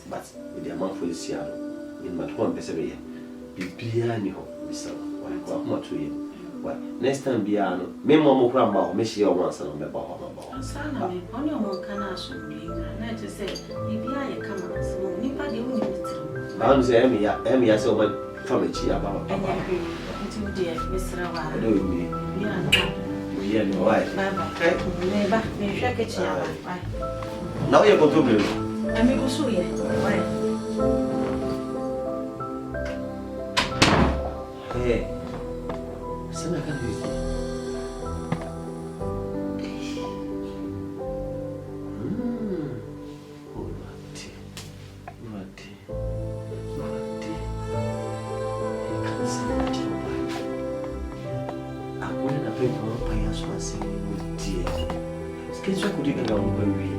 but with the amount for this year in my home, be ho, Mr. Why, to you? Why, next time, Biano, me more grandma, Miss your once and me about Son, only one can ask you, and I just say, maybe I come out, so nobody will. I say, Emmy, I saw my family about dear Mr. I don't mean. Yeah, no, why? Now you're going to be. I'm going to show you. Hey, Sana can do it. Qu'est-ce que tu as dans le pays?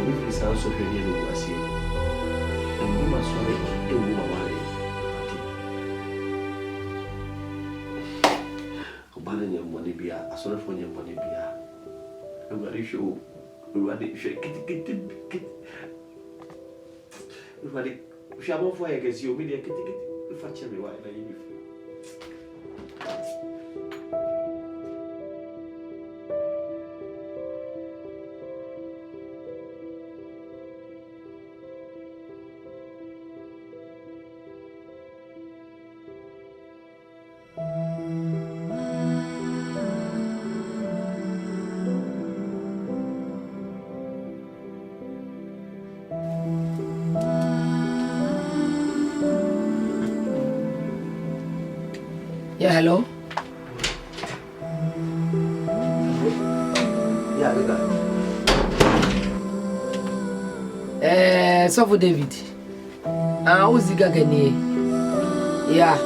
Il faut se souvenir de voici. Et moi, je suis Obalanya money bia, asore for your money bia. Everybody show, everybody shake it. Everybody. Je suis for a guess you media kitty. If I tell me why I leave. Yeah, hello? Yeah, we got So for David. Who's the Ghanaian? Yeah.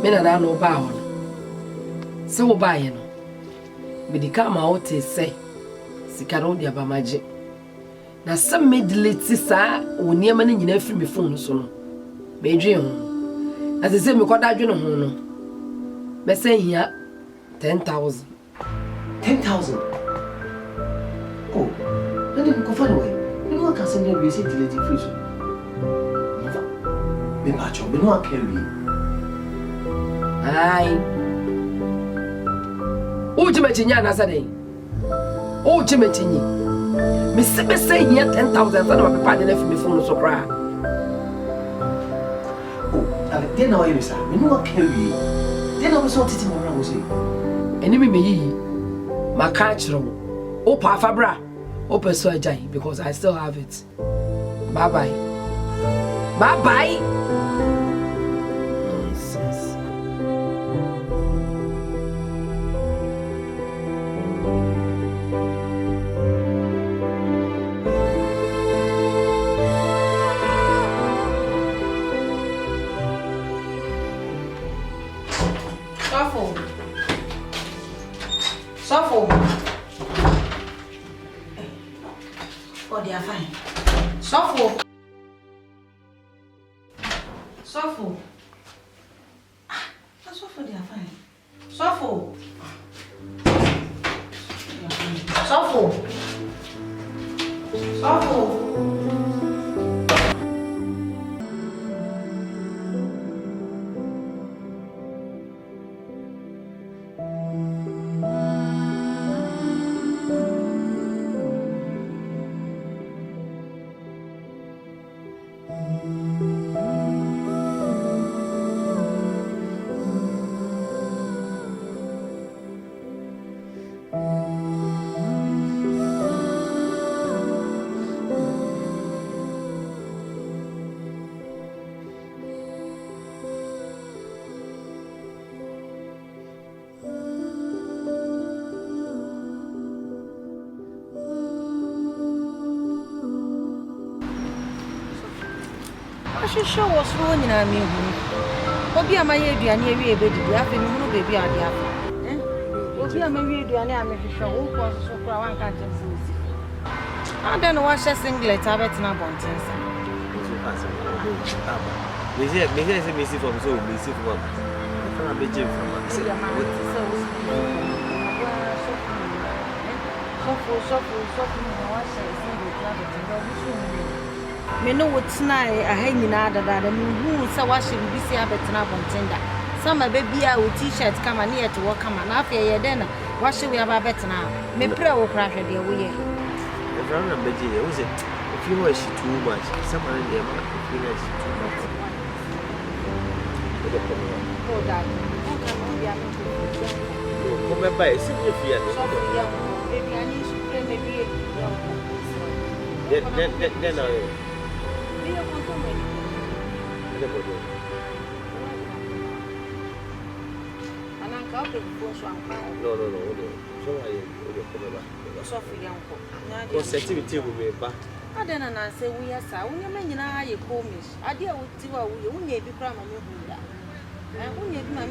Me na na no ba ho. So wo ba ye no. Me di ka ma o te say. Sika no dia ba maje. Na some me delete sa oni ama na nyina free me phone so no. Me dwe ho. As I say, me koda adwene ho no. Me say here 10,000. 10,000. Oh, I didn't go far away. You know I can send you a delete free. Never. Me macho, me no carry. Aye. O chimechinya na sade. O chimechinyi. Me say here 10,000 so na me papa dey me phone so cry. Then now you say, me no carry. Then I was not teaching around say. Enemy me yi. Ma catch ro. O pa fabra. O peso ajai because I still have it. Bye bye. Bye bye. Nonsense. for they are fine. Suffer. Suffer. Suffer, they are fine. Suffer. Suffer. Suffer. Show was ruining me. Obi am I here near me, baby? I feel no baby at the apple. Obi am I here near me? Show who was so proud and can't see. I don't know what she's singlet. I bet not want to. Maybe I miss it from so miss it from. I'm a gym from Me know what's nice. I hang in other than who so what should be see a better on tender. Some baby with t-shirts come near to work come and after your dinner. What should we have a better now? Me pray will crash a dear way. If you wish too much, someone in there might feel like too much. Oh, that. Come by, simply fear. Maybe I need to play maybe. Then I. No. So I so for young people. Sensitivity will be back. I don't know. Say we are so. We are many now. You call me. I deal with you. We only be crying. I only be my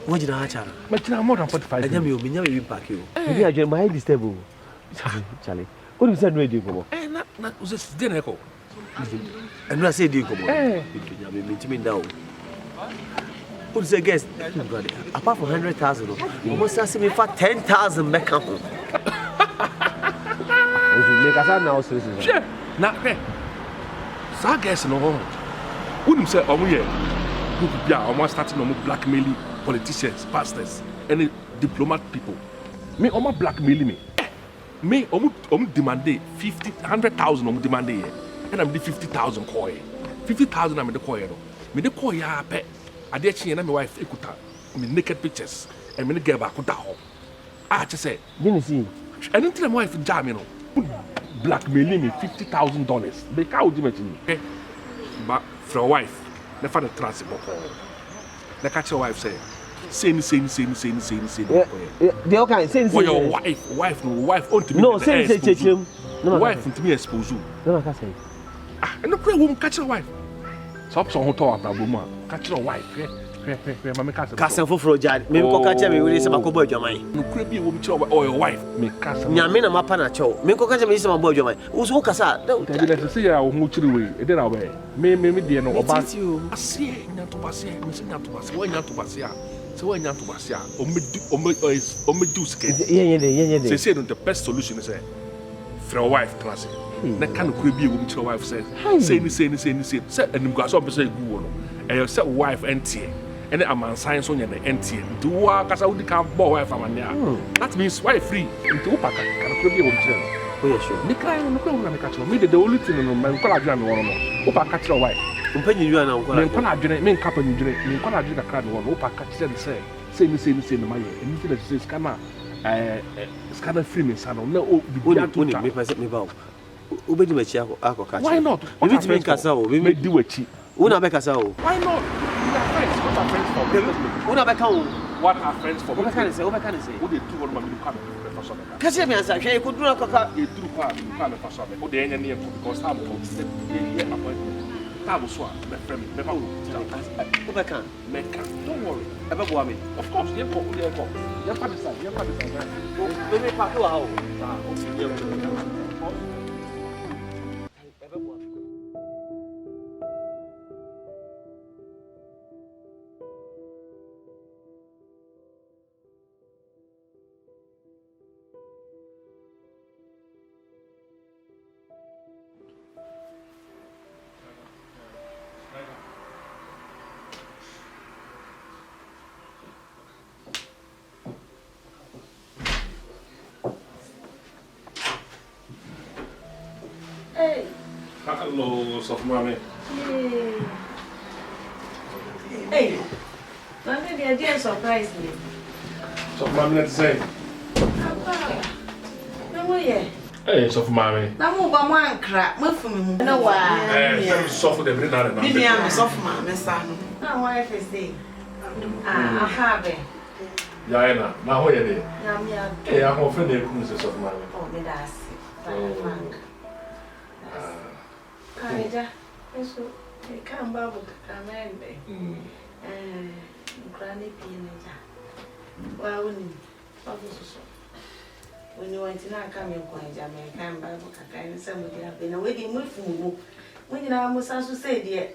What did I tell? But you are more than 45. I am you, me back you. Maybe I join my disturb. Charlie, what you said, no, do you come? Eh, not was this dinner. And I said, do you come? Eh, you mean down. Who's the guest? Apart from 100,000, you must ask me for 10,000 back up. Make us now, sir. Not there. So I guess no. Wouldn't say, oh, yeah. Who could be almost starting on blackmailing politicians, pastors, and diplomat people. Me, almost blackmailing me. Me, almost demanding 100,000 almost demanding, and I'm the 50,000 coin. 50,000 I'm in the coin. Me the coin ya pet. I did change my wife ekuta. Me naked pictures and me the girl back home. I just say, didn't see. I didn't tell my wife jam, you know, blackmailing me $50,000. They can't imagine. Okay, but for a wife. The father transport. The catch your wife say, say. The okay, say. For your wife, on to me. No, say. No, wife to me expose you. No, I can't say. Ah, and the prayer woman catch your wife. Stop so hot about woman. Catch your wife. Castle for Frojad. Maybe catch me with some boy, your mind. No, could be a woman or your wife. Make castle. Yamina Mapana Chow. Make catch me some boy, your mind. Who's Okasa? Don't let see our mutual way. Then away. Maybe dear no about you. I see not to pass here. Missing not to pass. Why not to pass here? So why not to pass here? They say the best solution is for a wife transit. That kind of creepy woman to wife says, say, and you got some say, and you said wife empty. And a man science on your empty. To work as I would become boy wife from there. That means wife free into Upaka. Can creepy woman. Oh yeah, sure. Me cry no kwa na me catch me the only thing no me kwa adwena me wono no. Wo pa catch why. Mpanyi nyu ana nkwa. Me kwa adwena me nka panyi dwene me kwa adwena kakra me wono wo pa catch them say no maye. Emi ti na say scanner scanner free me sa no na o bi atu ta. Me pese me ba o. Obedi machi akọ catch. Why not? Me ti me kasa o. Me di wachi. Una be kasa o. Why not? We are friends. What are friends for? Una be ka o. What are friends for? What can I say? Who they do one man you come for some. Kasi me ansa hwe ko duro kaka. You do kwa you come for some. Who they any name because time to step here appointment. Time so my friend me ba who be kan? Me can. Don't worry. E be bo me. Of course, you go. You pa decide. Me pa ko ha o. Hello, soft mommy. Hey, mommy, they didn't surprise me. Soft mommy, let's say. No way. Hey, soft mommy. Now, move on one crack. Move for me. No, why? Soft the every now and then. Me am soft mommy, son. Now, wife is there. I have it. Yana, now where are they? Hey, I'm offended. Soft mommy. Oh, that's it. Kaida, eso, kan babu kamembe. Granny Pianaja. Well, babu so. When you want to not come in Quanja, I can babu kakai, somebody have been away in Mufu. When you know, must also say, dear.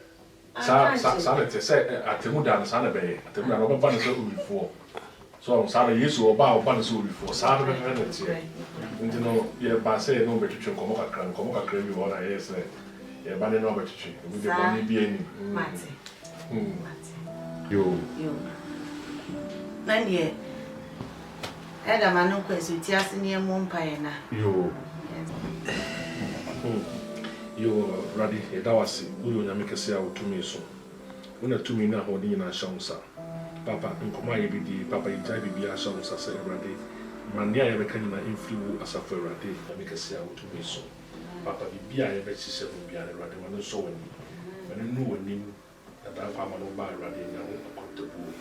Sanity said at Temudan Sanabe, at the Rubber Bunny before. So, Sada used to about Bunny before Saturday. And you know, yeah, by saying no better to come up and come up and what I say. Yeah, but no better to with the money being Matty. You. Then, yeah. Ada manu kwesi tiasi ni mumpayena. You ready? That was you na make say out to me so. When to me na hodi na shansa. Papa nkoma ye bidi papa ijai bibi a shansa say ready. Mania ye beka na influ asafo ready na make say out to me so. Papa bibi a ye be sise bibi a ready man so wani. Man no wani na da fa man ba ready na comfortable.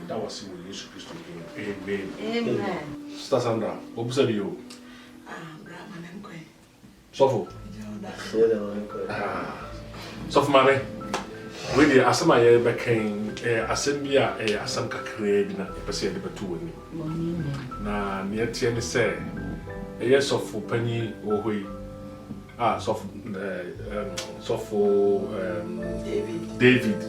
That was in Jesus Christ again. Amen. Stasandra, observe you. Grandma Nemko. Sofo. Sofo mame. We dey asema ye beken asem bia asem kakra bi na pese ye de betu wani. Na ne tie ne se ye sofo pani wo hoi. Sofo David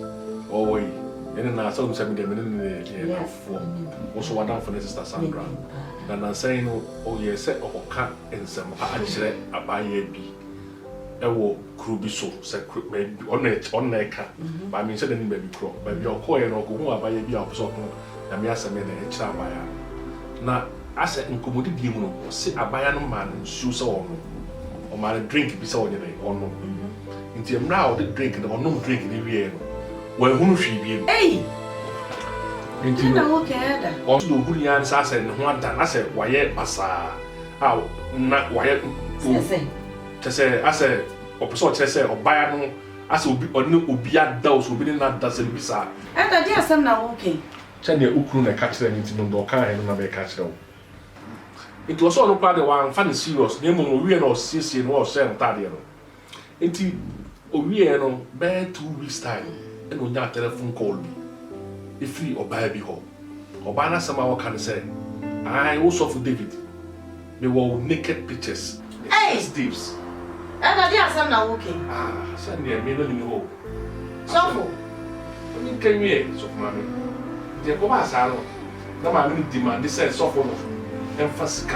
owoi. And I saw him say me the form. Also, one down for Sister Sandra. And I'm saying, oh, yes, or cat and some actually a buy a bee. A walk crew be so, said maybe on it on their cat. But I mean, said any baby crop, but your coin or go buy a bee of something. And me as a man a child buyer. Now, I said, in commodity, you see a buyer no man and shoes on or man drink beside you or no. Into him now, the drink or no drink in the air. Well, who should be? Hey! Into the also, who the answer said, one time I said, why yet, Massa? How not why to say, I said, or person to say, or buy no, as will be or no, will be at those who be not doesn't be sad. And I just am now okay. Send your Ukun catch them into no car and never catch them. It was all part of one funny serious, name on we or CC or Sam Tadiano. Into Oviano, bare 2 weeks' time. And on that telephone call me. If free or buy a big hole. Or by somehow can say, I also for David. They were naked pictures. Hey, Steve's. And I just am now okay. Send me a million in the hole. So, when you came here, so mammy, they go as I know. No, I mean, demand this sense of emphasis.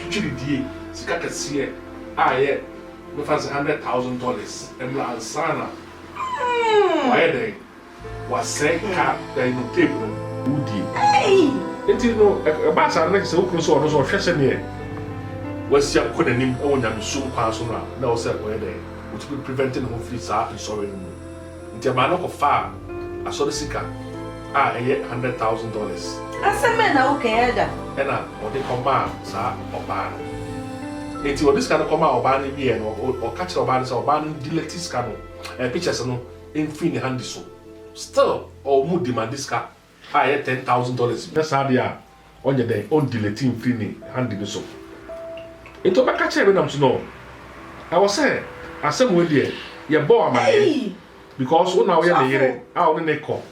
Usually, the Sika see it. Yeah, we fancy $100,000. And Sana. Why they was saying cap the table woody. Hey! It is no a bass and next so close or no session here. was your conanim when you soon pass on now, said where they would be preventing home fleets are in sorry. In the manner of far, I saw the sicker. $100,000. As a man, okay, Ada. And what they come back, sir, or ban. It's what this kind of come out or ban or catch or ban or ban dilectis canoe and pictures in Fini handy so. Still, or mood demand this car. I had $10,000. That's how they are on your day on dilecting Fini handy so. Into my catcher when I'm to know. I was saying, I said, with you, you're born, my. Because when we are here, I only call.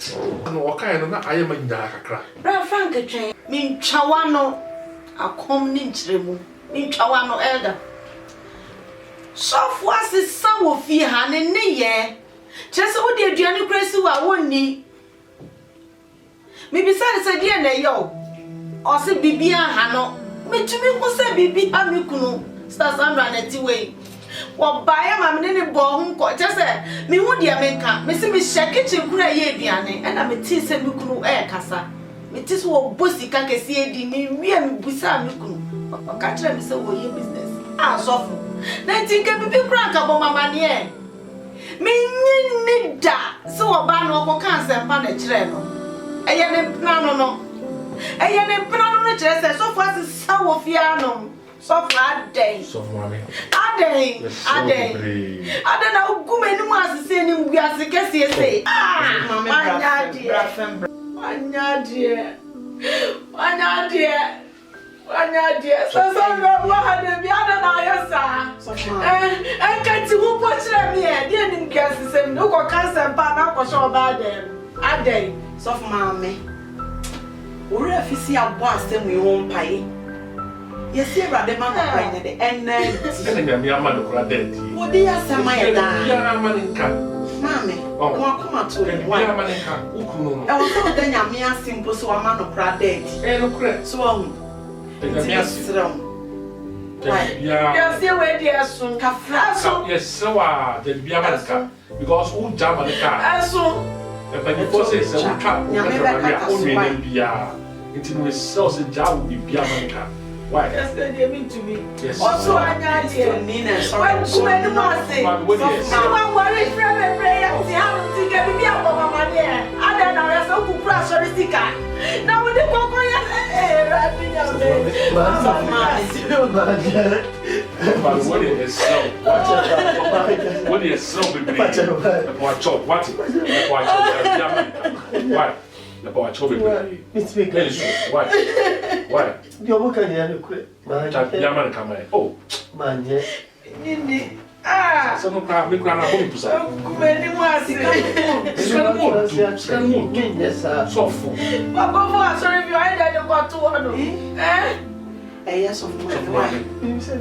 And what kind of I am a dark. Bra Frank, mean Chawano, a common tremu, mean Chawano elder. So was the son of fear, and in the year. Just what dear Johnny Grace who I won't need. Maybe said a dear yo, or say Bibia Hano, me to me was a Bibi Hamikuno, stars under an way. Well, by a man in a bone, just said, me would dear Menka, Missy Miss Kitchen Gray Yaviane, and I'm a tea said Mukunu air cassa. It is what Bussy can see the me, and Bussa Mukunu. Catch them so will your business. Ah, so 19 can be crack about my money. Me need that, so a ban of cancer and panachino. A yan plano. A yan plano, just so far as so of Fiano. So far, day. So, mommy. A day. I don't know who many months saying we are sick as say. Ah, my dear. So, what had the other night, sir? And can't you watch them here? Dear, didn't guess the same. No cancer and pan out for sure about them. A day. So, mammy. We're a fissy at once, then we won't pay. Yes, you're the man of the and then your man of dead. What do you say, my Mammy, oh, come out to him. Why am I? I was told then you're mere simple, so a man of dead. So, yes, you're ready as soon. Yes, so the Biamanka, because who jam on the car. So, if I say so, it will sell the job will be Biamanka. Why? Yes, they mean to me. Yes. Also, I know Nina. Why do I say? I'm worried from a prayer. See how to get me up on my money. I don't know. There's no crash or sticker. Now with the cocoa, what is so? What is so? Watch out. What? Why? About children, why? You're working here, Yaman come. Oh, man, ah, some crowd, we can't home to say. Many was yes, so full. Sorry, if you had about 200. Eh, yes, of course. You said,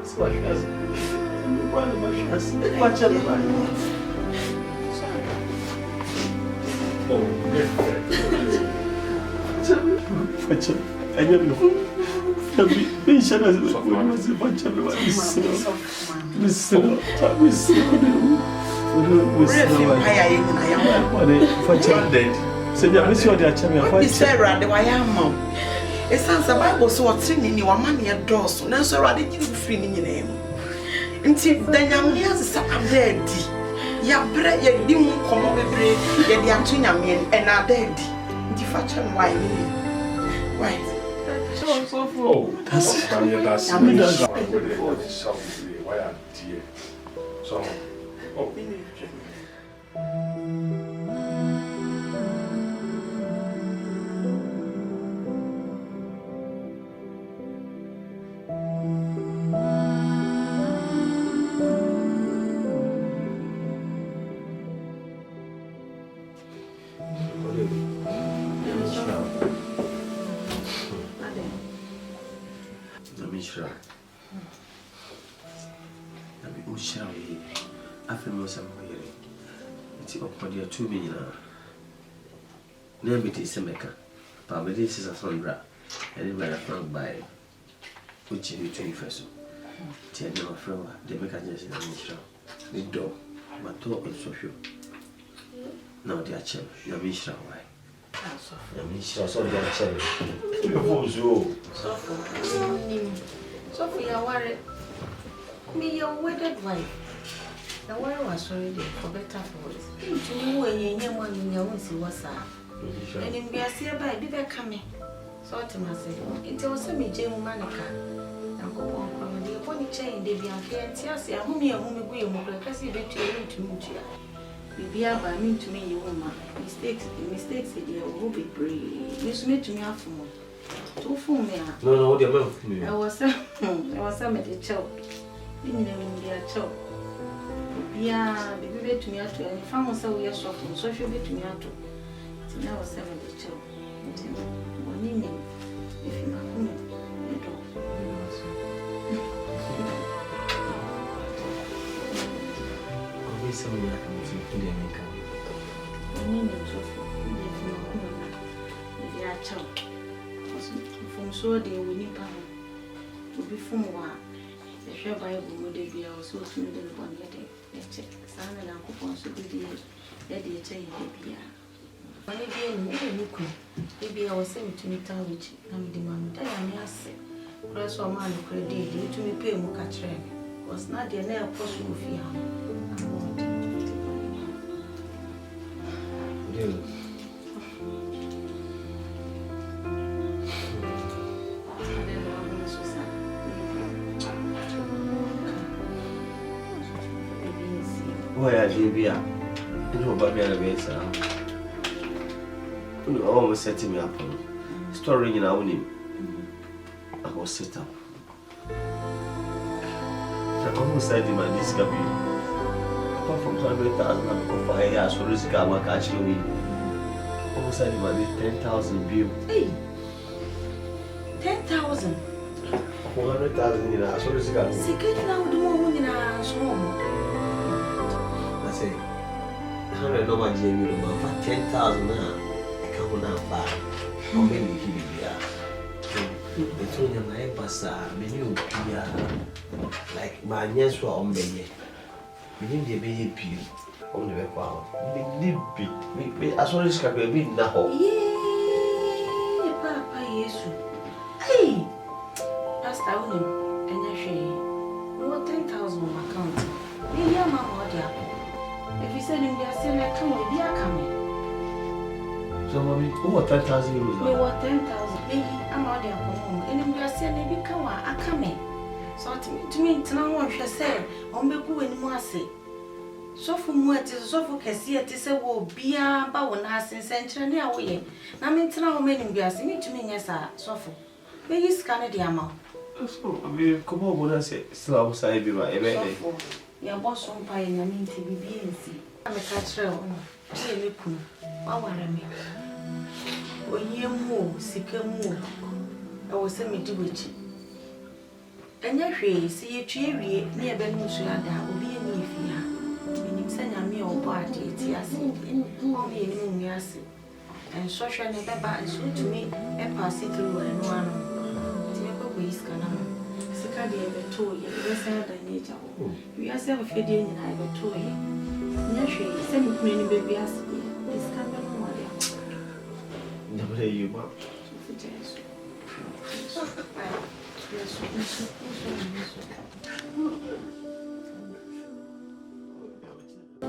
it's what oh, I never know. It sounds about was what's in your money at doors, and so I didn't free in your name. Until then, young years are dead. Ya bread, ya didn't come over bread, ya the Antonia and are dead. Different why? Why? So full. That's why I'm dear. So, oh, to me now. Name it is a maker. Probably this is a Sandra, and it were found by which you 21st. Tell them a friend, the mechanism is a mission. The door, but talk is so few. Now, dear Chem, your mission, why? So the cherry. So for your worry, me your wedded wife. The worry was already for better for worse. To me, when you one in your own see what's up. And in be a seer by be back coming. So to myself, it was a me Jim Manica. Now go on, the pony chain, they be unfair, Tiasi, whom you will be more because you bet you to meet you. Be by me to me, you woman. Mistakes, dear, will be brave. You smith to me out for more. Two for me. No, dear man. I was some at a child. Didn't be a child. Yeah, be good to me out to any farmer, so we are soft, so she'll be to me out to. I was 7 the child. One evening, if you are home, you don't. Some of the American. If you are child, from so they will need power to be from one. The share Bible would be also to me the one day. Check Sana and coupons to be the change. When it be maybe I was saying to me, which I'm demanding. I am yes, press or man credit to me pay Mukatre. Was not the nail possible fear. Why, Jabia? You know about me at the base. You almost setting me up. Story in our name. I was set up. I almost said in my discovery. Apart from 100,000, I'm going for 5 years for risk. I'm actually almost said in my 10,000 bill. Hey, 10,000. 100,000 in a sort of cigar. Secret now, the woman in a swamp. I say, 100 no one Jamie, for 10,000 now. Now 5 or maybe he be the told him my passa, menu like my yes for on baby. We need the baby peel on the back wow. We as well as can be now. Yea, Papa, yes. Hey, that's the one, and I say, no 10,000 on my account. Maybe Mamma, dear. If you send him there, say, I come with dear coming. So, mommy, over 10,000 euros. We want 10,000. Maybe I'm out there home. And I'm just saying, maybe come on, I come in. So, to me, now, she said, on the go and mercy. So, for more, it is so for Cassia, it is a war, beer, bow, and us in Central away. Now, I'm in now, many beers, me to me, yes, sir, so for. Maybe scan the amount. So, I mean, come on, when I say, slow side, be my baby. Your boss won't buy in a mean to be BNC. I'm a catcher. See me, cool. I want to make. When you move, sick a move, I was send me to which. And your face, see a cherry near Benusia, will be a new fear. And you send a meal party, it's yes, only a new yes. And social never bad so to me, and pass it through and one. Never waste canal. Sika de ever told you, the rest of the nature. We are several feeding and I ever told you. Naturally, send me any baby as this kind of never you, Bob.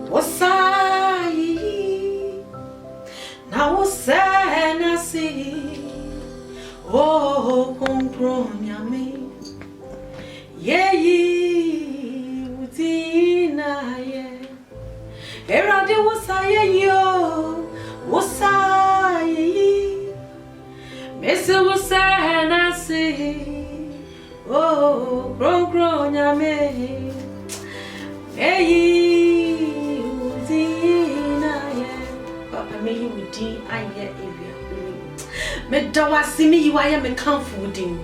What's I now? What's I see? Oh, compronia me. Ye, Utina, ye. Erade was I yo? Was I? Miss was I see? Oh, compronia me. Hey, Utina, ye. Papa, may you redeem I hear area. Me do I see me you I am a comforting.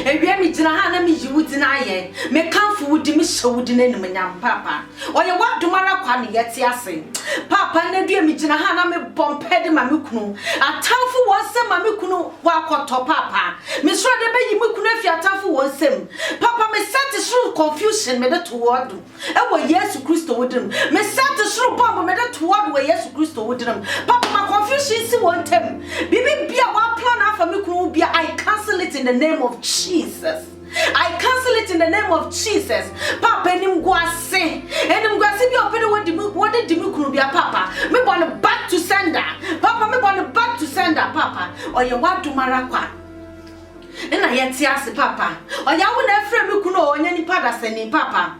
Ewia me gina ha na me yiwu di na ye. Me kanfo wudi me shewudi na nim nyam papa. Oye wadomara kwa ne yete ase. Papa na dua me gina ha na me bompede ma me kunu. Atamfo wose ma me kunu wa akoto papa. Me sro de be yi me kunu afi atamfo wonsem. Papa me set through confusion me de toward. Ewo Yesu Kristo wodem. Me set through bomb me de toward we Yesu Kristo wodem. Papa my confusion si wontem. Bibi bia wa plan afa me kunu bia I cancel it in the name of Jesus. I cancel it in the name of Jesus. Papa enim guase bi opede wodi dimi kunu bia papa. Me born back to sender. Papa me born back to sender papa. Oye wadumara kwa. Ena yeti ase papa. Oya wo na efre me kunu onya nipa da sani papa.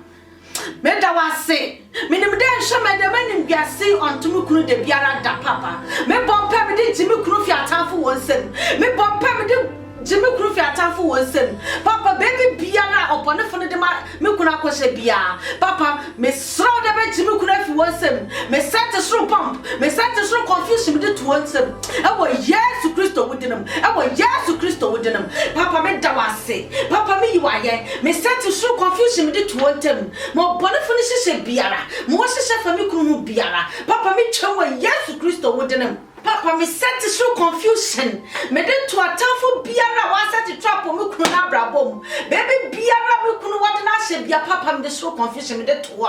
Me da wase. Me nim de hwe me de manim guase onto me kunu de biara da papa. Me bompa me de dimi kunu fi atanfo wonsem. Me bompa me de Jimmy Krufi atanfo wonsem. Papa baby biara opone fone de me kuna kwose bia. Papa me sro de be Jimmy Krufi wonsem. Me set through pump. Me set through confusion de to wonsem. Ewo Yesu Kristo wodinam. Ewo Yesu Kristo wodinam. Papa me dawase. Papa me yiwaye. Me set through confusion de to wontem. Mo bone fone hihye biara. Mo hihye fa me kunu biara. Papa me twa Yesu Kristo wodinam. Papa me set through confusion. Me de to atamfo biara wa set trap me kunu na brabom. Baby biara me kunu wade na hye bia papa me de through confusion me de to wo.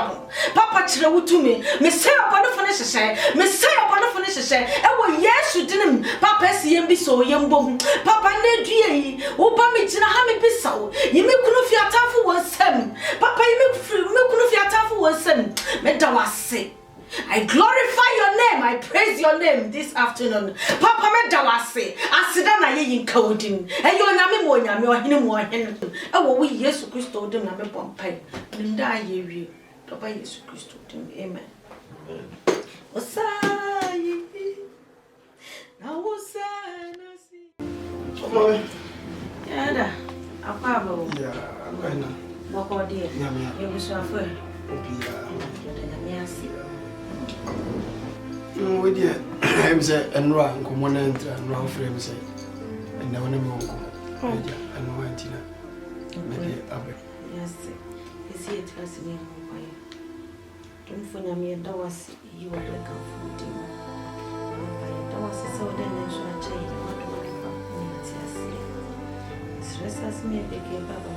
Papa kire wutumi. Me say obono fone hye. Me say obono fone hye. E wo Yesu dinim. Papa si yem bi so yem bom. Papa na due yi. Wo ba me gina ha me bisa wo. Yi me kunu fi atamfo wonsem. Papa yi me kunu fi atamfo wonsem. Me da wase. I glorify your name. I praise your name this afternoon. Papa me dawase. Asida na ye yinka odin. Eyo nyame mo nyame ohene mo ohene. Ewo we Yesu Kristo odin na me bompai. Nda ye wi. Papa Yesu Kristo odin. Amen. Osai. Na osana si. Mama. Yada. Apa abo? Ya, ana. Boko die. Nyame. Ye busu afo. Opia. Nyame asi. We dear, I'm say Enra and Commonent and Ralph Frame say, and never know. And one Tina. Yes, is it as me? Don't for me, and that was you are like a food. That was so then and so I change what do I stress as me became Baba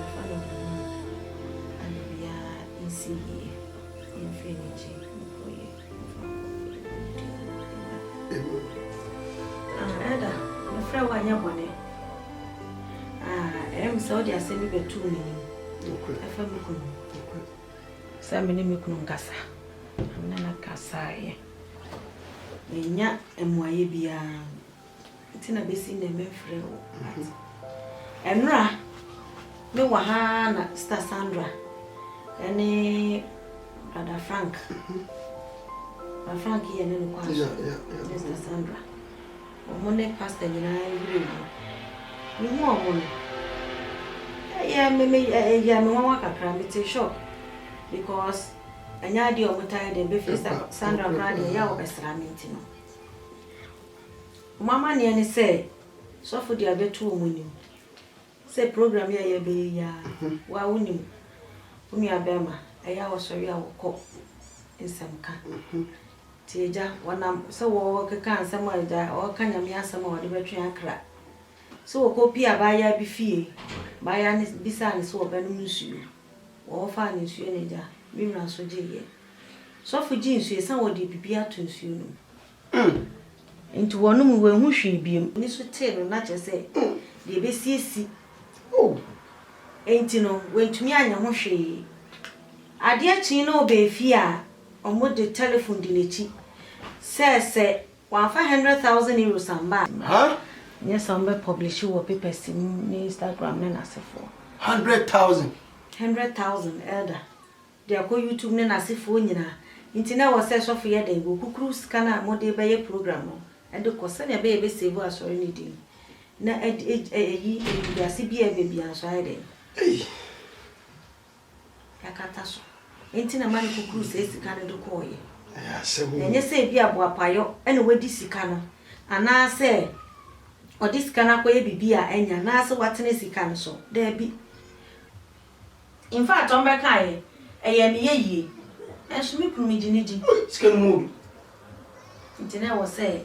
and we are in sea infinity. Ada, my friend wa nyabone. So they are sending me 2 million. Okay. I found me kun. Okay. Some me kun kasa. Amna kasa ye. Nya emwaye bia. Tina besi na me frɛ wo. Enra me wa ha na Sister Sandra. Ene Brother Frank. Frank here no kwa. Yeah. Sister Sandra. Omone pastor nyina yire. Ni mu omone. Me wan kakra me te shop because anya di omutai de be Sister Sandra brand ya wo besra minti no. Mama ne ne say so for dia betu omunim. Say program ya be ya wa wonim. Umi abema eya wo sori awoko nsamka. Tieja wana so wo keka ansam aja o kanya me asam o de betwe akra. So ko pia ba ya bi fie. Ba ya ni bisa ni so ba no nsuo. Wo fa ni nsuo ne ja. Mi mra so je ye. So fu ji nsuo san wo de bibia to nsuo no. Nti wono mu we hu hwe biem. Ni so te no na che se de be siesi. Oh. Enti no wentumi anya ho hwe. Ade achi no be fie a omo de telephone di nechi. Se 100,000 euros amba. Huh? Yes, I'm publish your papers in Instagram na asefo. 100,000. 100,000 elder. They are go YouTube na asefo nyina. Nti na wo se so for ye den go kukuru scanner mo de be program no. And the question na be save asori ni din. Na yi biase bia be anso aye. Hey. Yakata so. Nti na mani kukuru se sika ne do ko ye. Ya se wo. Enye se bia bo apayo ene wadi sika no. Ana se or this can acquire bibia and ya nasa what in a can so there be. In fact, on back I am ye, and she make me dinity. Skin mood. Intina was say,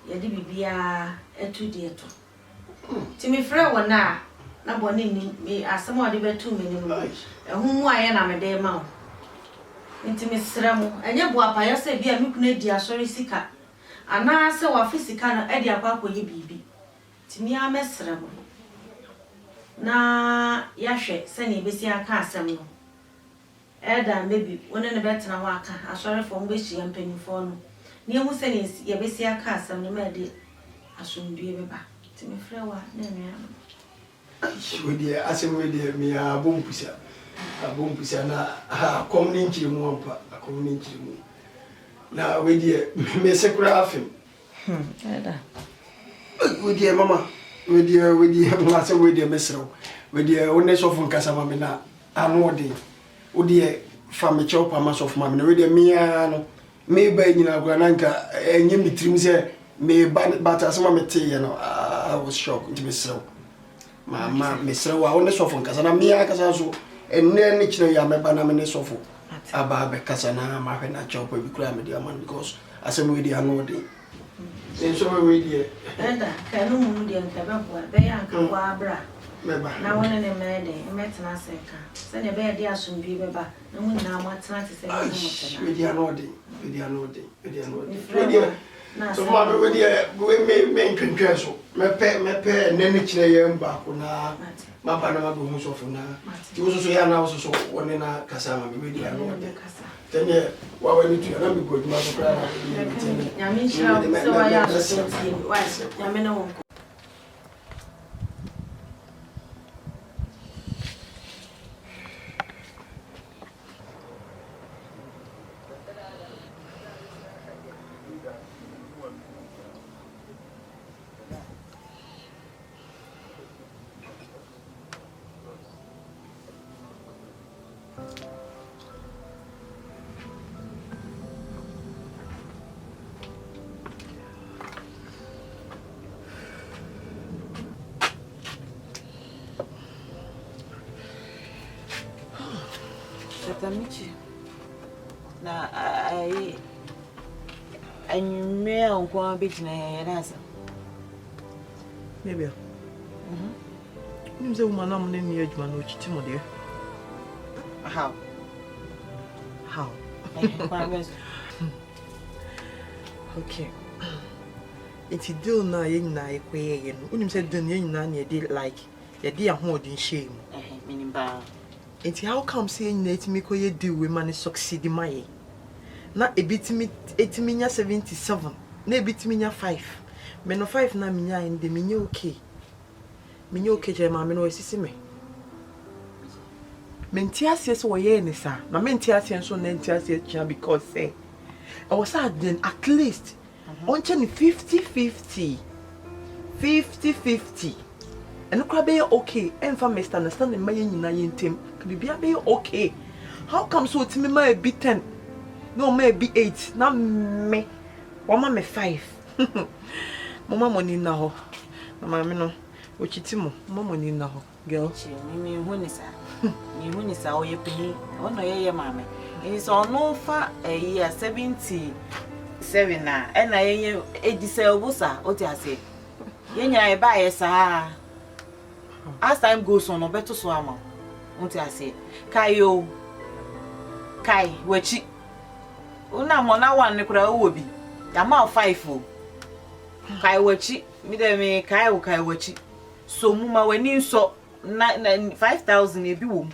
ya di bibia a 2 dear to. Timmy Frey one now, not one in me as somebody about 2 million, and whom I am a day mount. Into Miss Ramo, and your boy, I say, be a mukne dear sorry sika. And now I saw a physical Eddie Papa ye bibi. To me, I mess Ramo. Na yahwe sani besi aka asem no eda maybe wona ne betena wa aka asori for mbechi ampanifo no ne hu sani ye besi aka asem no ma de asomdue beba ti me frɛ wa na nua We dia asem we dia me abompusa na community mu ampa community mu na we dia me sekura afem eda we dia mama we dia mase we dia mesro we dia wona so fun kasa mama na anu ode we dia family chop ama so fun mama na we dia mia no me ba nyina gura na nka enye mitrim se me ba ta sama mete ye no I was shocked into mesro mama mesro wa wona so fun kasa na mia kasa so enne ni kire ya me ba na me ne so fun aba be kasa na ma hwe na chop bi kura me dia man because asem we dia anu ode so we dia eda kanu mu dia nka be boa be ya nka wa bra na wona ne mede metena seka se ne be dia asombi beba na mu na matena te se ne motena we dia no de so ma be dia me ntwentwe so mepe nene kire ye mba ko na ma ba na ma be hu so fo na ti wo so ya na so woni na kasa ma be dia no de tene wa we ni tu na be go ma so kra na mi shira so wa ya so ti wa ya me na won Michi na me on kwa beach na ya nasa maybe nimze woman am ne ni adwuma na ochiti mo de how okay it's deal na ye nyina ye kweye no unim se deal ye nyina na ye dey like ye dey ahodin shame meaning ba Enti how come say na etimi koye deal we man succeed my na ebitimi nya 77 na ebitimi nya 5 me no 5 na minya ende minya okay je ma me no esisi me menti asie so ye ni sa na menti asie so na menti asie chia because say I was then at least on 50-50 and be okay and for me understand my nyina yentem bibia be okay how come so timi ma be 10 no ma be 8 na me wama me 5 mama money na ho mama me no ochiti mo mama money na ho girl me hu ni sa oye pini ono ye mama e so no fa year 77 na e na ye edise obusa oti ase ye nya e ba ye sa as time goes on, better so am. Won't I say? Kai wachi. Una mona one ne kura obi. Ya ma 5 o. Kai wachi, mi de me kai wachi. So mu ma wani so na 5,000 e bi wo.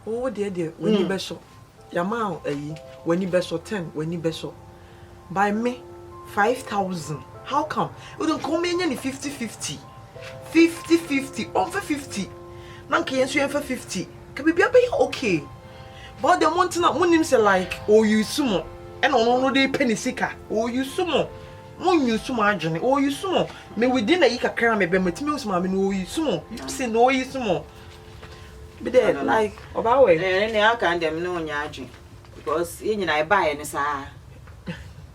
Oh dear, when you beso. Ya ma when you beso 10, when you beso. By me 5,000. How come? You don't come in any 50-50. 50-50 over 50 nanke yenso yen for 50 ka bibia be okay but the month na monim say like oh you sumo and no dey penny sika oh you sumo mon you sumo agene oh you sumo me within a year kakra me be matimi sumo me no you sumo you say no you sumo be there like oba we ne aka ndem no nya agene because ye nyina e ba ye ne sa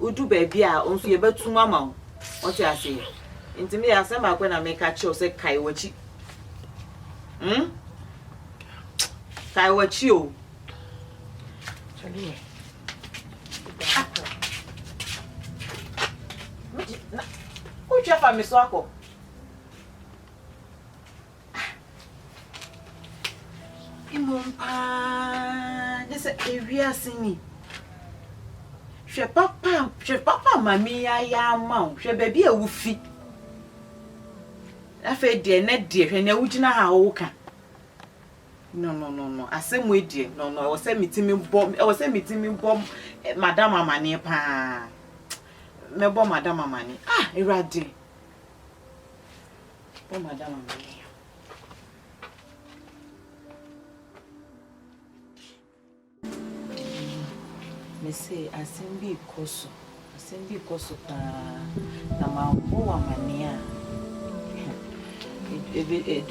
odu ba bia onso ye betum ama o ti ase Into me, as I'm going to make a choice, say, Kaiwachi. Kaiwachi. Who's your family, Swako? This is a real singing. She papa, mammy, I am mount, she baby a woofy. I fed dear, net dear, and you wouldn't know how can. No. I same way, dear. No, I was send me to me bomb. I was send me to me bomb, Madame Amani pa. Me bomb Madame Amani. Ah, iradi. Bomb Madame Amani. Me say asembi koso pa na mambo wa mania do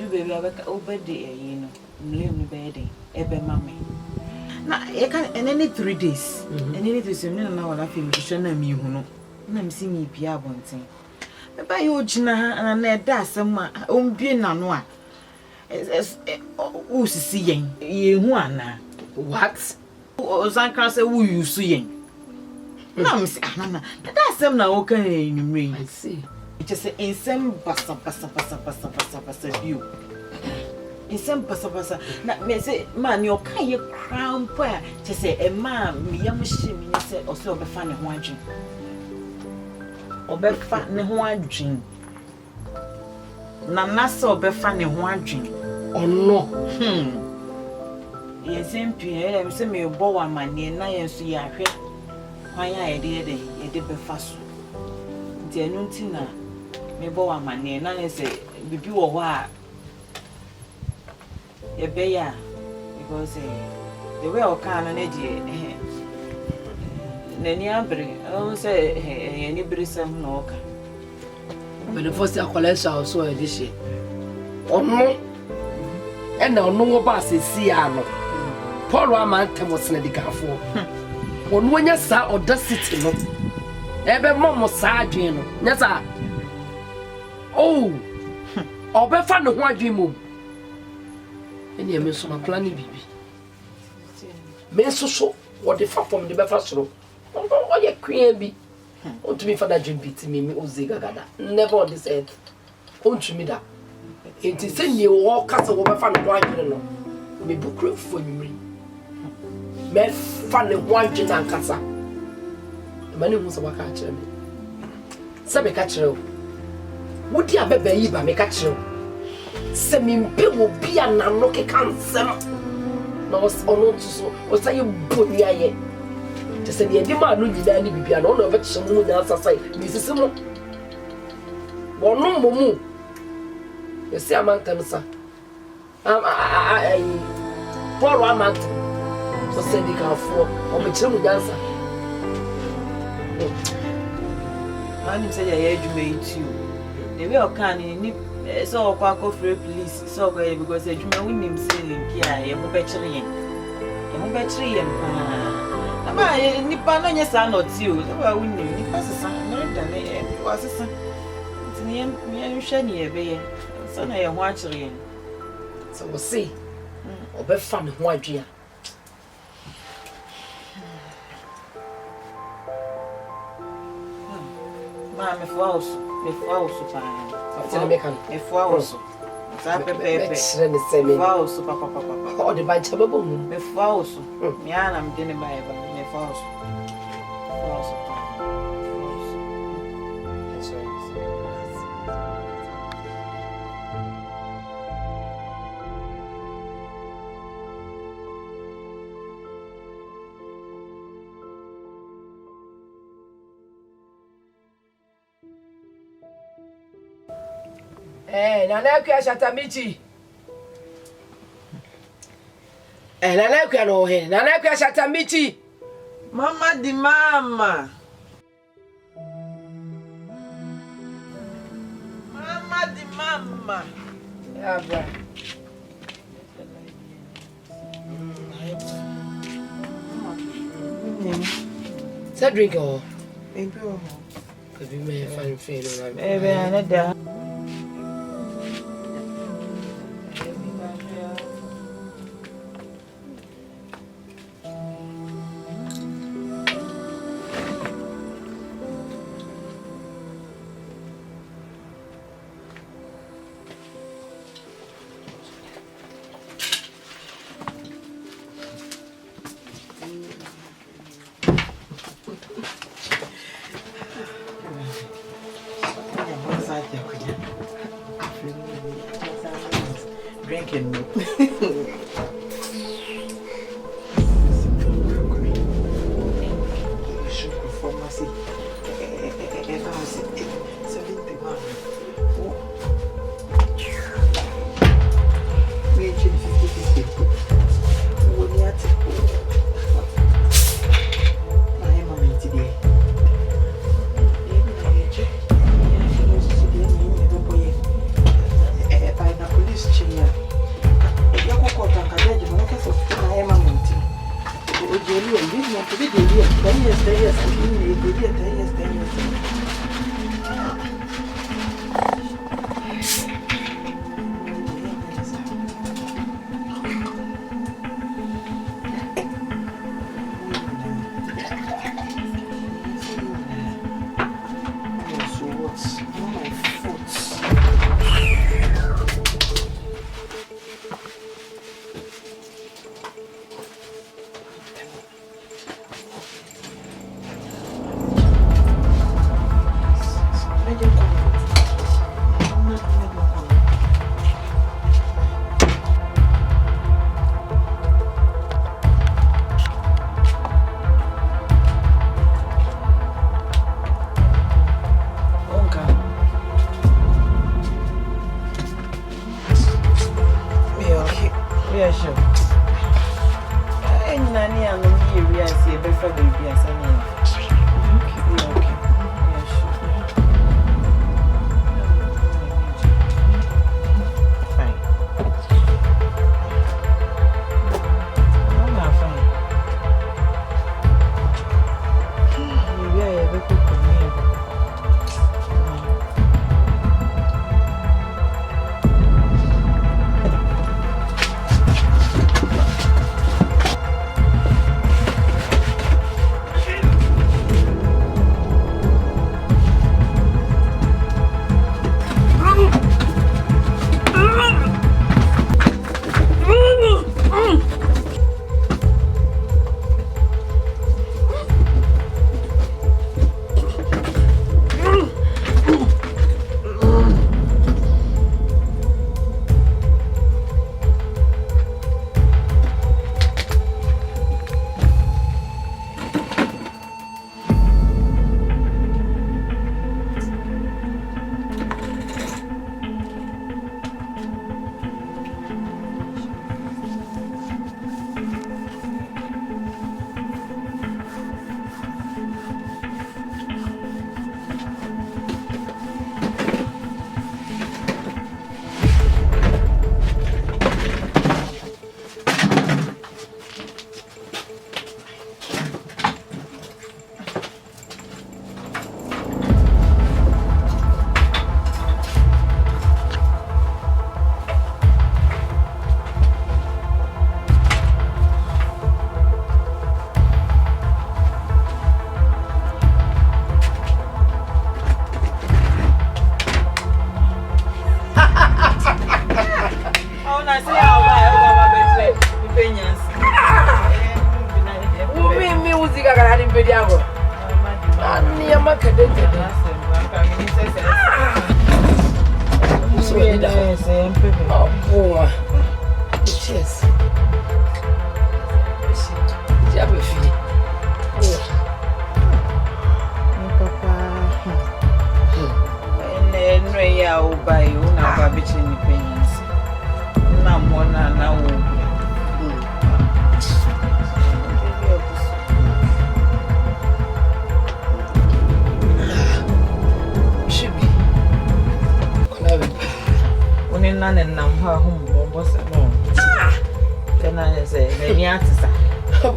baby abeka obedi eyi no mle mu bedi ebe mame na e kan any 3 days any 3 days na na wala fi mi hwe na mi hu no na mi si mi bia abonten me ba ye ogina na e da asem a ombie na no a o sisi yen ye hu ana what Ozanka say who you see. No, Miss Anna. That's them now okay in me. I see. It just say in some basa you. In some basa. Na me say man you can you crown prayer. Just say a man me yamushi me say o say obefa ne ho adwen. Obefa ne ho adwen. Na na say obefa ne ho adwen. Ono. Yes, MP, I'm saying me bow a man, and I am so ya. Why I did be fast. The Nuntina, me bow a man, and I say, be you a while. A bear, because the way of can and edgy. Nanyabri, I don't say anybody some knock. But the first collection also a dish. Oh no, and now no bus is Siano. Paul Amante was in the Gafo. When you saw audacity, no, every mom sergeant, yes, oh, or be found a white dream. And you miss some planning, baby. Men so what the fuck from the Befast row. Oh, you queen be. Oh, to me for that dream beating me, Uzigada. Never on this earth. Oh, to me that. It is in you all castle over found a white dream. Me book for you. Me fane wanjin ankasa mani hu so waka kire me se me ka kire wodi abeba yi ba me ka kire se me mpe wo bia na no ke kansem na ono to so o say boni aye te se ne di ma no nyina ni bibia na ono be kire mu nya asasai ni sisi mu wono momu yesi amantam sa Paul Amante for sending our four or my children answer. Man, say I had made you. The way of canning, so quack of police, so great because I do not win him saying, yeah, I'm a battery. I'm a battery and Nippon, yes, I'm not you. They were winning. It was a son, not done it was a son. It's near me, shiny, baby. Son, I am watching. So we'll see. Or be fun, why, dear. Me falso pai. Me falso. Sabe pepe. Falso papa. O de bancha babo. Me falso. Me ana me dene baiba. Me falso. Falso pai. Nana kwa shatamichi. Nana kwa no he. Nana kwa shatamichi. Mama di mama. Mama di mama. Yeah, bro. Say drink oh. Baby oh. Be me fine feel like. Baby, another. Drinking milk. Pharmacy.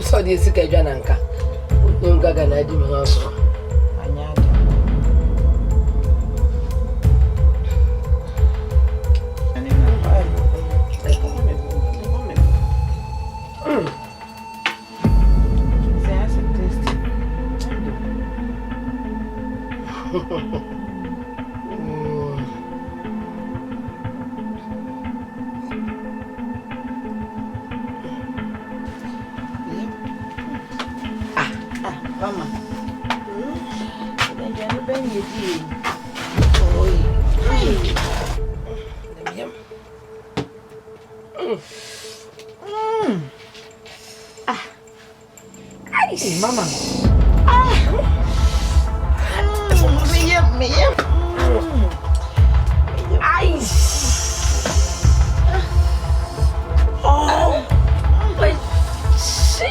So this is Gajananka. You got an idea. Mama. Then you been you did. Hey, Mama. Me. Oh, but she.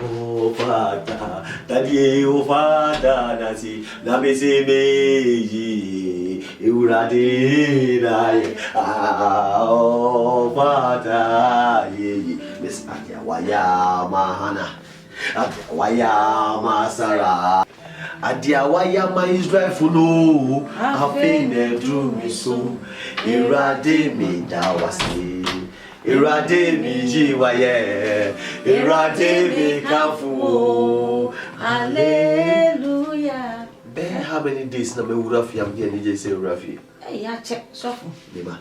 Oh Father, Daddy, oh Father, Nancy, Namisi me, Uradi, oh Father, Miss Adia Waya Mahana, Adia Waya Masara, Adia Waya Ma Israel Funo, Afine to me so, Iradi me Dawasi. Irade mi jiwaye, irade mi kafu. Hallelujah. Ben, how many days na me urafi am here nije say urafi? Hey, ya check sofo. Dema.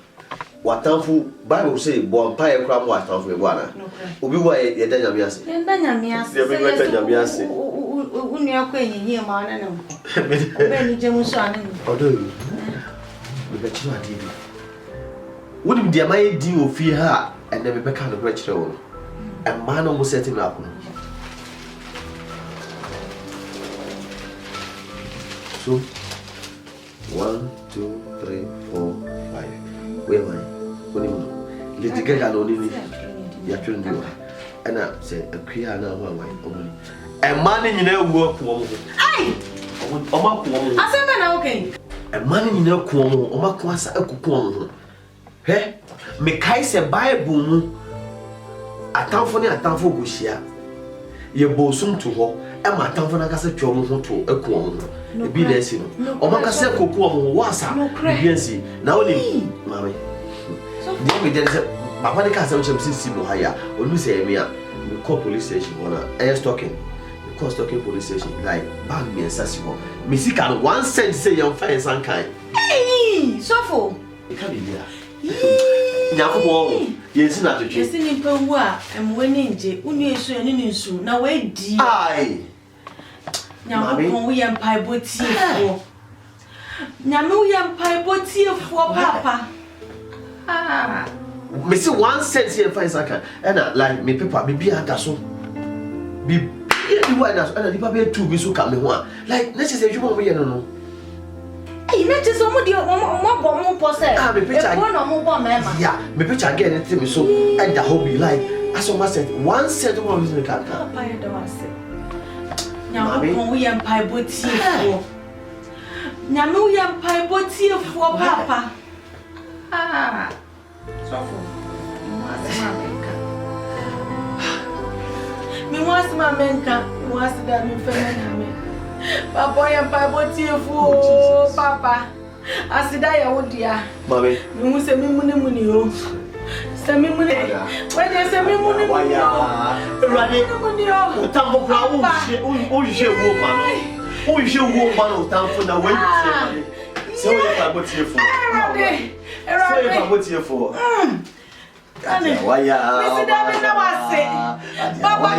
Watanfu Bible say bo ampa e kra mo watanfu me bo ana. Obi wa ye da nyame ase. Ye da nyame ase. Ye be da nyame ase. Unu akwa enyiyi ma na nko. Obe ni jemu so ane. Odo yi. Me be chi ade bi. Wodi dia mai di ofi ha and then me be kan no kire wo. E ma no mo setting up no. So 1 2 3 4 5. Where am I? What do you know? Let's get down on it. You are trying to do it. And I say, a queer now, my only. A man in your work, woman. Aye! Oma Kuomo. I said, man, okay. A man in your Kuomo, Oma Kwasa Kuomo. Hey, me Kaisa Bible. A town for a town for Gushia. Ye bosom to her, and my town for a cassa to a Kuomo. Be there, you know. Oma Cassa Kuomo was a now only, Mammy. Dear me, there is a Papa Casa Simo Haya, or you say me, we call police station, one air stocking. We call stocking police station, like bang me and Sassimo. Missy can 1 cent say young fire some kind. Hey, Sofo. It can be there. Yakubo, yes, not to you. Yes, in Pewa, and winning J. Unu is in soon. Now, wait, dear. Aye. Now, we am pie booty. Now, we am pie booty for Papa. Ah. Me see 1 cent here fine saka and like me paper me bia da so be the one that and the paper too be so come me ho like na say you mo me no eh na just mo di mo bo pose ah me picture e go no mo bo mema yeah me picture get anything me so and the hobby like as so much 1 cent mo use me kan papa e do ase nya mo we am pie boti fo nya me we am pie boti fo papa ah Me wants my menka, wants that me feminine. Papa, and Papa, tear fool, Papa. I said, I would, dear. Mommy, you must send me money. Send me money. When they send me money, running money. Tambo Brown, who is your woman? Who is your woman of town for the way? So if I put here for, so if I put here for. Why, Papa,